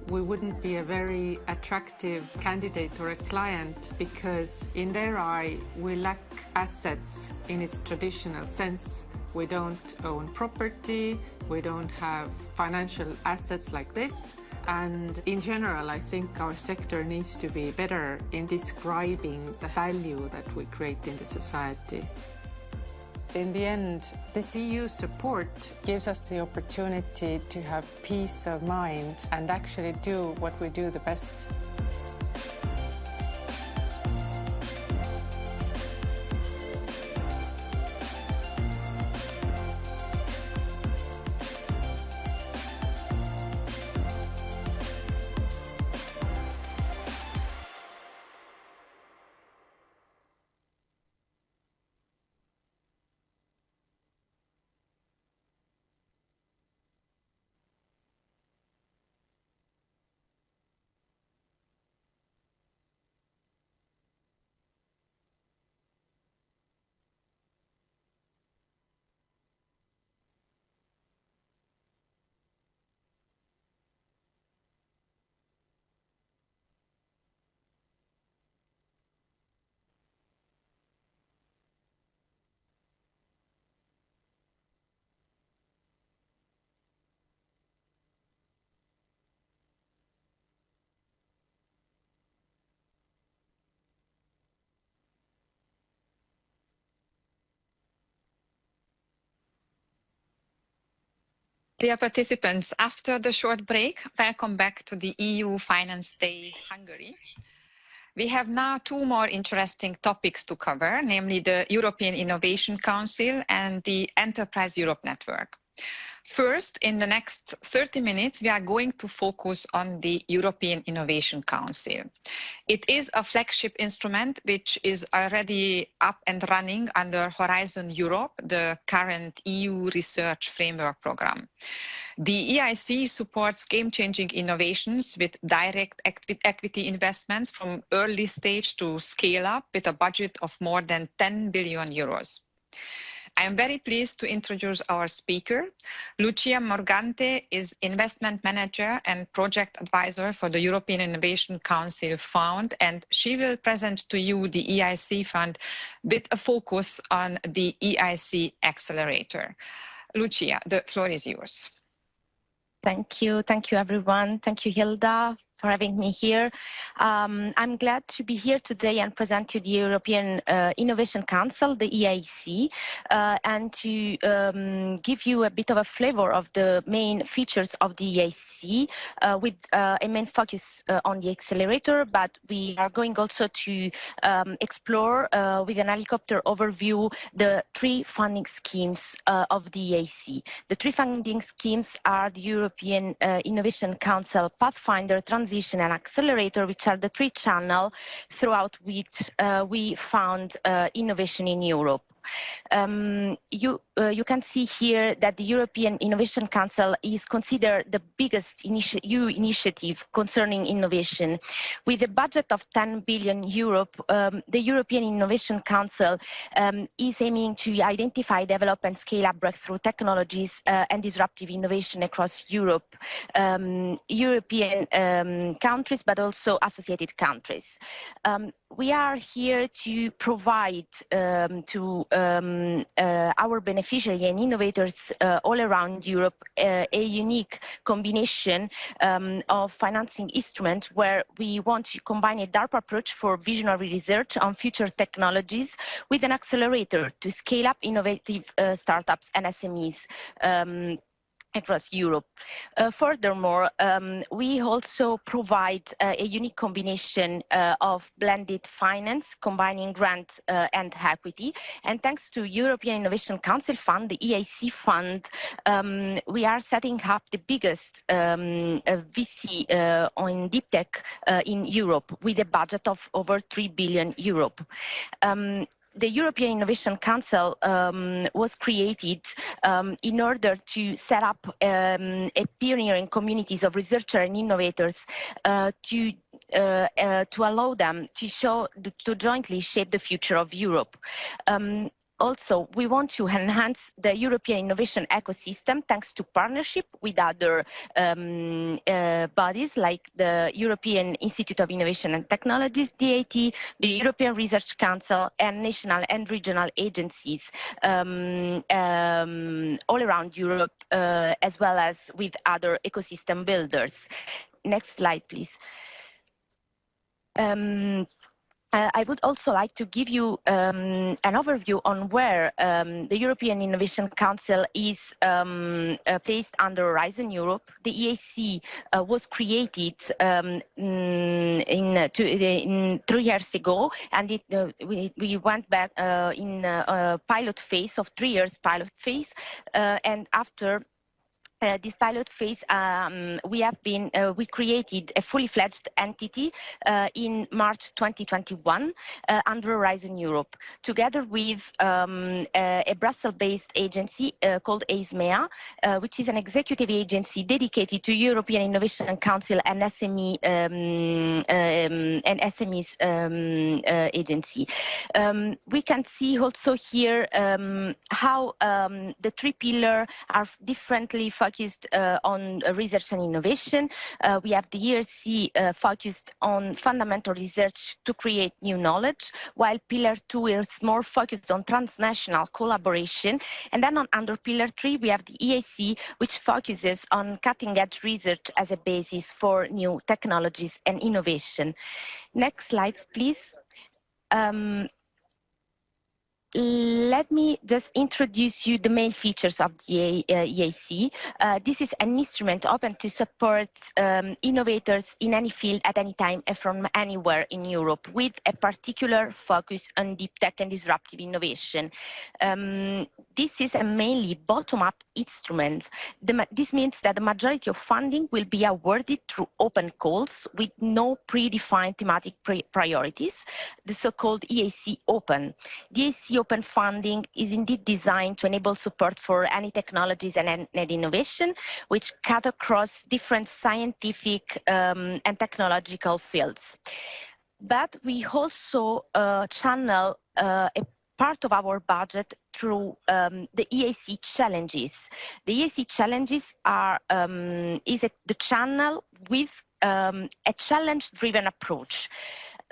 we wouldn't be a very attractive candidate or a client because in their eye, we lack assets in its traditional sense. We don't own property, we don't have financial assets like this. And in general, I think our sector needs to be better in describing the value that we create in the society. In the end, this EU support gives us the opportunity to have peace of mind and actually do what we do the best. Dear participants, after the short break, welcome back to the EU Finance Day Hungary. We have now two more interesting topics to cover, namely the European Innovation Council and the Enterprise Europe Network. First, in the next 30 minutes, we are going to focus on the European Innovation Council. It is a flagship instrument which is already up and running under Horizon Europe, the current EU research framework program. The EIC supports game-changing innovations with direct equity investments from early stage to scale up with a budget of more than 10 billion euros. I am very pleased to introduce our speaker. Lucia Morgante is Investment Manager and Project Advisor for the European Innovation Council Fund, and she will present to you the EIC Fund with a focus on the EIC Accelerator. Lucia, the floor is yours. Thank you everyone. Thank you, Hilda, for having me here. I'm glad to be here today and present you the European Innovation Council, the EIC, and to give you a bit of a flavor of the main features of the EIC with a main focus on the accelerator, but we are going also to explore with an helicopter overview the three funding schemes of the EIC. The three funding schemes are the European Innovation Council Pathfinder, Transition and Accelerator, which are the three channels throughout which we found innovation in Europe. You can see here that the European Innovation Council is considered the biggest EU initiative concerning innovation. With a budget of 10 billion euro, the European Innovation Council is aiming to identify, develop and scale up breakthrough technologies and disruptive innovation across Europe, European countries, but also associated countries. We are here to provide to our beneficiaries and innovators all around Europe a unique combination of financing instruments where we want to combine a DARPA approach for visionary research on future technologies with an accelerator to scale up innovative startups and SMEs across Europe. Furthermore, we also provide a unique combination of blended finance, combining grant and equity. And thanks to European Innovation Council Fund, the EIC Fund, we are setting up the biggest VC on deep tech in Europe with a budget of over 3 billion euro. The European Innovation Council was created in order to set up a pioneering communities of researchers and innovators to allow them to jointly shape the future of Europe. Also, we want to enhance the European innovation ecosystem thanks to partnership with other bodies like the European Institute of Innovation and Technologies, DAT, the European Research Council, and national and regional agencies all around Europe, as well as with other ecosystem builders. Next slide, please. I would also like to give you an overview on where the European Innovation Council is placed under Horizon Europe. The EAC was created 3 years ago, and we went back in a pilot phase of 3 years pilot phase, and after this pilot phase, we created a fully fledged entity in March 2021 under Horizon Europe, together with a Brussels-based agency called EISMEA, which is an executive agency dedicated to European Innovation Council and SMEs agency. We can see also here how the 3 pillars are differently focused on research and innovation. We have the ERC focused on fundamental research to create new knowledge, while Pillar 2 is more focused on transnational collaboration. And then under Pillar 3, we have the EAC, which focuses on cutting-edge research as a basis for new technologies and innovation. Next slides, please. Let me just introduce you the main features of the EAC. This is an instrument open to support innovators in any field at any time and from anywhere in Europe, with a particular focus on deep tech and disruptive innovation. This is a mainly bottom-up instrument. This means that the majority of funding will be awarded through open calls with no predefined thematic priorities, the so-called EAC Open. The EAC Open funding is indeed designed to enable support for any technologies and innovation, which cut across different scientific and technological fields. But we also channel a part of our budget through the EAC challenges. The EAC challenges are the channel with a challenge-driven approach.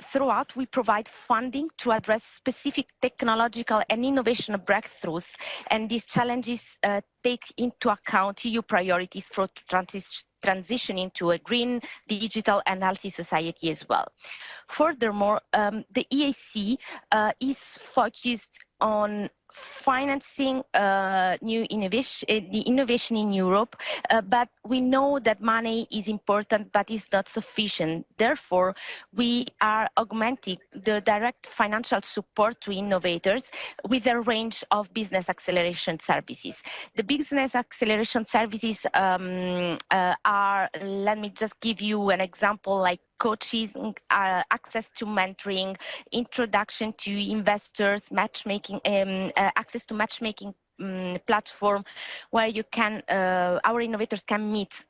Throughout, we provide funding to address specific technological and innovation breakthroughs, and these challenges take into account EU priorities for transitioning to a green, digital, and healthy society as well. Furthermore, the EAC is focused on financing new innovation, the innovation in Europe, but we know that money is important, but is not sufficient. Therefore, we are augmenting the direct financial support to innovators with a range of business acceleration services. The business acceleration services are, let me just give you an example, like coaching, access to mentoring, introduction to investors, matchmaking, access to matchmaking platform where you can, our innovators can meet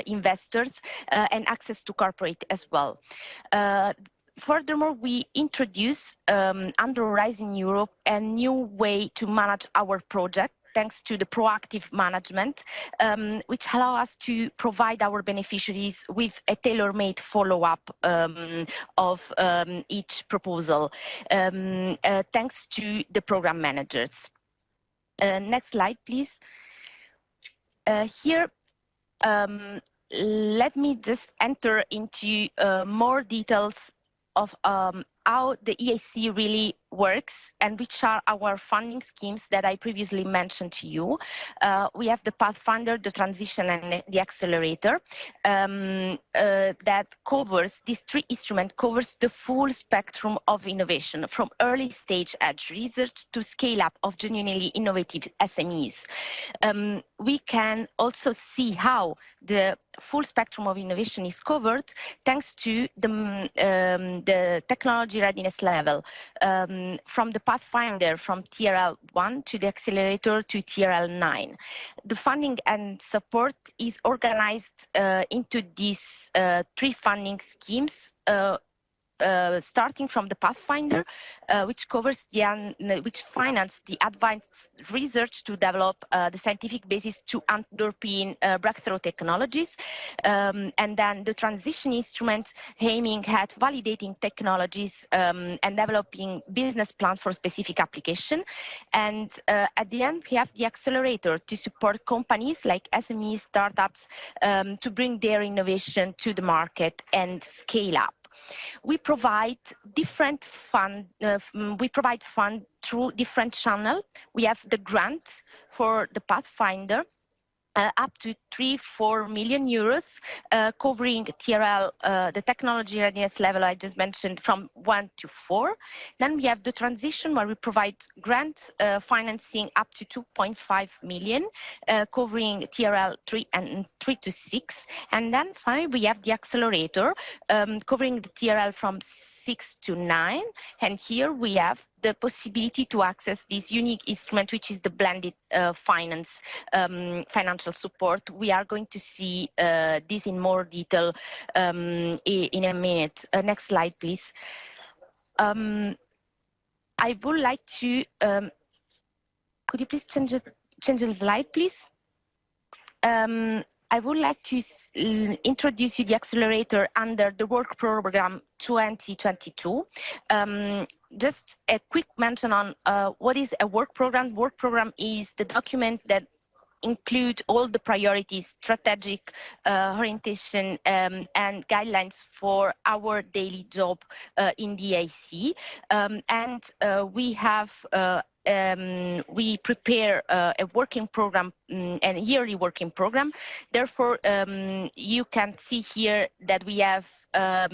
investors, and access to corporate as well. Furthermore, we introduce under Horizon Europe a new way to manage our project, thanks to the proactive management, which allow us to provide our beneficiaries with a tailor-made follow-up of each proposal, thanks to the program managers. Next slide, please. Here, let me just enter into more details of how the EAC really works and which are our funding schemes that I previously mentioned to you. We have the Pathfinder, the Transition, and the Accelerator that covers, these 3 instruments covers the full spectrum of innovation, from early stage edge research to scale up of genuinely innovative SMEs. We can also see how the full spectrum of innovation is covered thanks to the technology readiness level, from the Pathfinder from TRL 1 to the Accelerator to TRL 9. The funding and support is organized into these 3 funding schemes starting from the Pathfinder, which covers which finances the advanced research to develop the scientific basis to underpin breakthrough technologies, and then the transition instrument aiming at validating technologies and developing business plans for specific application. And at the end, we have the Accelerator to support companies like SMEs, startups, to bring their innovation to the market and scale up. We provide different fund. We provide fund through different channels. We have the grant for the Pathfinder, up to 3-4 million euros, covering TRL, the technology readiness level I just mentioned, from 1 to 4. Then we have the transition, where we provide grant financing up to 2.5 million, covering TRL 3 to 6. And then finally, we have the Accelerator, covering the TRL from 6 to 9. And here we have the possibility to access this unique instrument, which is the blended finance, financial support. We are going to see this in more detail in a minute. Next slide, please. I would like to, could you please change the slide, please? I would like to introduce you the Accelerator under the work program 2022. Just a quick mention on what is a work program. Work program is the document that include all the priorities, strategic orientation, and guidelines for our daily job in the EIC. We have we prepare a working program, a yearly working program. Therefore, you can see here that we have a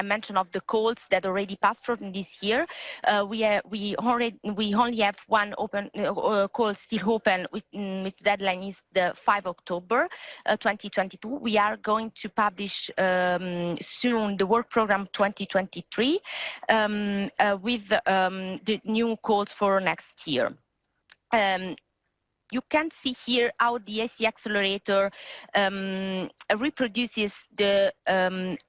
mention of the calls that already passed from this year. We only have one open call still open, with deadline is the 5 October 2022. We are going to publish soon the work program 2023 with the new calls for next year. You can see here how the EIC Accelerator reproduces the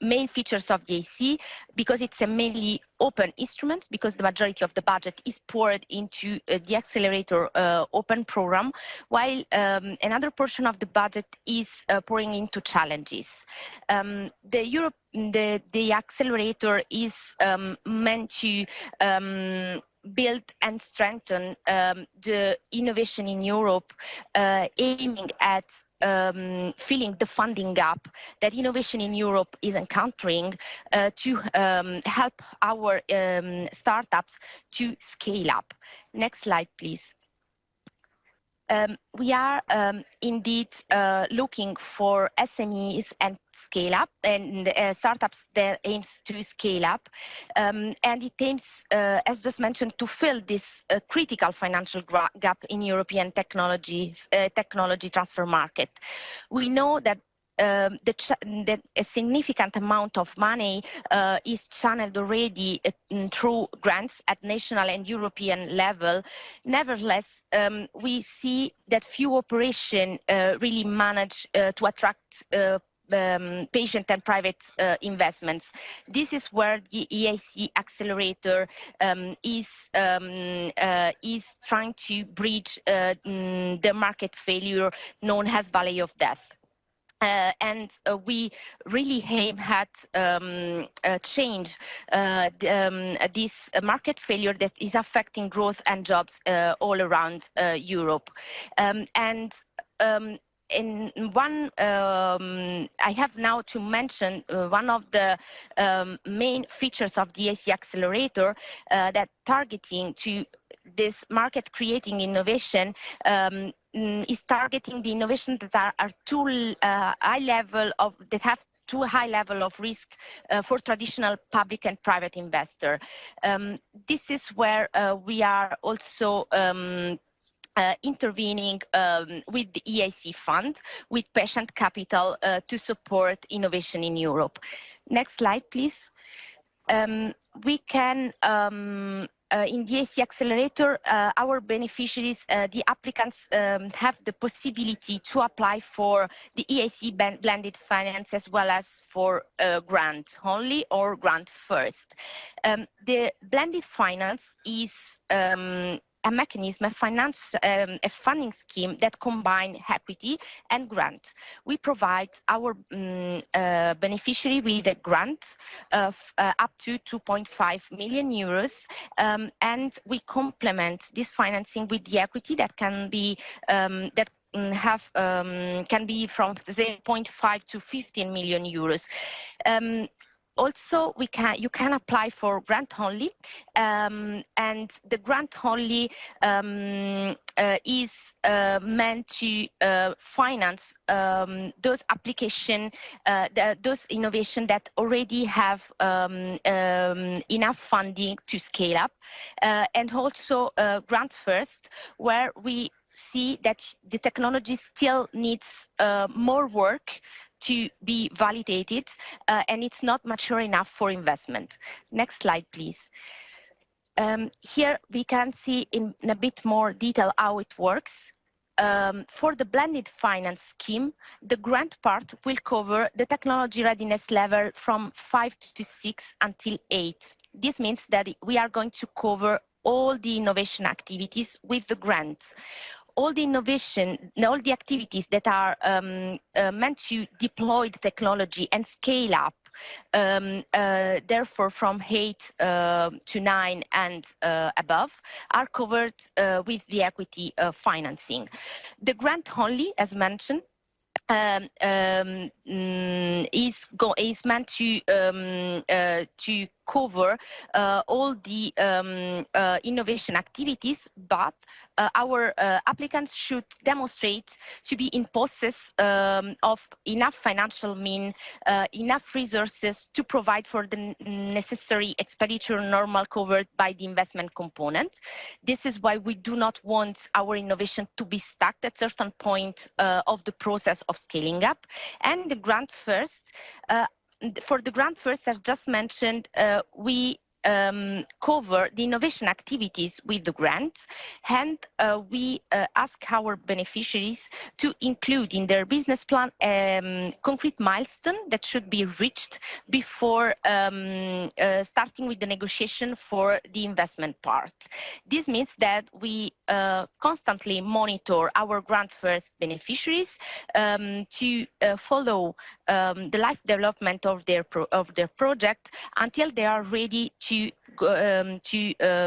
main features of the EIC, because it's a mainly open instrument, because the majority of the budget is poured into the Accelerator open program, while another portion of the budget is pouring into challenges. The Accelerator is meant to build and strengthen the innovation in Europe, aiming at filling the funding gap that innovation in Europe is encountering, to help our startups to scale up. Next slide, please. We are indeed looking for SMEs and scale up, and startups that aims to scale up, and it aims, as just mentioned, to fill this critical financial gap in European technology transfer market. We know that that a significant amount of money is channeled already through grants at national and European level. Nevertheless, we see that few operations really manage to attract patient and private investments. This is where the EIC Accelerator is trying to bridge the market failure known as Valley of Death. We really aim at change this market failure that is affecting growth and jobs all around Europe. In one, I have now to mention one of the main features of the EIC Accelerator that targeting to this market creating innovation is targeting the innovation that are too high level of, that have too high level of risk for traditional public and private investor. This is where we are also intervening with the EIC fund, with patient capital to support innovation in Europe. Next slide, please. We can in the EIC Accelerator, our beneficiaries, the applicants have the possibility to apply for the EIC blended finance as well as for grant only or grant first. The blended finance is a mechanism, a funding scheme that combine equity and grant. We provide our beneficiary with a grant of up to 2.5 million euros, and we complement this financing with the equity that can be can be from 0.5 to 15 million euros. Also, you can apply for grant only, and the grant only is meant to finance those those innovation that already have enough funding to scale up, and also grant first, where we see that the technology still needs more work to be validated, and it's not mature enough for investment. Next slide, please. Here we can see in a bit more detail how it works. For the blended finance scheme, the grant part will cover the technology readiness level from 5 to 6 until 8. This means that we are going to cover all the innovation activities with the grants. All the innovation, all the activities that are meant to deploy the technology and scale up, therefore from 8 to 9 and above, are covered with the equity financing. The grant only, as mentioned, is meant to cover all the innovation activities, but our applicants should demonstrate to be in possess of enough financial means, enough resources to provide for the necessary expenditure normal covered by the investment component. This is why we do not want our innovation to be stuck at a certain point of the process of scaling up. And the grant first, for the grant first, as just mentioned, we cover the innovation activities with the grant, and we ask our beneficiaries to include in their business plan concrete milestone that should be reached before starting with the negotiation for the investment part. This means that we constantly monitor our grant first beneficiaries to follow the life development of their project until they are ready to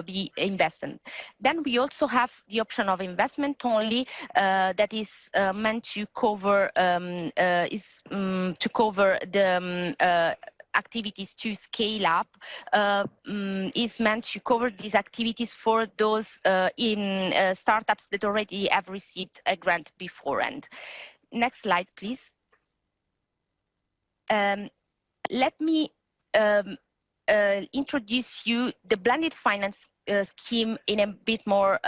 be invested. Then we also have the option of investment only, that is meant to cover the activities to scale up, is meant to cover these activities for those startups that already have received a grant beforehand. Next slide, please. Let me introduce you the blended finance scheme in a bit more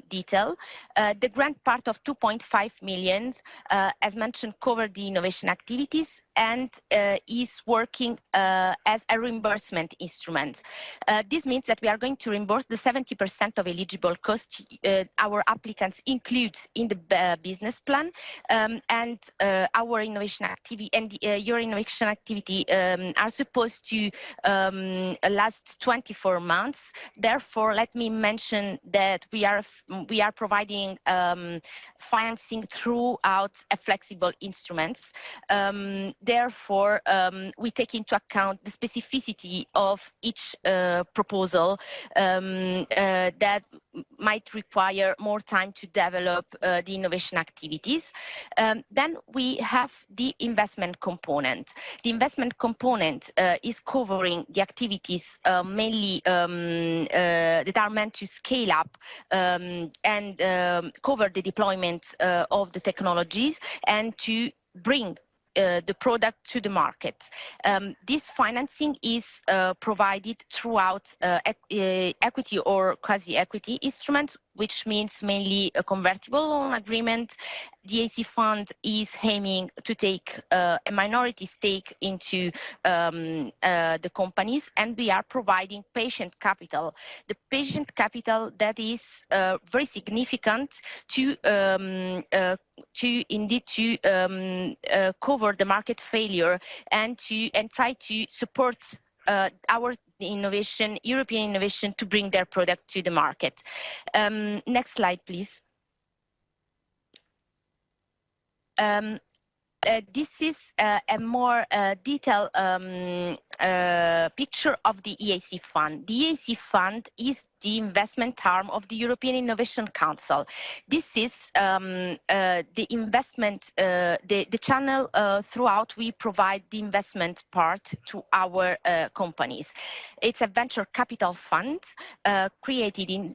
detail. The grant part of 2.5 million, as mentioned, covered the innovation activities and is working as a reimbursement instrument. This means that we are going to reimburse the 70% of eligible costs our applicants include in the business plan, and our innovation activity and your innovation activity are supposed to last 24 months. Therefore, let me mention that we are providing financing throughout a flexible instruments. Therefore, we take into account the specificity of each proposal that might require more time to develop the innovation activities. Then we have the investment component. The investment component is covering the activities mainly that are meant to scale up and cover the deployment of the technologies and to bring the product to the market. This financing is provided throughout equity or quasi-equity instruments which means mainly a convertible loan agreement. The EIC fund is aiming to take a minority stake into the companies, and we are providing patient capital. The patient capital that is very significant to cover the market failure and try to support our innovation, European innovation, to bring their product to the market. Next slide, please. This is a more detailed picture of the EIC fund. The EIC fund is the investment arm of the European Innovation Council. This is the investment, the channel throughout we provide the investment part to our companies. It's a venture capital fund incorporated in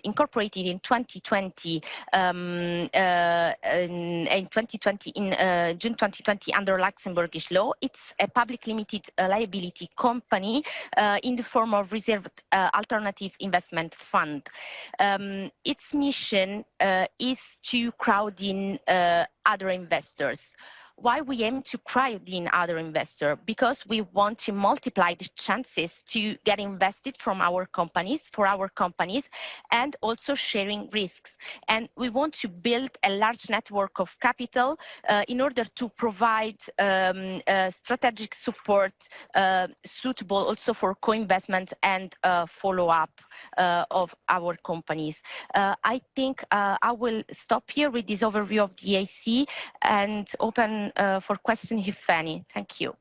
2020, in June 2020 under Luxembourgish law. It's a public limited liability company in the form of reserved alternative investment fund. Its mission is to crowd in other investors. Why we aim to crowd in other investors? Because we want to multiply the chances to get invested from our companies, and also sharing risks. And we want to build a large network of capital in order to provide strategic support suitable also for co-investment and follow-up of our companies. I think I will stop here with this overview of the EIC and open for questions, if any. Thank you.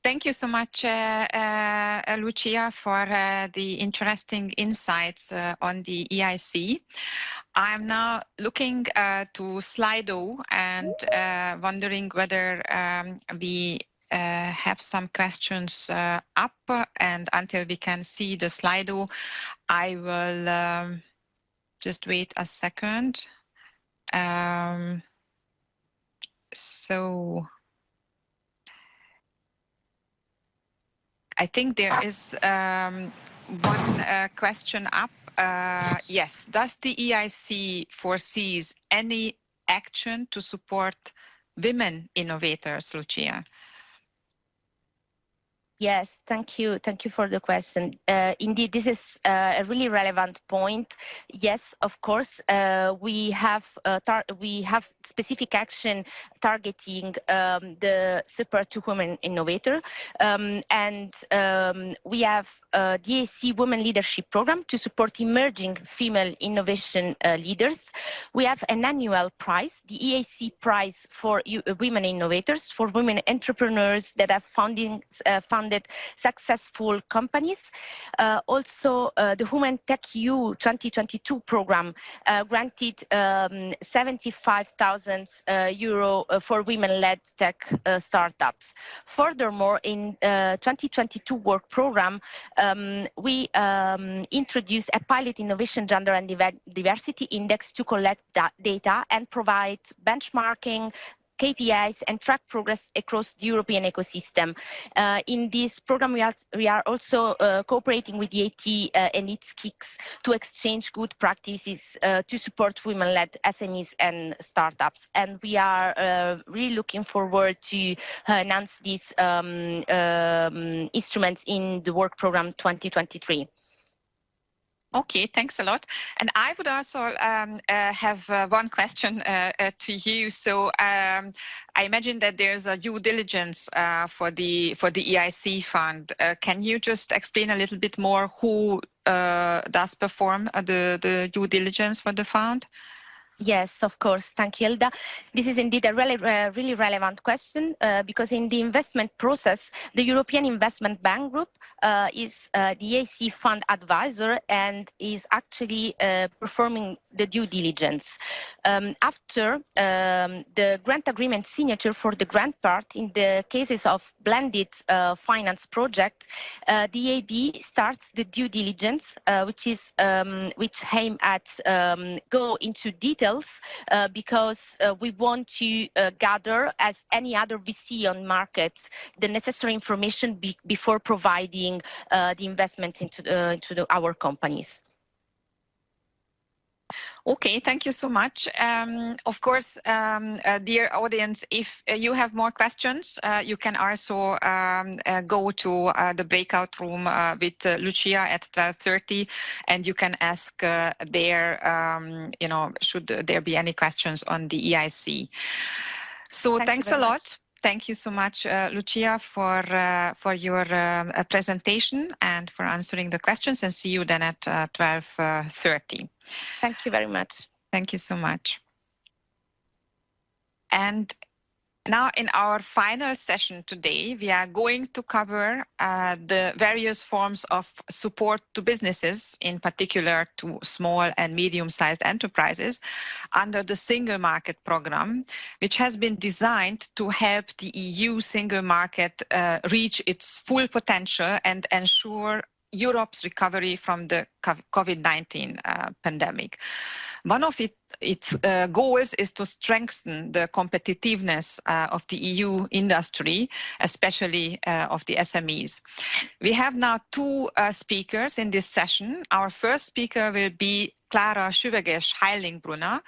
Thank you so much, Lucia, for the interesting insights on the EIC. I'm now looking to Slido and wondering whether we have some questions up, and until we can see the Slido, I will just wait a second. So I think there is one question up. Yes, does the EIC foresees any action to support women innovators, Lucia? Yes, thank you. Thank you for the question. Indeed, this is a really relevant point. Yes, of course, we have specific action targeting the support to women innovator, and we have the EIC Women Leadership Program to support emerging female innovation leaders. We have an annual prize, the EIC Prize for Women Innovators, for women entrepreneurs that have funded successful companies. Also, the Women Tech EU 2022 program granted 75,000 euro for women-led tech startups. Furthermore, in 2022 work program, we introduced a pilot innovation gender and diversity index to collect data and provide benchmarking, KPIs, and track progress across the European ecosystem. In this program, we are also cooperating with the IT and its KICs to exchange good practices to support women-led SMEs and startups. And we are really looking forward to enhance these instruments in the work program 2023. Okay, thanks a lot. And I would also have one question to you. So I imagine that there's a due diligence for the EIC fund. Can you just explain a little bit more who does perform the due diligence for the fund? Yes, of course. Thank you, Hilda. This is indeed a really relevant question because in the investment process, the European Investment Bank Group is the EIC fund advisor and is actually performing the due diligence. After the grant agreement signature for the grant part, in the cases of blended finance project, the EIB starts the due diligence, which aim at go into details because we want to gather, as any other VC on markets, the necessary information before providing the investment into our companies. Okay, thank you so much. Of course, dear audience, if you have more questions, you can also go to the breakout room with Lucia at 12:30, and you can ask there, should there be any questions on the EIC. So thanks a lot. Thank you so much, Lucia, for your presentation and for answering the questions, and see you then at 12:30. Thank you very much. Thank you so much. And now in our final session today, we are going to cover the various forms of support to businesses, in particular to small and medium-sized enterprises, under the Single Market Programme, which has been designed to help the EU single market reach its full potential and ensure Europe's recovery from the COVID-19 pandemic. One of its goals is to strengthen the competitiveness of the EU industry, especially of the SMEs. We have now two speakers in this session. Our first speaker will be Klára Süveges-Heiligenbrunner.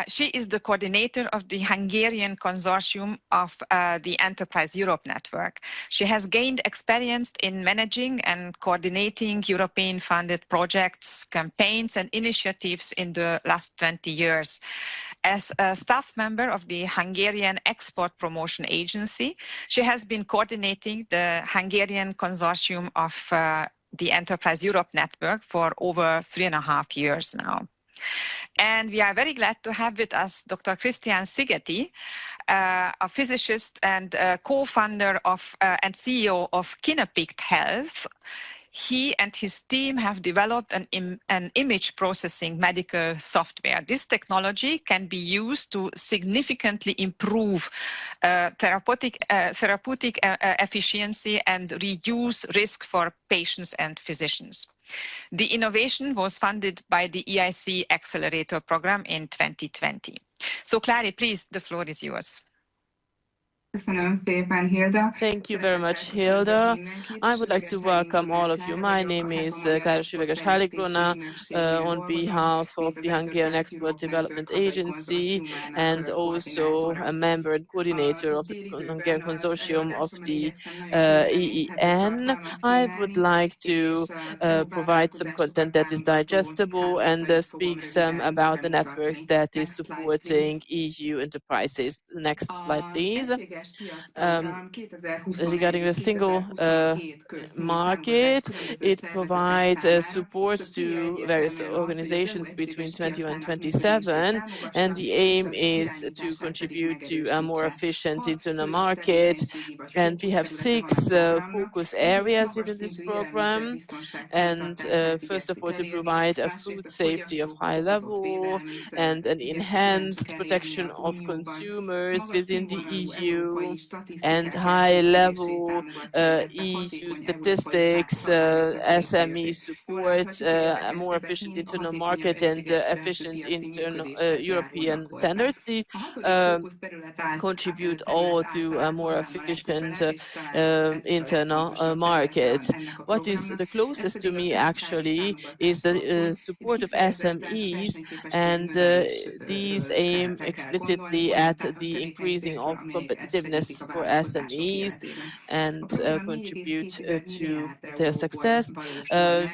She is the coordinator of the Hungarian consortium of the Enterprise Europe Network. She has gained experience in managing and coordinating European-funded projects, campaigns, and initiatives in the last 20 years. As a staff member of the Hungarian Export Promotion Agency, she has been coordinating the Hungarian consortium of the Enterprise Europe Network for over 3.5 years now. And we are very glad to have with us Dr. Christian Szigeti, a physicist and co-founder of and CEO of Kinepict Health. He and his team have developed an image processing medical software. This technology can be used to significantly improve therapeutic efficiency and reduce risk for patients and physicians. The innovation was funded by the EIC Accelerator program in 2020. So, Klári, please, the floor is yours. Thank you very much, Hilda. I would like to welcome all of you. My name is Klára Süveges-Heiligenbrunner on behalf of the Hungarian Export Development Agency and also a member and coordinator of the Hungarian consortium of the EEN. I would like to provide some content that is digestible and speak some about the networks that is supporting EU enterprises. Next slide, please. Regarding the single market, it provides support to various organizations between 21 and 27, and the aim is to contribute to a more efficient internal market. And we have 6 focus areas within this program. And first of all, to provide a food safety of high level and an enhanced protection of consumers within the EU, and high-level EU statistics, SME support, a more efficient internal market, and efficient internal European standards. These contribute all to a more efficient internal market. What is the closest to me, actually, is the support of SMEs, and these aim explicitly at the increasing of competitiveness for SMEs and contribute to their success.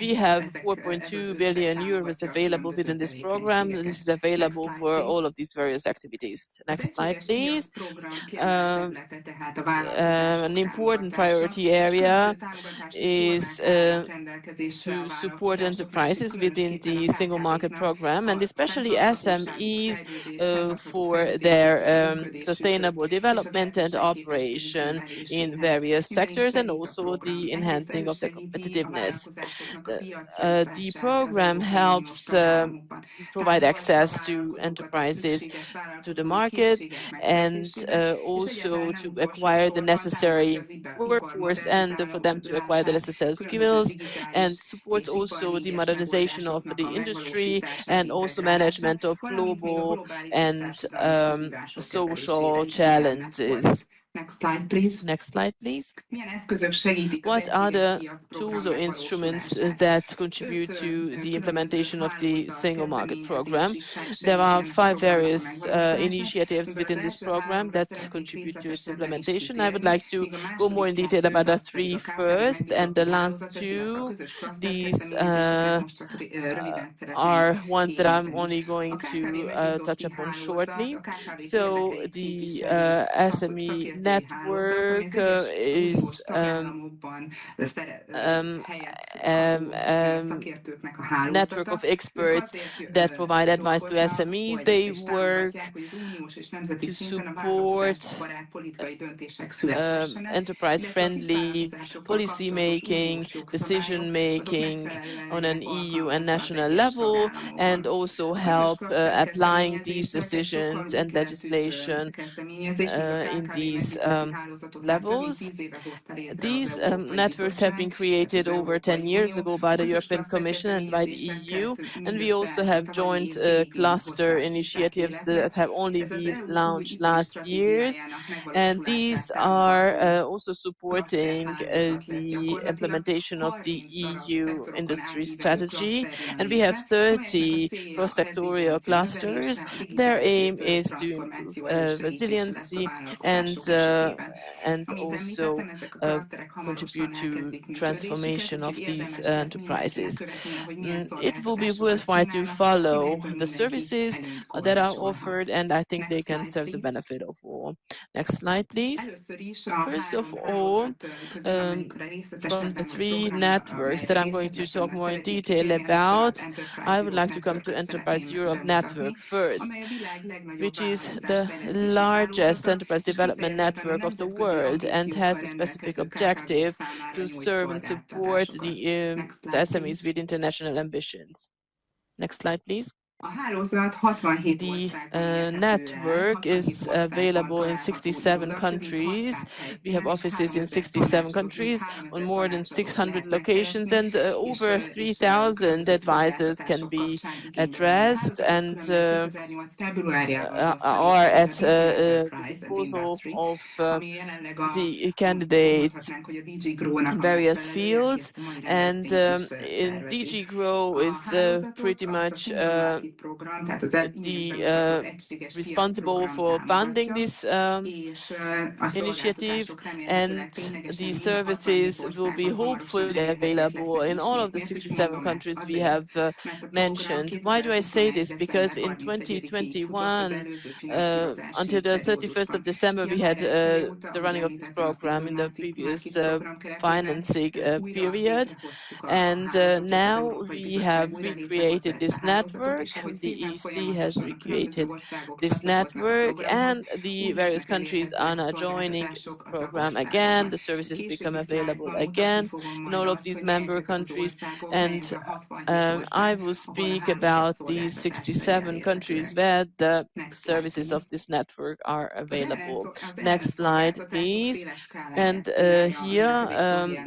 We have 4.2 billion euros available within this program. This is available for all of these various activities. Next slide, please. An important priority area is to support enterprises within the single market program, and especially SMEs for their sustainable development and operation in various sectors, and also the enhancing of their competitiveness. The program helps provide access to enterprises to the market, and also to acquire the necessary workforce and for them to acquire the necessary skills, and supports also the modernization of the industry and also management of global and social challenges. Next slide, please. Next slide, please. Milyen eszközök segítik az What are egységes the piac tools program or instruments megvalósulását? that contribute to the implementation of the single market program? There are 5 various initiatives within this program that contribute to its implementation. I would like to go more in detail about the 3 first, and the last 2, these are ones that I'm only going to touch upon shortly. So the SME network is network of experts that provide advice to SMEs. They work to support enterprise-friendly policy making, decision making on an EU and national level, and also help applying these decisions and legislation in these levels. These networks have been created over 10 years ago by the European Commission and by the EU, and we also have joint cluster initiatives that have only been launched last years, and these are also supporting the implementation of the EU industry strategy. And we have 30 cross-sectorial clusters. Their aim is to improve resiliency and also contribute to transformation of these enterprises. It will be worthwhile to follow the services that are offered, and I think they can serve the benefit of all. Next slide, please. First of all, from the 3 networks that I'm going to talk more in detail about, I would like to come to Enterprise Europe Network first, which is the largest enterprise development network of the world and has a specific objective to serve and support the SMEs with international ambitions. Next slide, please. The network is available in 67 countries. We have offices in 67 countries on more than 600 locations, and over 3,000 advisors can be addressed and are at the disposal of the candidates in various fields. And in DG Grow is pretty much responsible for funding this initiative, and the services will be hopefully available in all of the 67 countries we have mentioned. Why do I say this? Because in 2021, until the 31st of December, we had the running of this program in the previous financing period, and now we have recreated this network. The EC has recreated this network, and the various countries are now joining this program again. The services become available again in all of these member countries, and I will speak about these 67 countries where the services of this network are available. Next slide, please. And here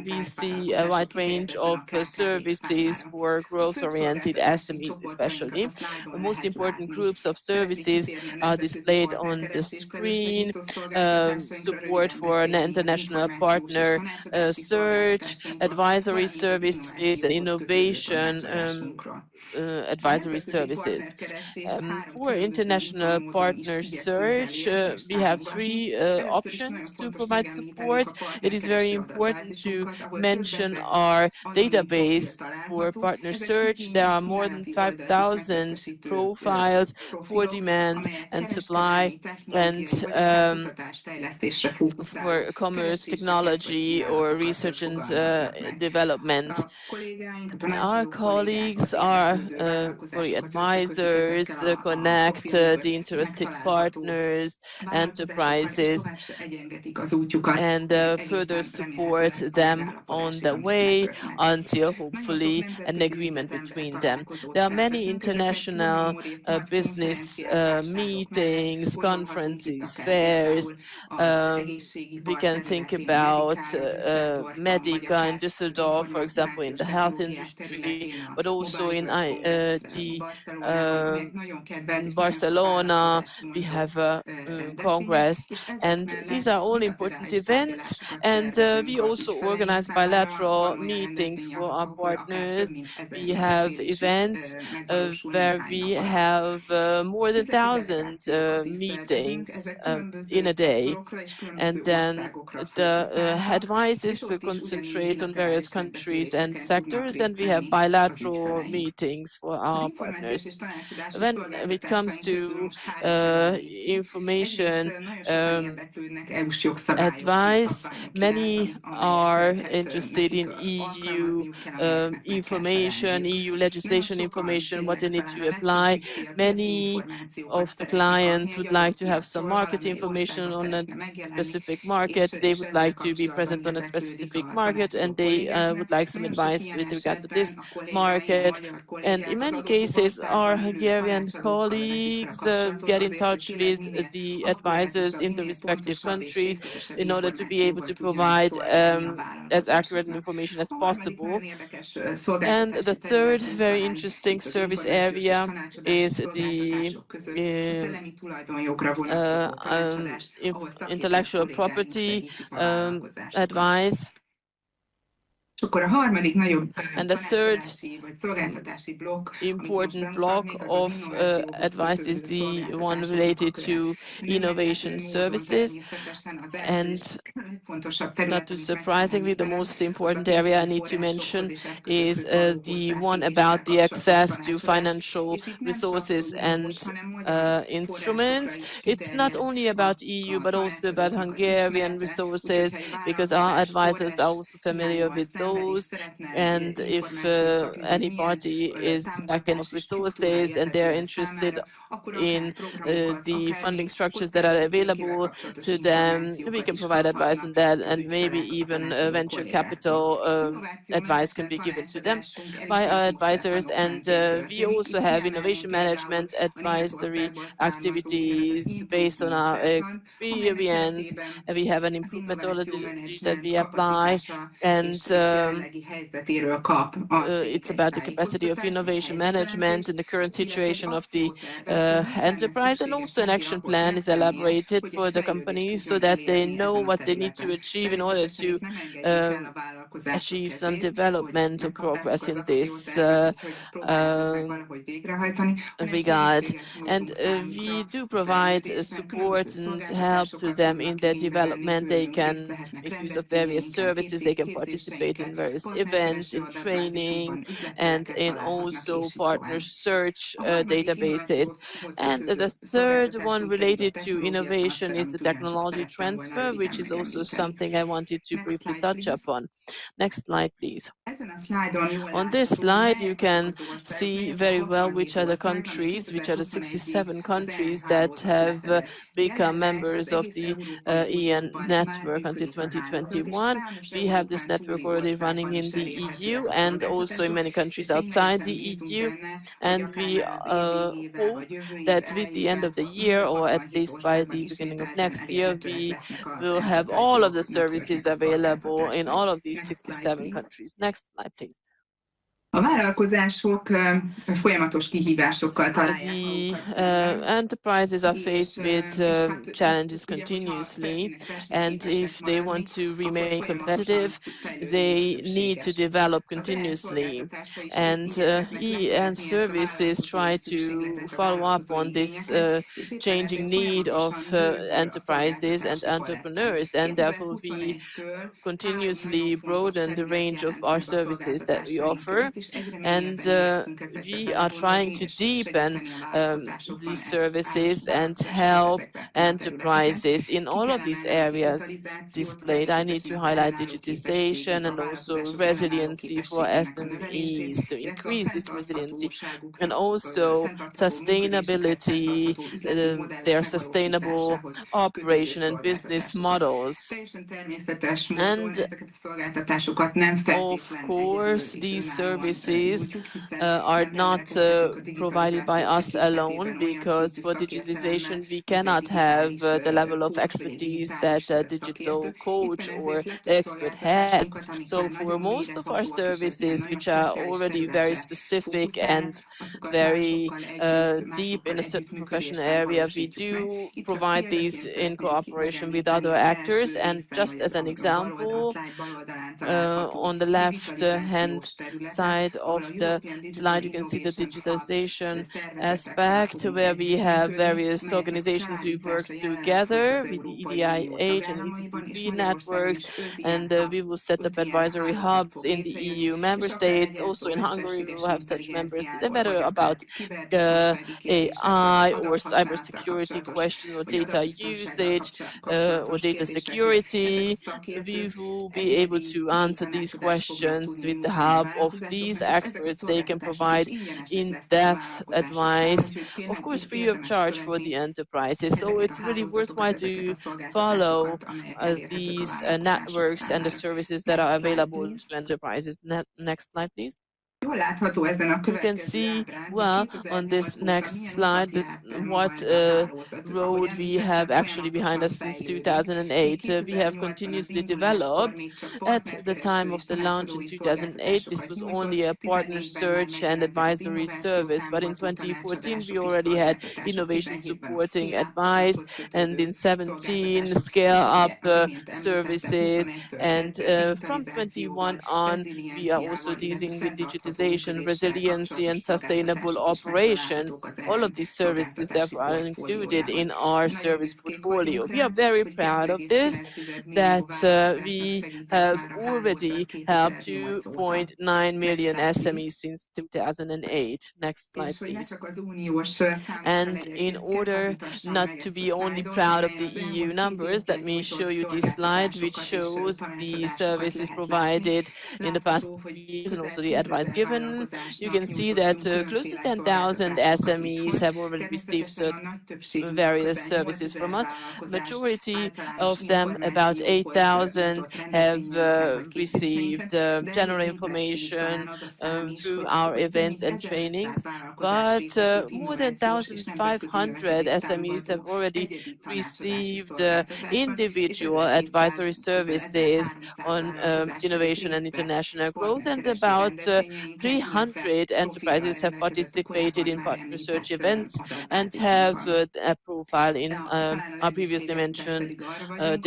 we see a wide range of services for growth-oriented SMEs, especially. The most important groups of services are displayed on the screen. Support for an international partner search, advisory services, and innovation advisory services. For international partner search, we have 3 options to provide support. It is very important to mention our database for partner search. There are more than 5,000 profiles for demand and supply, and for commerce, technology, or research and development. Our colleagues are for advisors, connect the interested partners, enterprises, and further support them on the way until hopefully an agreement between them. There are many international international business meetings, conferences, fairs. We can think about Medica in Düsseldorf, for example, in the health industry, but also in IT. In Barcelona, we have a congress, and these are all important events. And we also organize bilateral meetings for our partners. We have events where we have more than 1,000 meetings in a day. And then the advices concentrate on various countries and sectors, and we have bilateral meetings for our partners. When it comes to information advice, many are interested in EU information, EU legislation information, what they need to apply. Many of the clients would like to have some market information on a specific market. They would like to be present on a specific market, and they would like some advice with regard to this market. And in many cases, our Hungarian colleagues get in touch with the advisors in the respective countries in order to be able to provide as accurate information as possible. And the third very interesting service area is the intellectual property advice. And the third important block of advice is the one related to innovation services. And not too surprisingly, the most important area I need to mention is the one about the access to financial resources and instruments. It's not only about EU, but also about Hungarian resources, because our advisors are also familiar with those. And if any party is lacking of resources and they're interested in the funding structures that are available to them, we can provide advice on that, and maybe even venture capital advice can be given to them by our advisors. And we also have innovation management advisory activities based on our experience. And we have an improved methodology that we apply, and it's about the capacity of innovation management in the current situation of the enterprise. And also an action plan is elaborated for the companies so that they know what they need to achieve in order to achieve some development or progress in this regard. And we do provide support and help to them in their development. They can make use of various services. They can participate in various events, in trainings, and in also partner search databases. And the third one related to innovation is the technology transfer, which is also something I wanted to briefly touch upon. Next slide, please. On this slide, you can see very well which are the countries, which are the 67 countries that have become members of the EN network until 2021. We have this network already running in the EU and also in many countries outside the EU. And we hope that with the end of the year, or at least by the beginning of next year, we will have all of the services available in all of these 67 countries. Next slide, please. A vállalkozások folyamatos kihívásokkal találják. Enterprises are faced with challenges continuously, and if they want to remain competitive, they need to develop continuously. And services try to follow up on this changing need of enterprises and entrepreneurs, and therefore we continuously broaden the range of our services that we offer. And we are trying to deepen these services and help enterprises in all of these areas displayed. I need to highlight digitization and also resiliency for SMEs, to increase this resiliency, and also sustainability, their sustainable operation and business models. And of course, these services services are not provided by us alone, because for digitization we cannot have the level of expertise that a digital coach or expert has. So for most of our services, which are already very specific and very deep in a certain professional area, we do provide these in cooperation with other actors. And just as an example, on the left hand side of the slide, you can see the digitalization aspect, where we have various organizations who work together with the EDIH and ECCP networks, and we will set up advisory hubs in the EU member states. Also in Hungary, we will have such members. They matter about AI or cybersecurity question or data usage or data security. We will be able to answer these questions with the help of these experts. They can provide in-depth advice, of course, free of charge for the enterprises. So it's really worthwhile to follow these networks and the services that are available to enterprises. Next slide, please. You can see well on this next slide what road we have actually behind us since 2008. We have continuously developed. At the time of the launch in 2008, this was only a partner search and advisory service, but in 2014 we already had innovation supporting advice, and in 2017 scale up services, and from 21 on we are also dealing with digitization, resiliency, and sustainable operation. All of these services therefore are included in our service portfolio. We are very proud of this, that we have already helped 2.9 million SMEs since 2008. Next slide, please. And in order not to be only proud of the EU numbers, let me show you this slide, which shows the services provided in the past years and also the advice given. You can see that close to 10,000 SMEs have already received various services from us. Majority of them, about 8,000, have received general information through our events and trainings, but more than 1,500 SMEs have already received individual advisory services on innovation and international growth, and about 300 enterprises have participated in partner research events and have a profile in our previously mentioned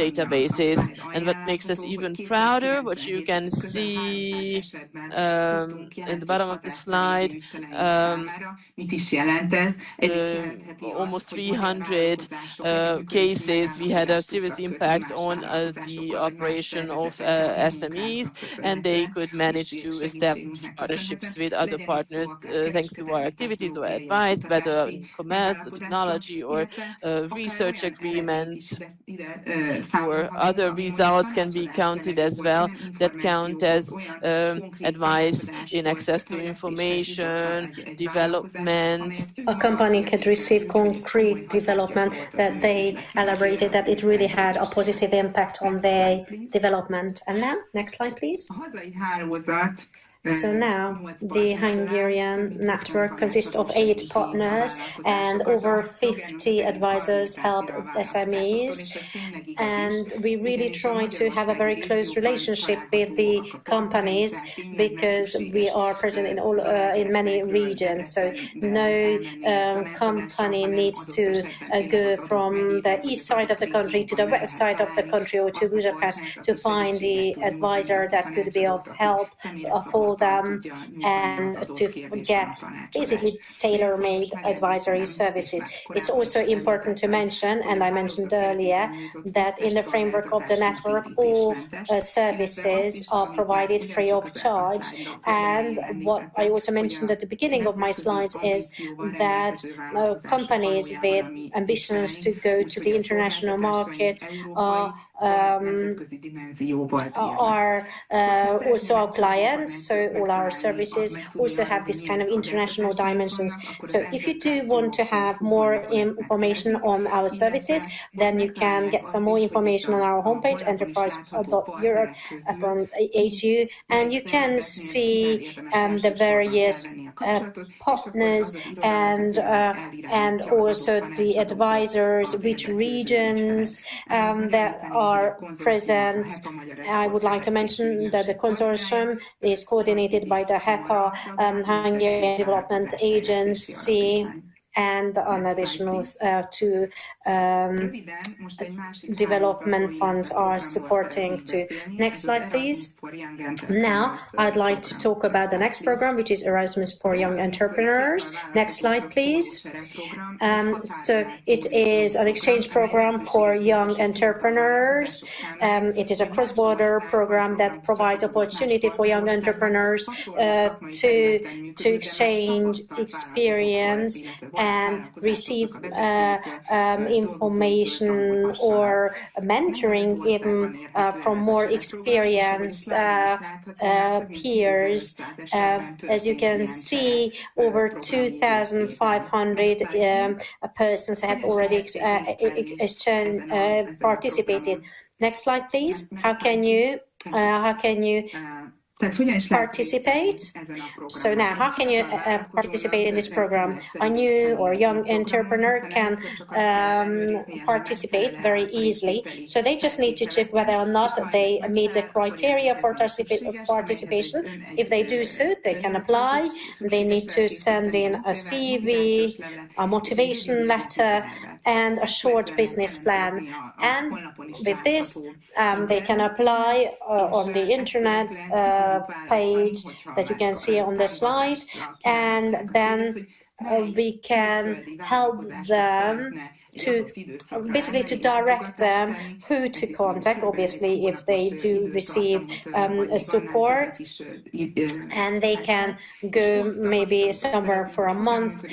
databases. And what makes us even prouder, what you can see in the bottom of the slide, almost 300 cases, we had a serious impact on the operation of SMEs, and they could manage to establish partnerships with other partners thanks to our activities or advice, whether in commerce or technology or research agreements, or other results can be counted as well that count as advice in access to information, development. A company could receive concrete development that they elaborated that it really had a positive impact on their development. And now, next slide, please. So now the Hungarian network consists of 8 partners, and over 50 advisors help SMEs. And we really try to have a very close relationship with the companies because we are present in all in many regions. So no company needs to go from the east side of the country to the west side of the country or to Budapest to find the advisor that could be of help for them and to get basically tailor-made advisory services. It's also important to mention, and I mentioned earlier, that in the framework of the network, all services are provided free of charge. And what I also mentioned at the beginning of my slides is that companies with ambitions to go to the international market are are also our clients, so all our services also have this kind of international dimensions. So if you do want to have more information on our services, then you can get some more information on our homepage, enterprise.europe.hu, and you can see the various partners and also the advisors, which regions that are present. I would like to mention that the consortium is coordinated by the HEPA, Hungarian Development Agency, and an additional two development funds are supporting too. Next slide, please. Now, I'd like to talk about the next program, which is Erasmus for Young Entrepreneurs. Next slide, please. So it is an exchange program for young entrepreneurs. It is a cross-border program that provides opportunity for young entrepreneurs to exchange experience and receive information or mentoring even from more experienced peers. As you can see, over 2,500 persons have already participated. Next slide, please. How can you participate? So now, how can you participate in this program? A new or young entrepreneur can participate very easily. So they just need to check whether or not they meet the criteria for participation. If they do so, they can apply. They need to send in a CV, a motivation letter, and a short business plan. And with this, they can apply on the internet page that you can see on the slide, and then we can help them to basically to direct them who to contact, obviously, if they do receive support, and they can go maybe somewhere for a month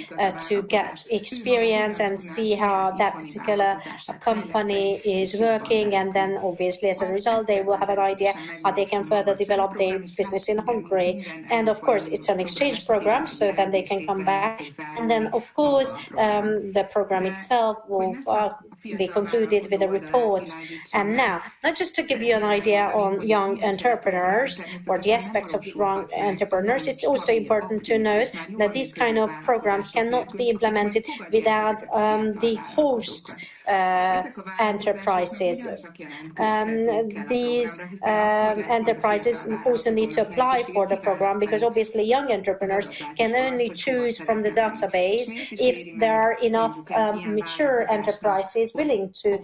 to get experience and see how that particular company is working, and then obviously as a result they will have an idea how they can further develop their business in Hungary. And of course it's an exchange program, so then they can come back, and then of course the program itself will be concluded with a report. And now, not just to give you an idea on young entrepreneurs or the aspects of young entrepreneurs, it's also important to note that these kind of programs cannot be implemented without the host enterprises. These enterprises also need to apply for the program, because obviously young entrepreneurs can only choose from the database if there are enough mature enterprises willing to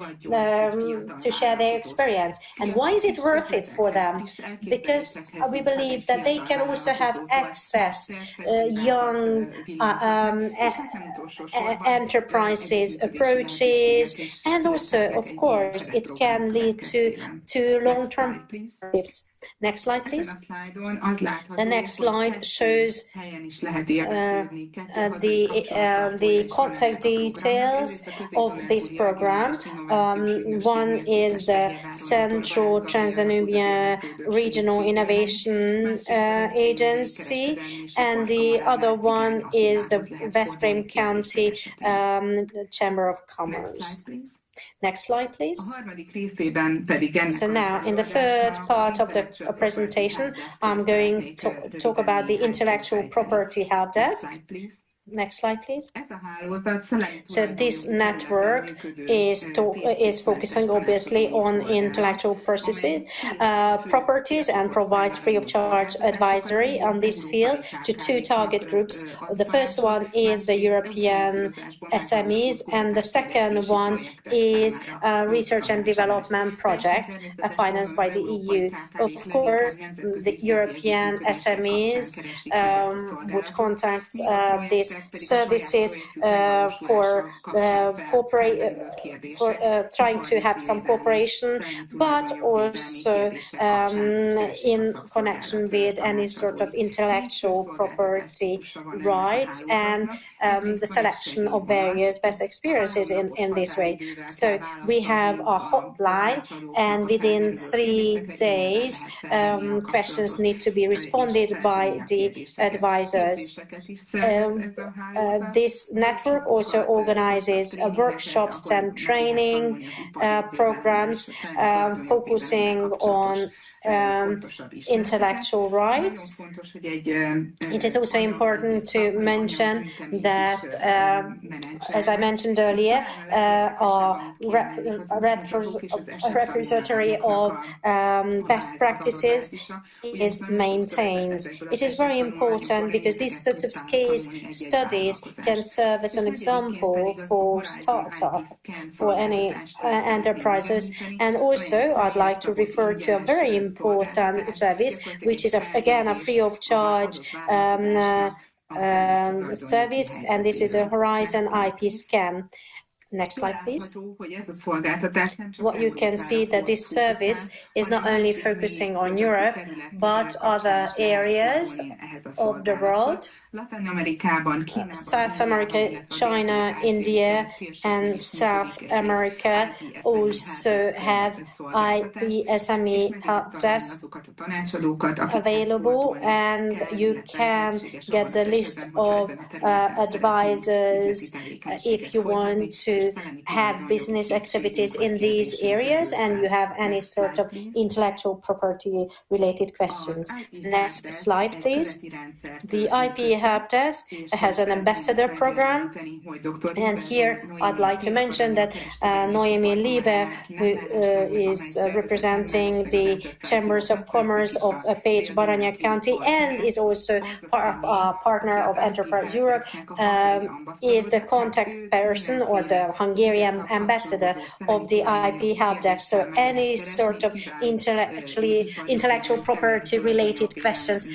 share their experience. And why is it worth it for them? Because we believe that they can also have access young enterprises approaches, and also, of course, it can lead to long-term partnerships. Next slide, please. The next slide shows the contact details of this program. One is the Central Transdanubia Regional Innovation Agency, and the other one is the Veszprém County Chamber of Commerce. Next slide, please. So now, in the third part of the presentation, I'm going to talk about the Intellectual Property Help Desk. Next slide, please. So this network is focusing obviously on intellectual properties and provides free of charge advisory on this field to two target groups. The first one is the European SMEs, and the second one is research and development projects financed by the EU. Of course, the European SMEs would contact these services for trying to have some cooperation, but also in connection with any sort of intellectual property rights. And the selection of various best experiences in this way. So we have a hotline, and within 3 days, questions need to be responded by the advisors. This network also organizes workshops and training programs focusing on intellectual rights. It is also important to mention that, as I mentioned earlier, a repository of best practices is maintained. It is very important because these sort of case studies can serve as an example for startup, for any enterprises. And also, I'd like to refer to a very important service, which is again a free of charge service, and this is a Horizon IP scan. Next slide, please. What you can see that this service is not only focusing on Europe, but other areas of the world. South America, China, India, and South America also have IPSME help desk available, and you can get the list of advisors if you want to have business activities in these areas and you have any sort of intellectual property related questions. Next slide, please. The IP Help Desk has an ambassador program, and here I'd like to mention that Noemi Lieber, who is representing the Chambers of Commerce of Pécs-Baranya County and is also a partner of Enterprise Europe, is the contact person or the Hungarian ambassador of the IP Help Desk. So any sort of intellectual property related questions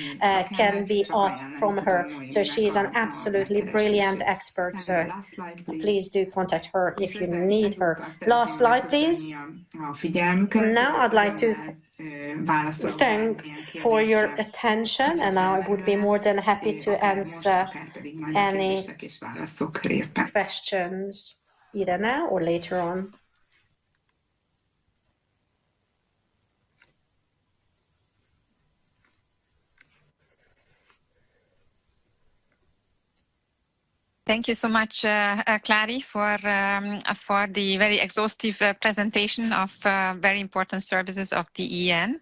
can be asked from her. So she is an absolutely brilliant expert. So please do contact her if you need her. Last slide, please. Now I'd like to thank for your attention, and I would be more than happy to answer any questions either now or later on. Thank you so much, Clary, for the very exhaustive presentation of very important services of the EN.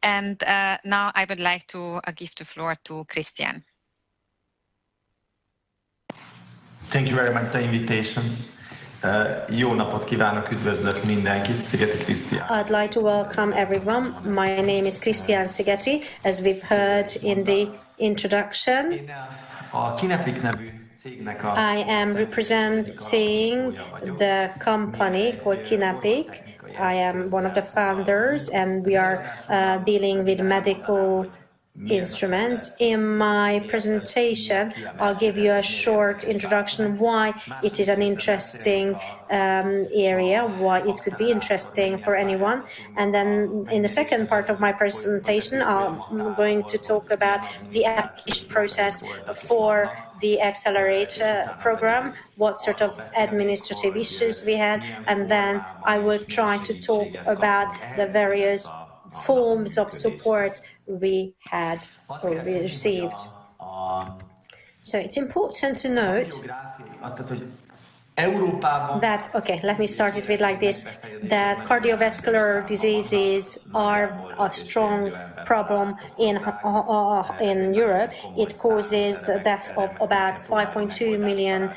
And now I would like to give the floor to Christian. Thank you very much for the invitation. Jó napot kívánok, üdvözlök mindenkit, Szigeti Krisztián. I'd like to welcome everyone. My name is Krisztián Szigeti, as we've heard in the introduction. A Kinepik nevű I am representing the company called Kinepik. I am one of the founders, and we are dealing with medical instruments. In my presentation, I'll give you a short introduction why it is an interesting area, why it could be interesting for anyone. And then in the second part of my presentation, I'm going to talk about the application process for the Accelerator program, what sort of administrative issues we had, and then I will try to talk about the various forms of support we had or we received. So it's important to note that, okay, let me start it with like this, that cardiovascular diseases are a strong problem in Europe. It causes the death of about 5.2 million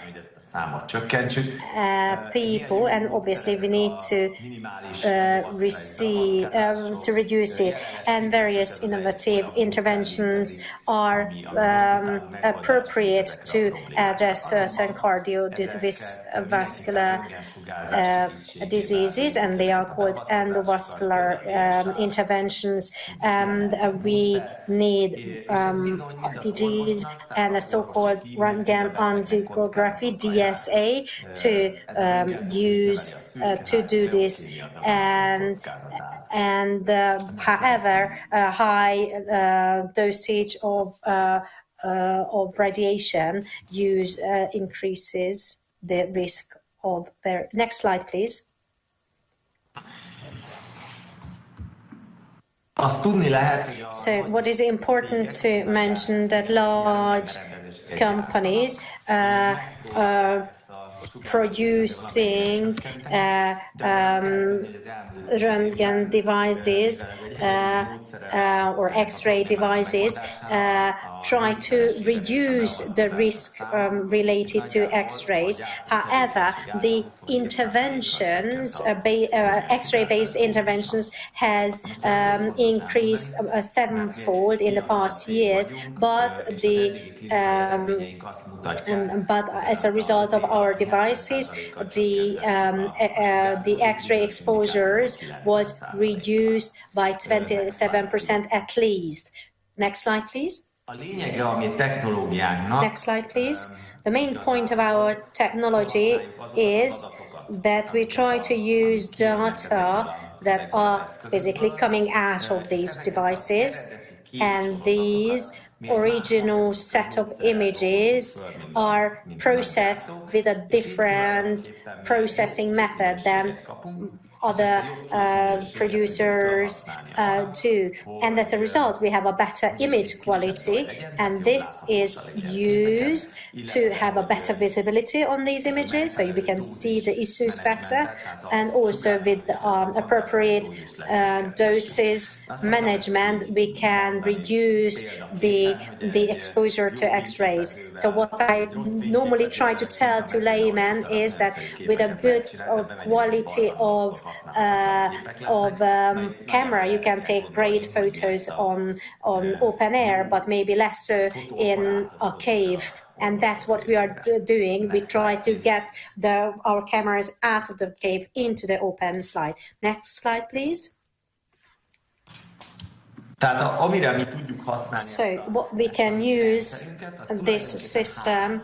people, and obviously we need to reduce it, and various innovative interventions are appropriate to address certain cardiovascular diseases, and they are called endovascular interventions, and we need RTGs and a so-called röntgen angiography, DSA, to use to do this, and however, a high dosage of of radiation use increases the risk of their. Next slide, please. So what is important to mention that large companies producing Röntgen devices or X-ray devices try to reduce the risk related to X-rays. However, the interventions, X-ray-based interventions, has increased sevenfold in the past years, but as a result of our devices, the X-ray exposures was reduced by 27% at least. Next slide, please. Next slide, please. The main point of our technology is that we try to use data that are basically coming out of these devices, and these original set of images are processed with a different processing method than other producers do. And as a result, we have a better image quality, and this is used to have a better visibility on these images, so we can see the issues better, and also with appropriate doses management, we can reduce the exposure to X-rays. So what I normally try to tell to laymen is that with a good quality of camera, you can take great photos on open air, but maybe less so in a cave. And that's what we are doing. We try to get our cameras out of the cave into the open slide. Next slide, please. So what we can use this system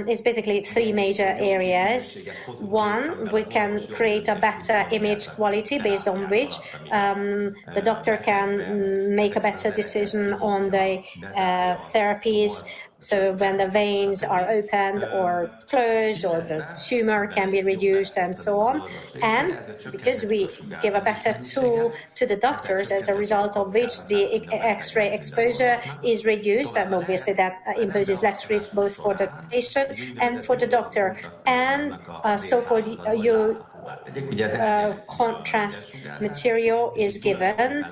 is basically three major areas. One, we can create a better image quality based on which the doctor can make a better decision on the therapies. So when the veins are opened or closed, or the tumor can be reduced, and so on. And because we give a better tool to the doctors, as a result of which the X-ray exposure is reduced, and obviously that imposes less risk both for the patient and for the doctor. And so-called contrast material is given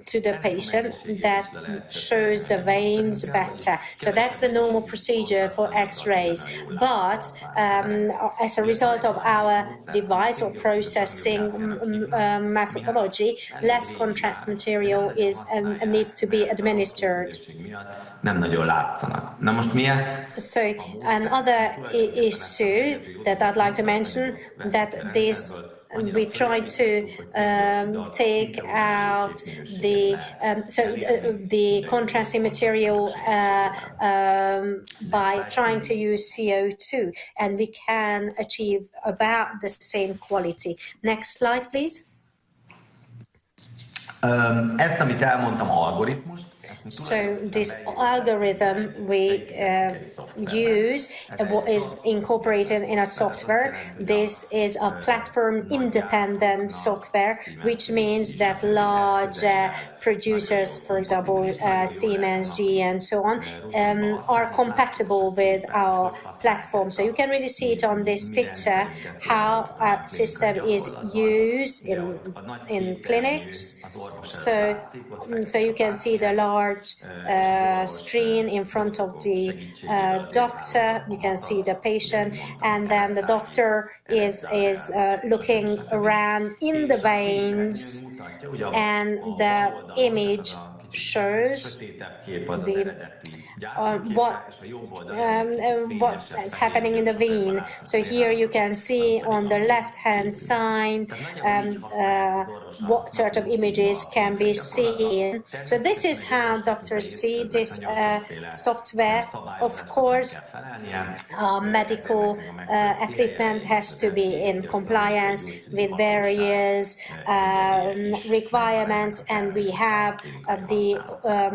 to the patient that shows the veins better. So that's the normal procedure for X-rays. But as a result of our device or processing methodology, less contrast material is need to be administered. So another issue that I'd like to mention, that we try to take out the contrasting material by trying to use CO2, and we can achieve about the same quality. Next slide, please. So this algorithm we use is incorporated in a software. This is a platform-independent software, which means that large producers, for example, Siemens, GE, and so on, are compatible with our platform. So you can really see it on this picture, how our system is used in clinics. So you can see the large screen in front of the doctor. You can see the patient, and then the doctor is looking around in the veins, and the image shows what is happening in the vein. So here you can see on the left-hand side what sort of images can be seen. So this is how doctors see this software. Of course, medical equipment has to be in compliance with various requirements, and we have the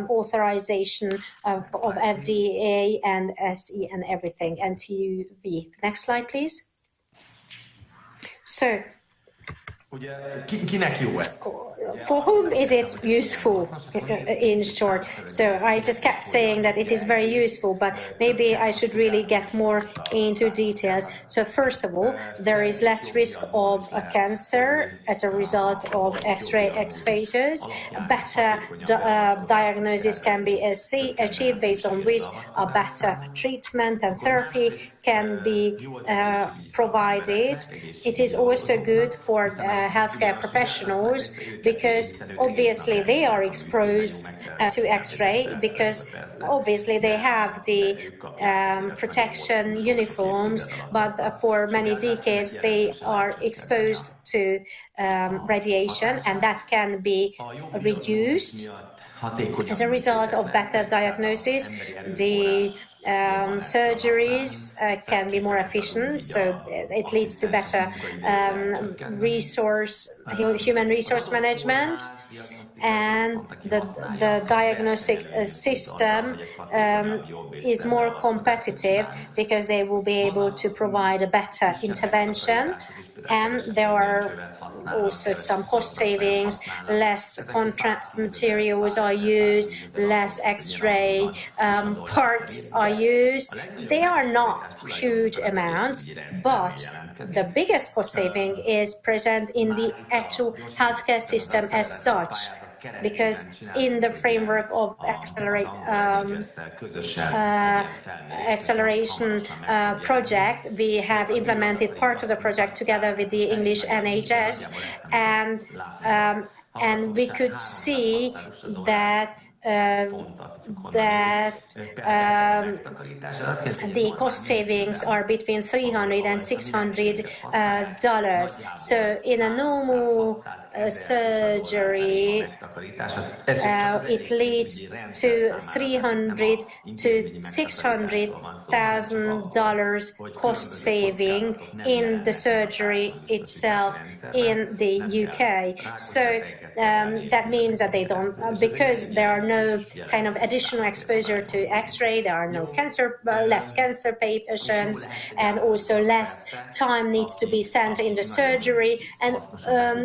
authorization of FDA and SE and everything, and TUV. Next slide, please. So, for whom is it useful, in short? So I just kept saying that it is very useful, but maybe I should really get more into details. So first of all, there is less risk of a cancer as a result of X-ray exposures. Better diagnosis can be achieved, based on which a better treatment and therapy can be provided. It is also good for healthcare professionals, because obviously they are exposed to X-ray, because obviously they have the protection uniforms, but for many decades they are exposed to radiation, and that can be reduced as a result of better diagnosis. The surgeries can be more efficient, so it leads to better human resource management, and the diagnostic system is more competitive, because they will be able to provide a better intervention, and there are also some cost savings. Less contrast materials are used, less X-ray parts are used. They are not huge amounts, but the biggest cost saving is present in the actual healthcare system as such, because in the framework of acceleration project, we have implemented part of the project together with the English NHS, and we could see that the cost savings are between $300 and $600. So in a normal surgery, it leads to $300,000 to $600,000 cost saving in the surgery itself in the UK. So that means that they don't, because there are no kind of additional exposure to X-ray, there are no less cancer patients, and also less time needs to be spent in the surgery, and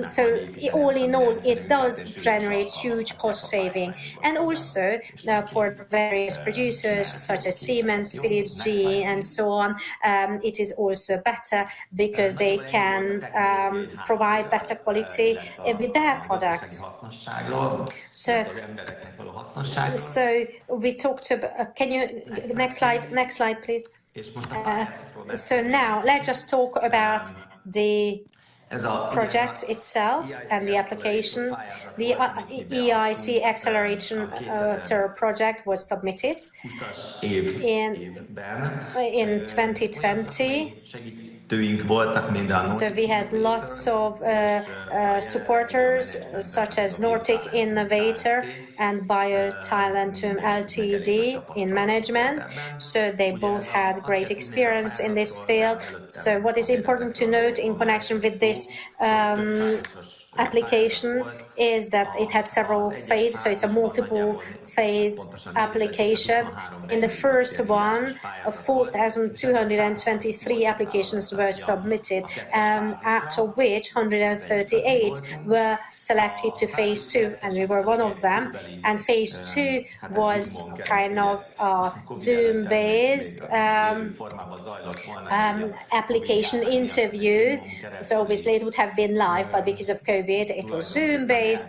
so all in all, it does generate huge cost saving. And also for various producers such as Siemens, Philips, GE, and so on, it is also better, because they can provide better quality with their products. So we talked about, can you, next slide please. So now let's just talk about the project itself and the application. The EIC Accelerator project was submitted in 2020. So we had lots of supporters, such as Nordic Innovator and Biotalentum Ltd. in management. So they both had great experience in this field. So what is important to note in connection with this application is that it had several phases, so it's a multiple phase application. In the first one, 4,223 applications were submitted, out of which 138 were selected to phase 2, and we were one of them. And phase 2 was kind of Zoom-based application interview. So obviously it would have been live, but because of COVID, COVID. It was Zoom-based.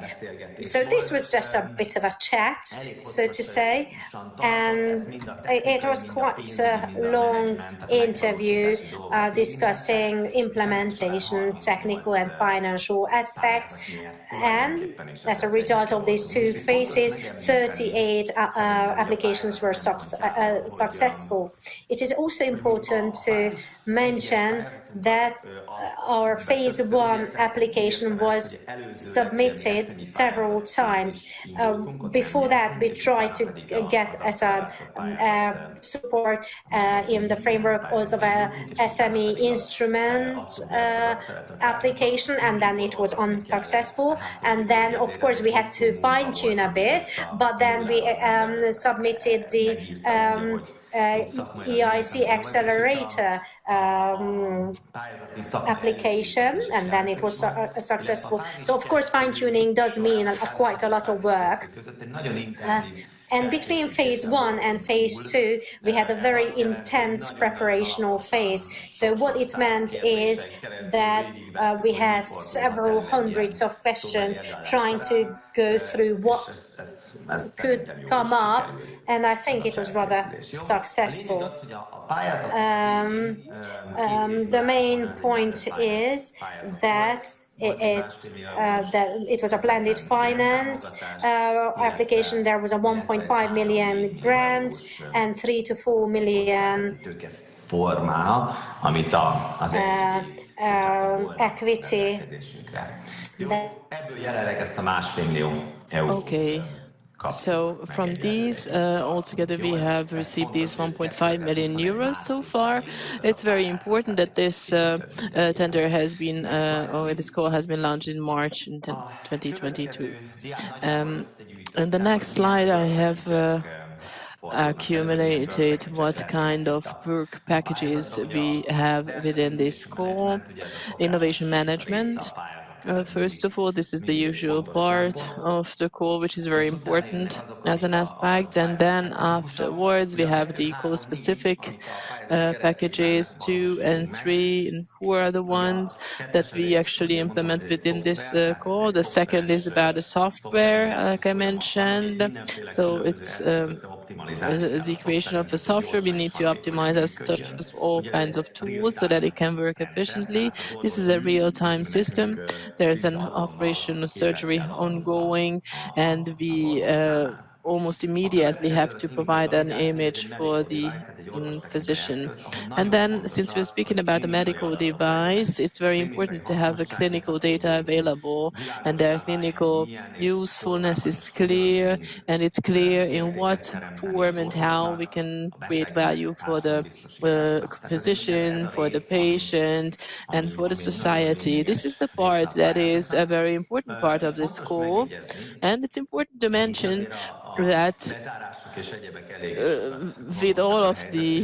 So this was just a bit of a chat, so to say, and it was quite a long interview discussing implementation, technical and financial aspects, and as a result of these two phases, 38 applications were successful. It is also important to mention that our phase 1 application was submitted several times. Before that, we tried to get as a support in the framework of a SME instrument application, and then it was unsuccessful. And then, of course, we had to fine-tune a bit, but then we submitted the EIC Accelerator application, and then it was successful. So, of course, fine-tuning does mean quite a lot of work. And between phase 1 and phase 2, we had a very intense preparational phase. So what it meant is that we had several hundreds of questions trying to go through what could come up, and I think it was rather successful. The main point is that it was a blended finance application. There was a 1.5 million grant and 3 to 4 million equity. Okay. So from these, altogether, we have received these 1.5 million euros so far. It's very important that this tender has been, or this call has been launched in March in 2022. And the next slide, I have accumulated what kind of work packages we have within this call. Innovation management. First of all, this is the usual part of the call, which is very important as an aspect. And then afterwards, we have the call-specific packages. 2 and 3 and 4 are the ones that we actually implement within this call. The second is about the software, like I mentioned. So it's the creation of a software. We need to optimize our software with all kinds of tools so that it can work efficiently. This is a real-time system. There's an operation of surgery ongoing, and we almost immediately have to provide an image for the physician. And then, since we're speaking about a medical device, it's very important to have the clinical data available, and their clinical usefulness is clear, and it's clear in what form and how we can create value for the physician, for the patient, and for the society. This is the part that is a very important part of this call, and it's important to mention that with all of the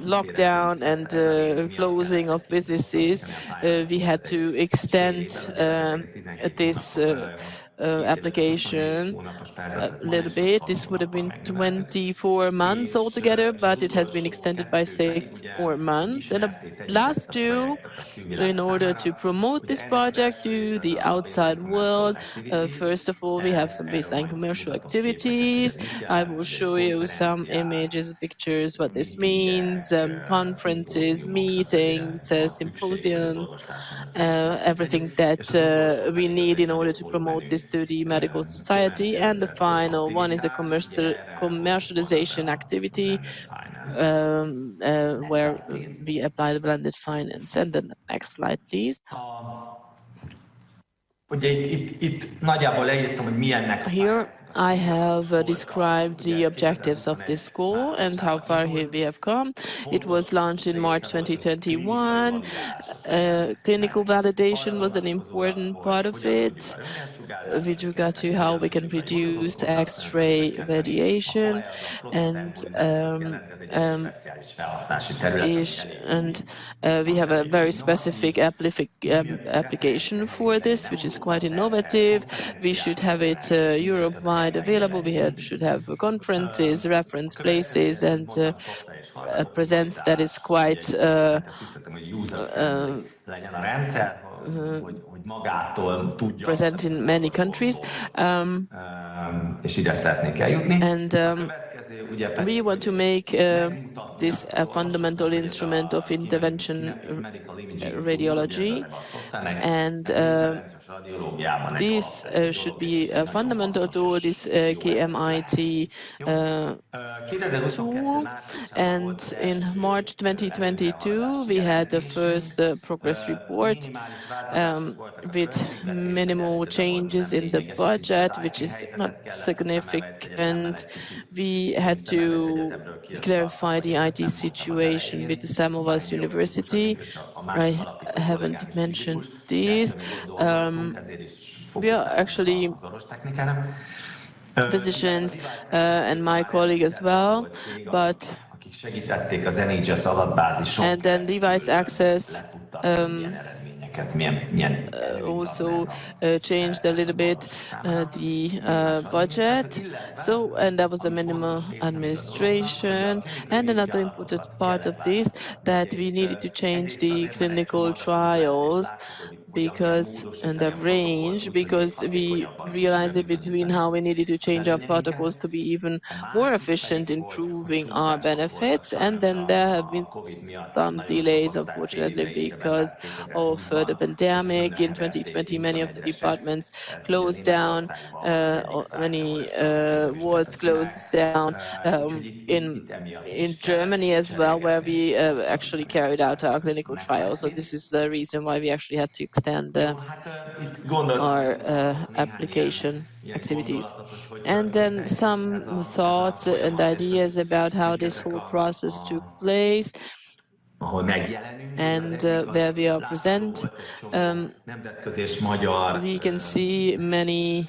lockdown and closing of businesses, we had to extend this application a little bit. This would have been 24 months altogether, but it has been extended by 6 more months. And the last 2, in order to promote this project to the outside world, first of all, we have some baseline commercial activities. I will show you some images, pictures, what this means, conferences, meetings, symposium, everything that we need in order to promote this to the medical society. And the final one is a commercialization activity where we apply the blended finance. And the next slide, please. Here I have described the objectives of this call and how far we have come. It was launched in March 2021. Clinical validation was an important part of it with regard to how we can reduce X-ray radiation, and we have a very specific application for this, which is quite innovative. We should have it Europe-wide available. We should have conferences, reference places, and a presence that is quite present in many countries. And we want to make this a fundamental instrument of intervention radiology, and this should be fundamental to this KMIT tool. And in March 2022, we had the first progress report with minimal changes in the budget, which is not significant. We had to clarify the IT situation with the Samova's University. I haven't mentioned this. We are actually physicians and my colleague as well, but and then device access also changed a little bit the budget. So, and that was a minimal administration. And another important part of this, that we needed to change the clinical trials because, and the range, because we realized in between how we needed to change our protocols to be even more efficient in proving our benefits. And then there have been some delays, unfortunately, because of the pandemic. In 2020, many of the departments closed down, many wards closed down in Germany as well, where we actually carried out our clinical trials. So this is the reason why we actually had to extend our application activities. And then some thoughts and ideas about how this whole process took place and where we are present. We can see many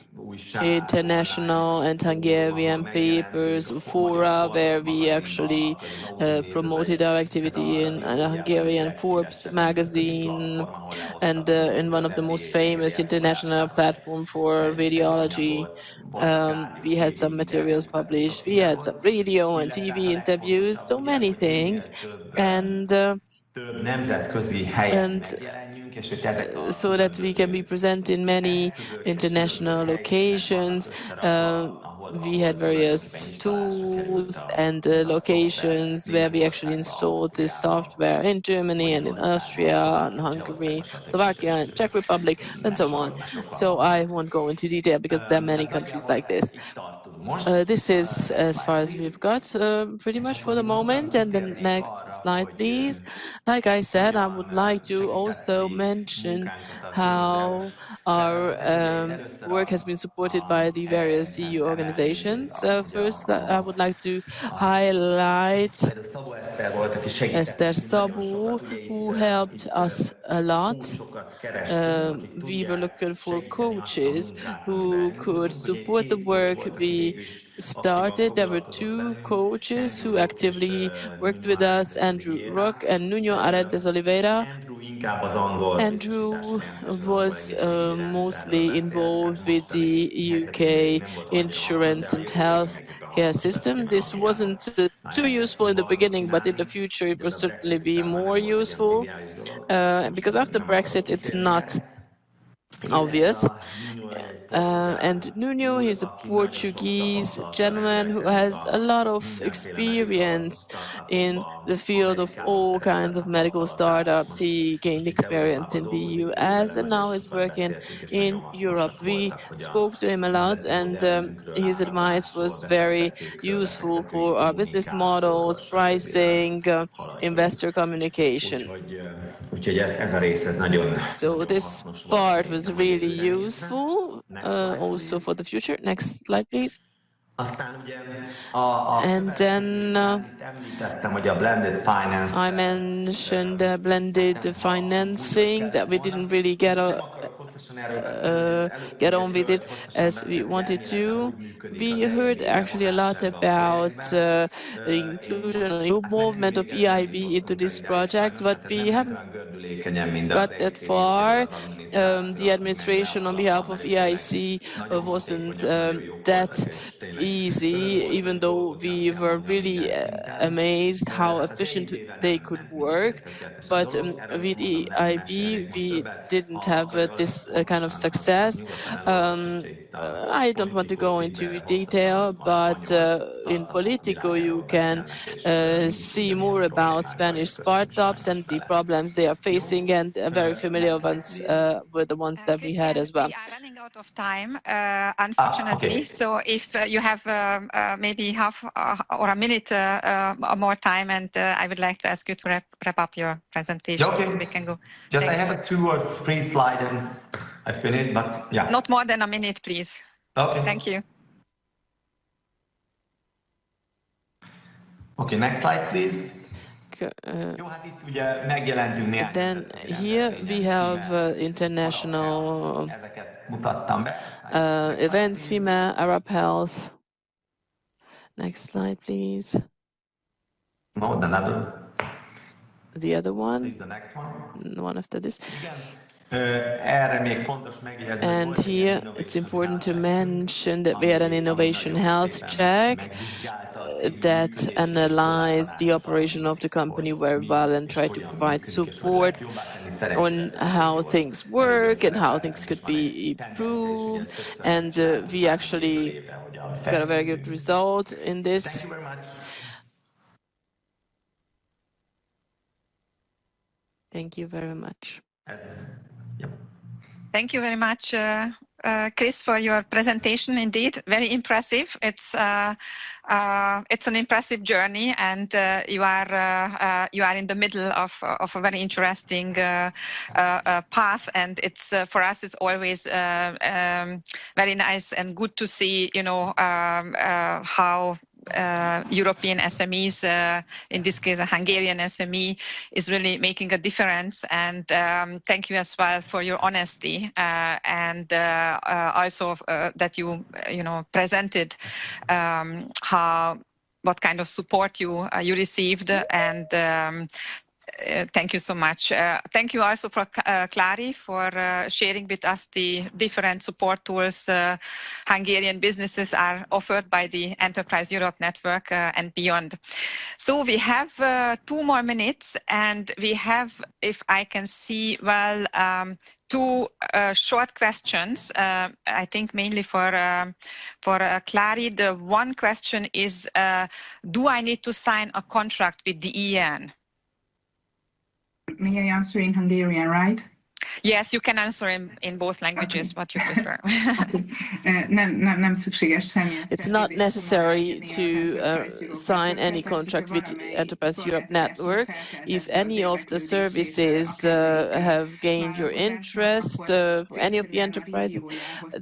international and Hungarian papers, fora, where we actually promoted our activity in a Hungarian Forbes magazine and in one of the most famous international platform for radiology. We had some materials published, we had some radio and TV interviews, so many things. And so that we can be present in many international locations. We had various tools and locations where we actually installed this software in Germany and in Austria and Hungary, Slovakia and Czech Republic and so on. So I won't go into detail because there are many countries like this. This is as far as we've got pretty much for the moment. And the next slide, please. Like I said, I would like to also mention how our work has been supported by the various EU organizations. First, I would like to highlight Esther Szabó, who helped us a lot. We were looking for coaches who could support the work we started. There were two coaches who actively worked with us, Andrew Rock and Nuno Arantes Oliveira. Andrew was mostly involved with the UK insurance and health care system. This wasn't too useful in the beginning, but in the future it will certainly be more useful because after Brexit it's not obvious. And Nuno, he's a Portuguese gentleman who has a lot of experience in the field of all kinds of medical startups. He gained experience in the US and now is working in Europe. We spoke to him a lot and his advice was very useful for our business models, pricing, investor communication. So this part was really useful also for the future. Next slide, please. And then I mentioned blended financing, that we didn't really get on with it as we wanted to. We heard actually a lot about the inclusion and involvement of EIB into this project, but we haven't got that far. The administration on behalf of EIC wasn't that easy, even though we were really amazed how efficient they could work. But with EIB, we didn't have this kind of success. I don't want to go into detail, but in Politico you can see more about Spanish startups and the problems they are facing, and very familiar ones with the ones that we had as well. We are running out of time, unfortunately. Okay. So if you have maybe half or a minute more time, and I would like to ask you to wrap up your presentation so we can go. Just I have 2 or 3 slides and I finished, but yeah. Not more than a minute, please. Okay. Thank you. Okay, next slide, please. Then here we have international events, FEMA, Arab Health. Next slide, please. No, another. The other one. Please, the next one. One after this. And here it's important to mention that we had an innovation health check that analyzed the operation of the company very well and tried to provide support on how things work and how things could be improved. And we actually got a very good result in this. Thank you very much. Thank you very much. Thank you very much, Chris, for your presentation. Indeed, very impressive. It's an impressive journey, and you are in the middle of a very interesting path. And it's for us, it's always very nice and good to see, how European SMEs, in this case a Hungarian SME, is really making a difference. And thank you as well for your honesty and also that you presented what kind of support you received, and thank you so much. Thank you also for Clary for sharing with us the different support tools Hungarian businesses are offered by the Enterprise Europe Network and beyond. So we have 2 more minutes, and we have, if I can see well, 2 short questions, I think mainly for Clary. The one question is, do I need to sign a contract with the EN? May I answer in Hungarian, right? Yes, you can answer in both languages, what you prefer. Nem szükséges semmi. It's not necessary to sign any contract with Enterprise Europe Network. If any of the services have gained your interest, for any of the enterprises,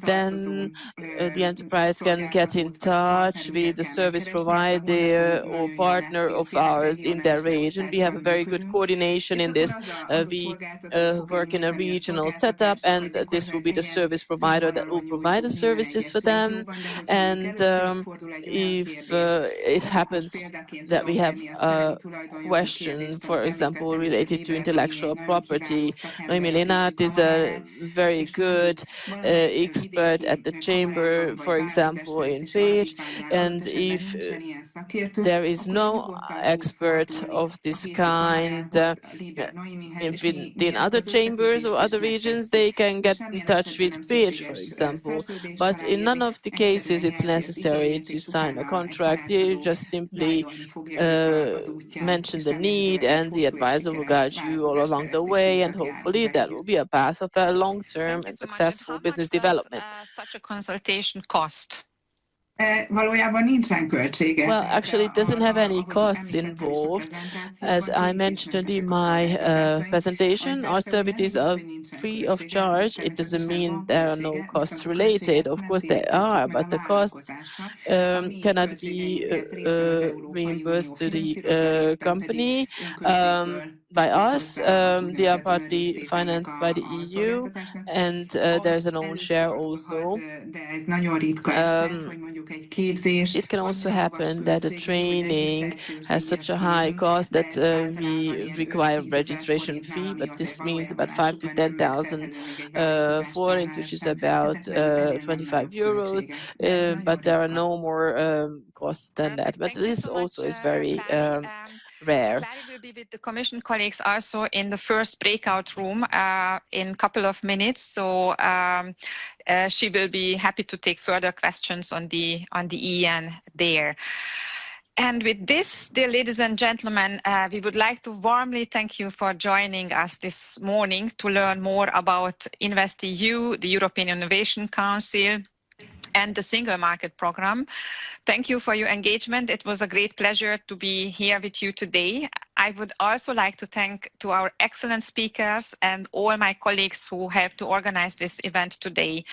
then the enterprise can get in touch with the service provider or partner of ours in their region. We have a very good coordination in this. We work in a regional setup, and this will be the service provider that will provide the services for them. And if it happens that we have a question, for example, related to intellectual property, Noémie Lénart is a very good expert at the chamber, for example, in Pécs. And if there is no expert of this kind in other chambers or other regions, they can get in touch with Pécs, for example. But in none of the cases it's necessary to sign a contract. You just simply mention the need, and the advisor will guide you all along the way, and hopefully that will be a path of a long-term and successful business development. Such a consultation cost? Valójában nincsen költsége. Well, actually, it doesn't have any costs involved. As I mentioned in my presentation, our services are free of charge. It doesn't mean there are no costs related. Of course, there are, but the costs cannot be reimbursed to the company by us. They are partly financed by the EU, and there's an own share also. It can also happen that the training has such a high cost that we require registration fee, but this means about 5,000 to 10,000 forints, which is about 25 euros, but there are no more costs than that. But this also is very rare. Clary will be with the Commission colleagues also in the first breakout room in a couple of minutes. So she will be happy to take further questions on the EN there. And with this, dear ladies and gentlemen, we would like to warmly thank you for joining us this morning to learn more about InvestEU, the European Innovation Council, and the Single Market Program. Thank you for your engagement. It was a great pleasure to be here with you today. I would also like to thank to our excellent speakers and all my colleagues who helped to organize this event today.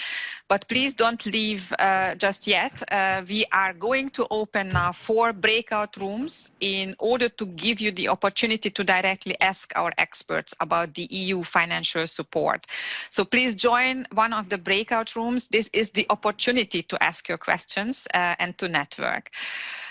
But please don't leave just yet. We are going to open now 4 breakout rooms in order to give you the opportunity to directly ask our experts about the EU financial support. So please join one of the breakout rooms. This is the opportunity to ask your questions and to network.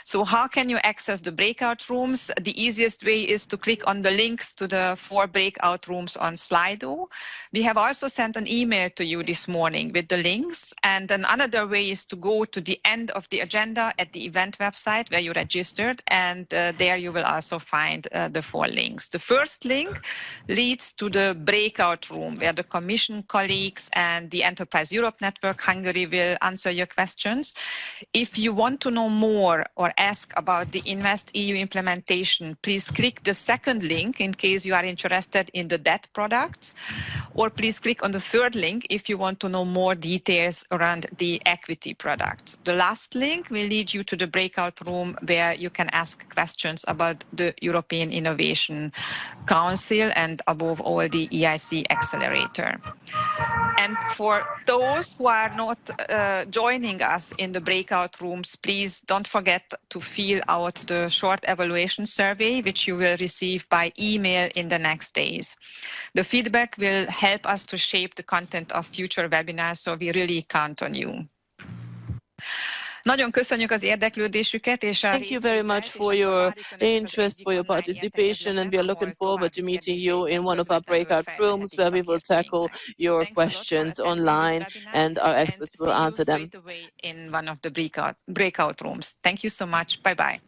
So how can you access the breakout rooms? The easiest way is to click on the links to the 4 breakout rooms on Slido. We have also sent an email to you this morning with the links. And then another way is to go to the end of the agenda at the event website where you registered. And there you will also find the 4 links. The first link leads to the breakout room where the Commission colleagues and the Enterprise Europe Network Hungary will answer your questions. If you want to know more or ask about the InvestEU implementation, please click the second link in case you are interested in the debt products, or please click on the third link if you want to know more details around the equity products. The last link will lead you to the breakout room where you can ask questions about the European Innovation Council and above all the EIC Accelerator. And for those who are not joining us in the breakout rooms, please don't forget to fill out the short evaluation survey, which you will receive by email in the next days. The feedback will help us to shape the content of future webinars, so we really count on you. Nagyon köszönjük az érdeklődésüket és Thank you very much for your interest, for your participation, and we are looking forward to meeting you in one of our breakout rooms where we will tackle your questions online and our experts will answer them. In one of the breakout rooms. Thank you so much. Bye-bye.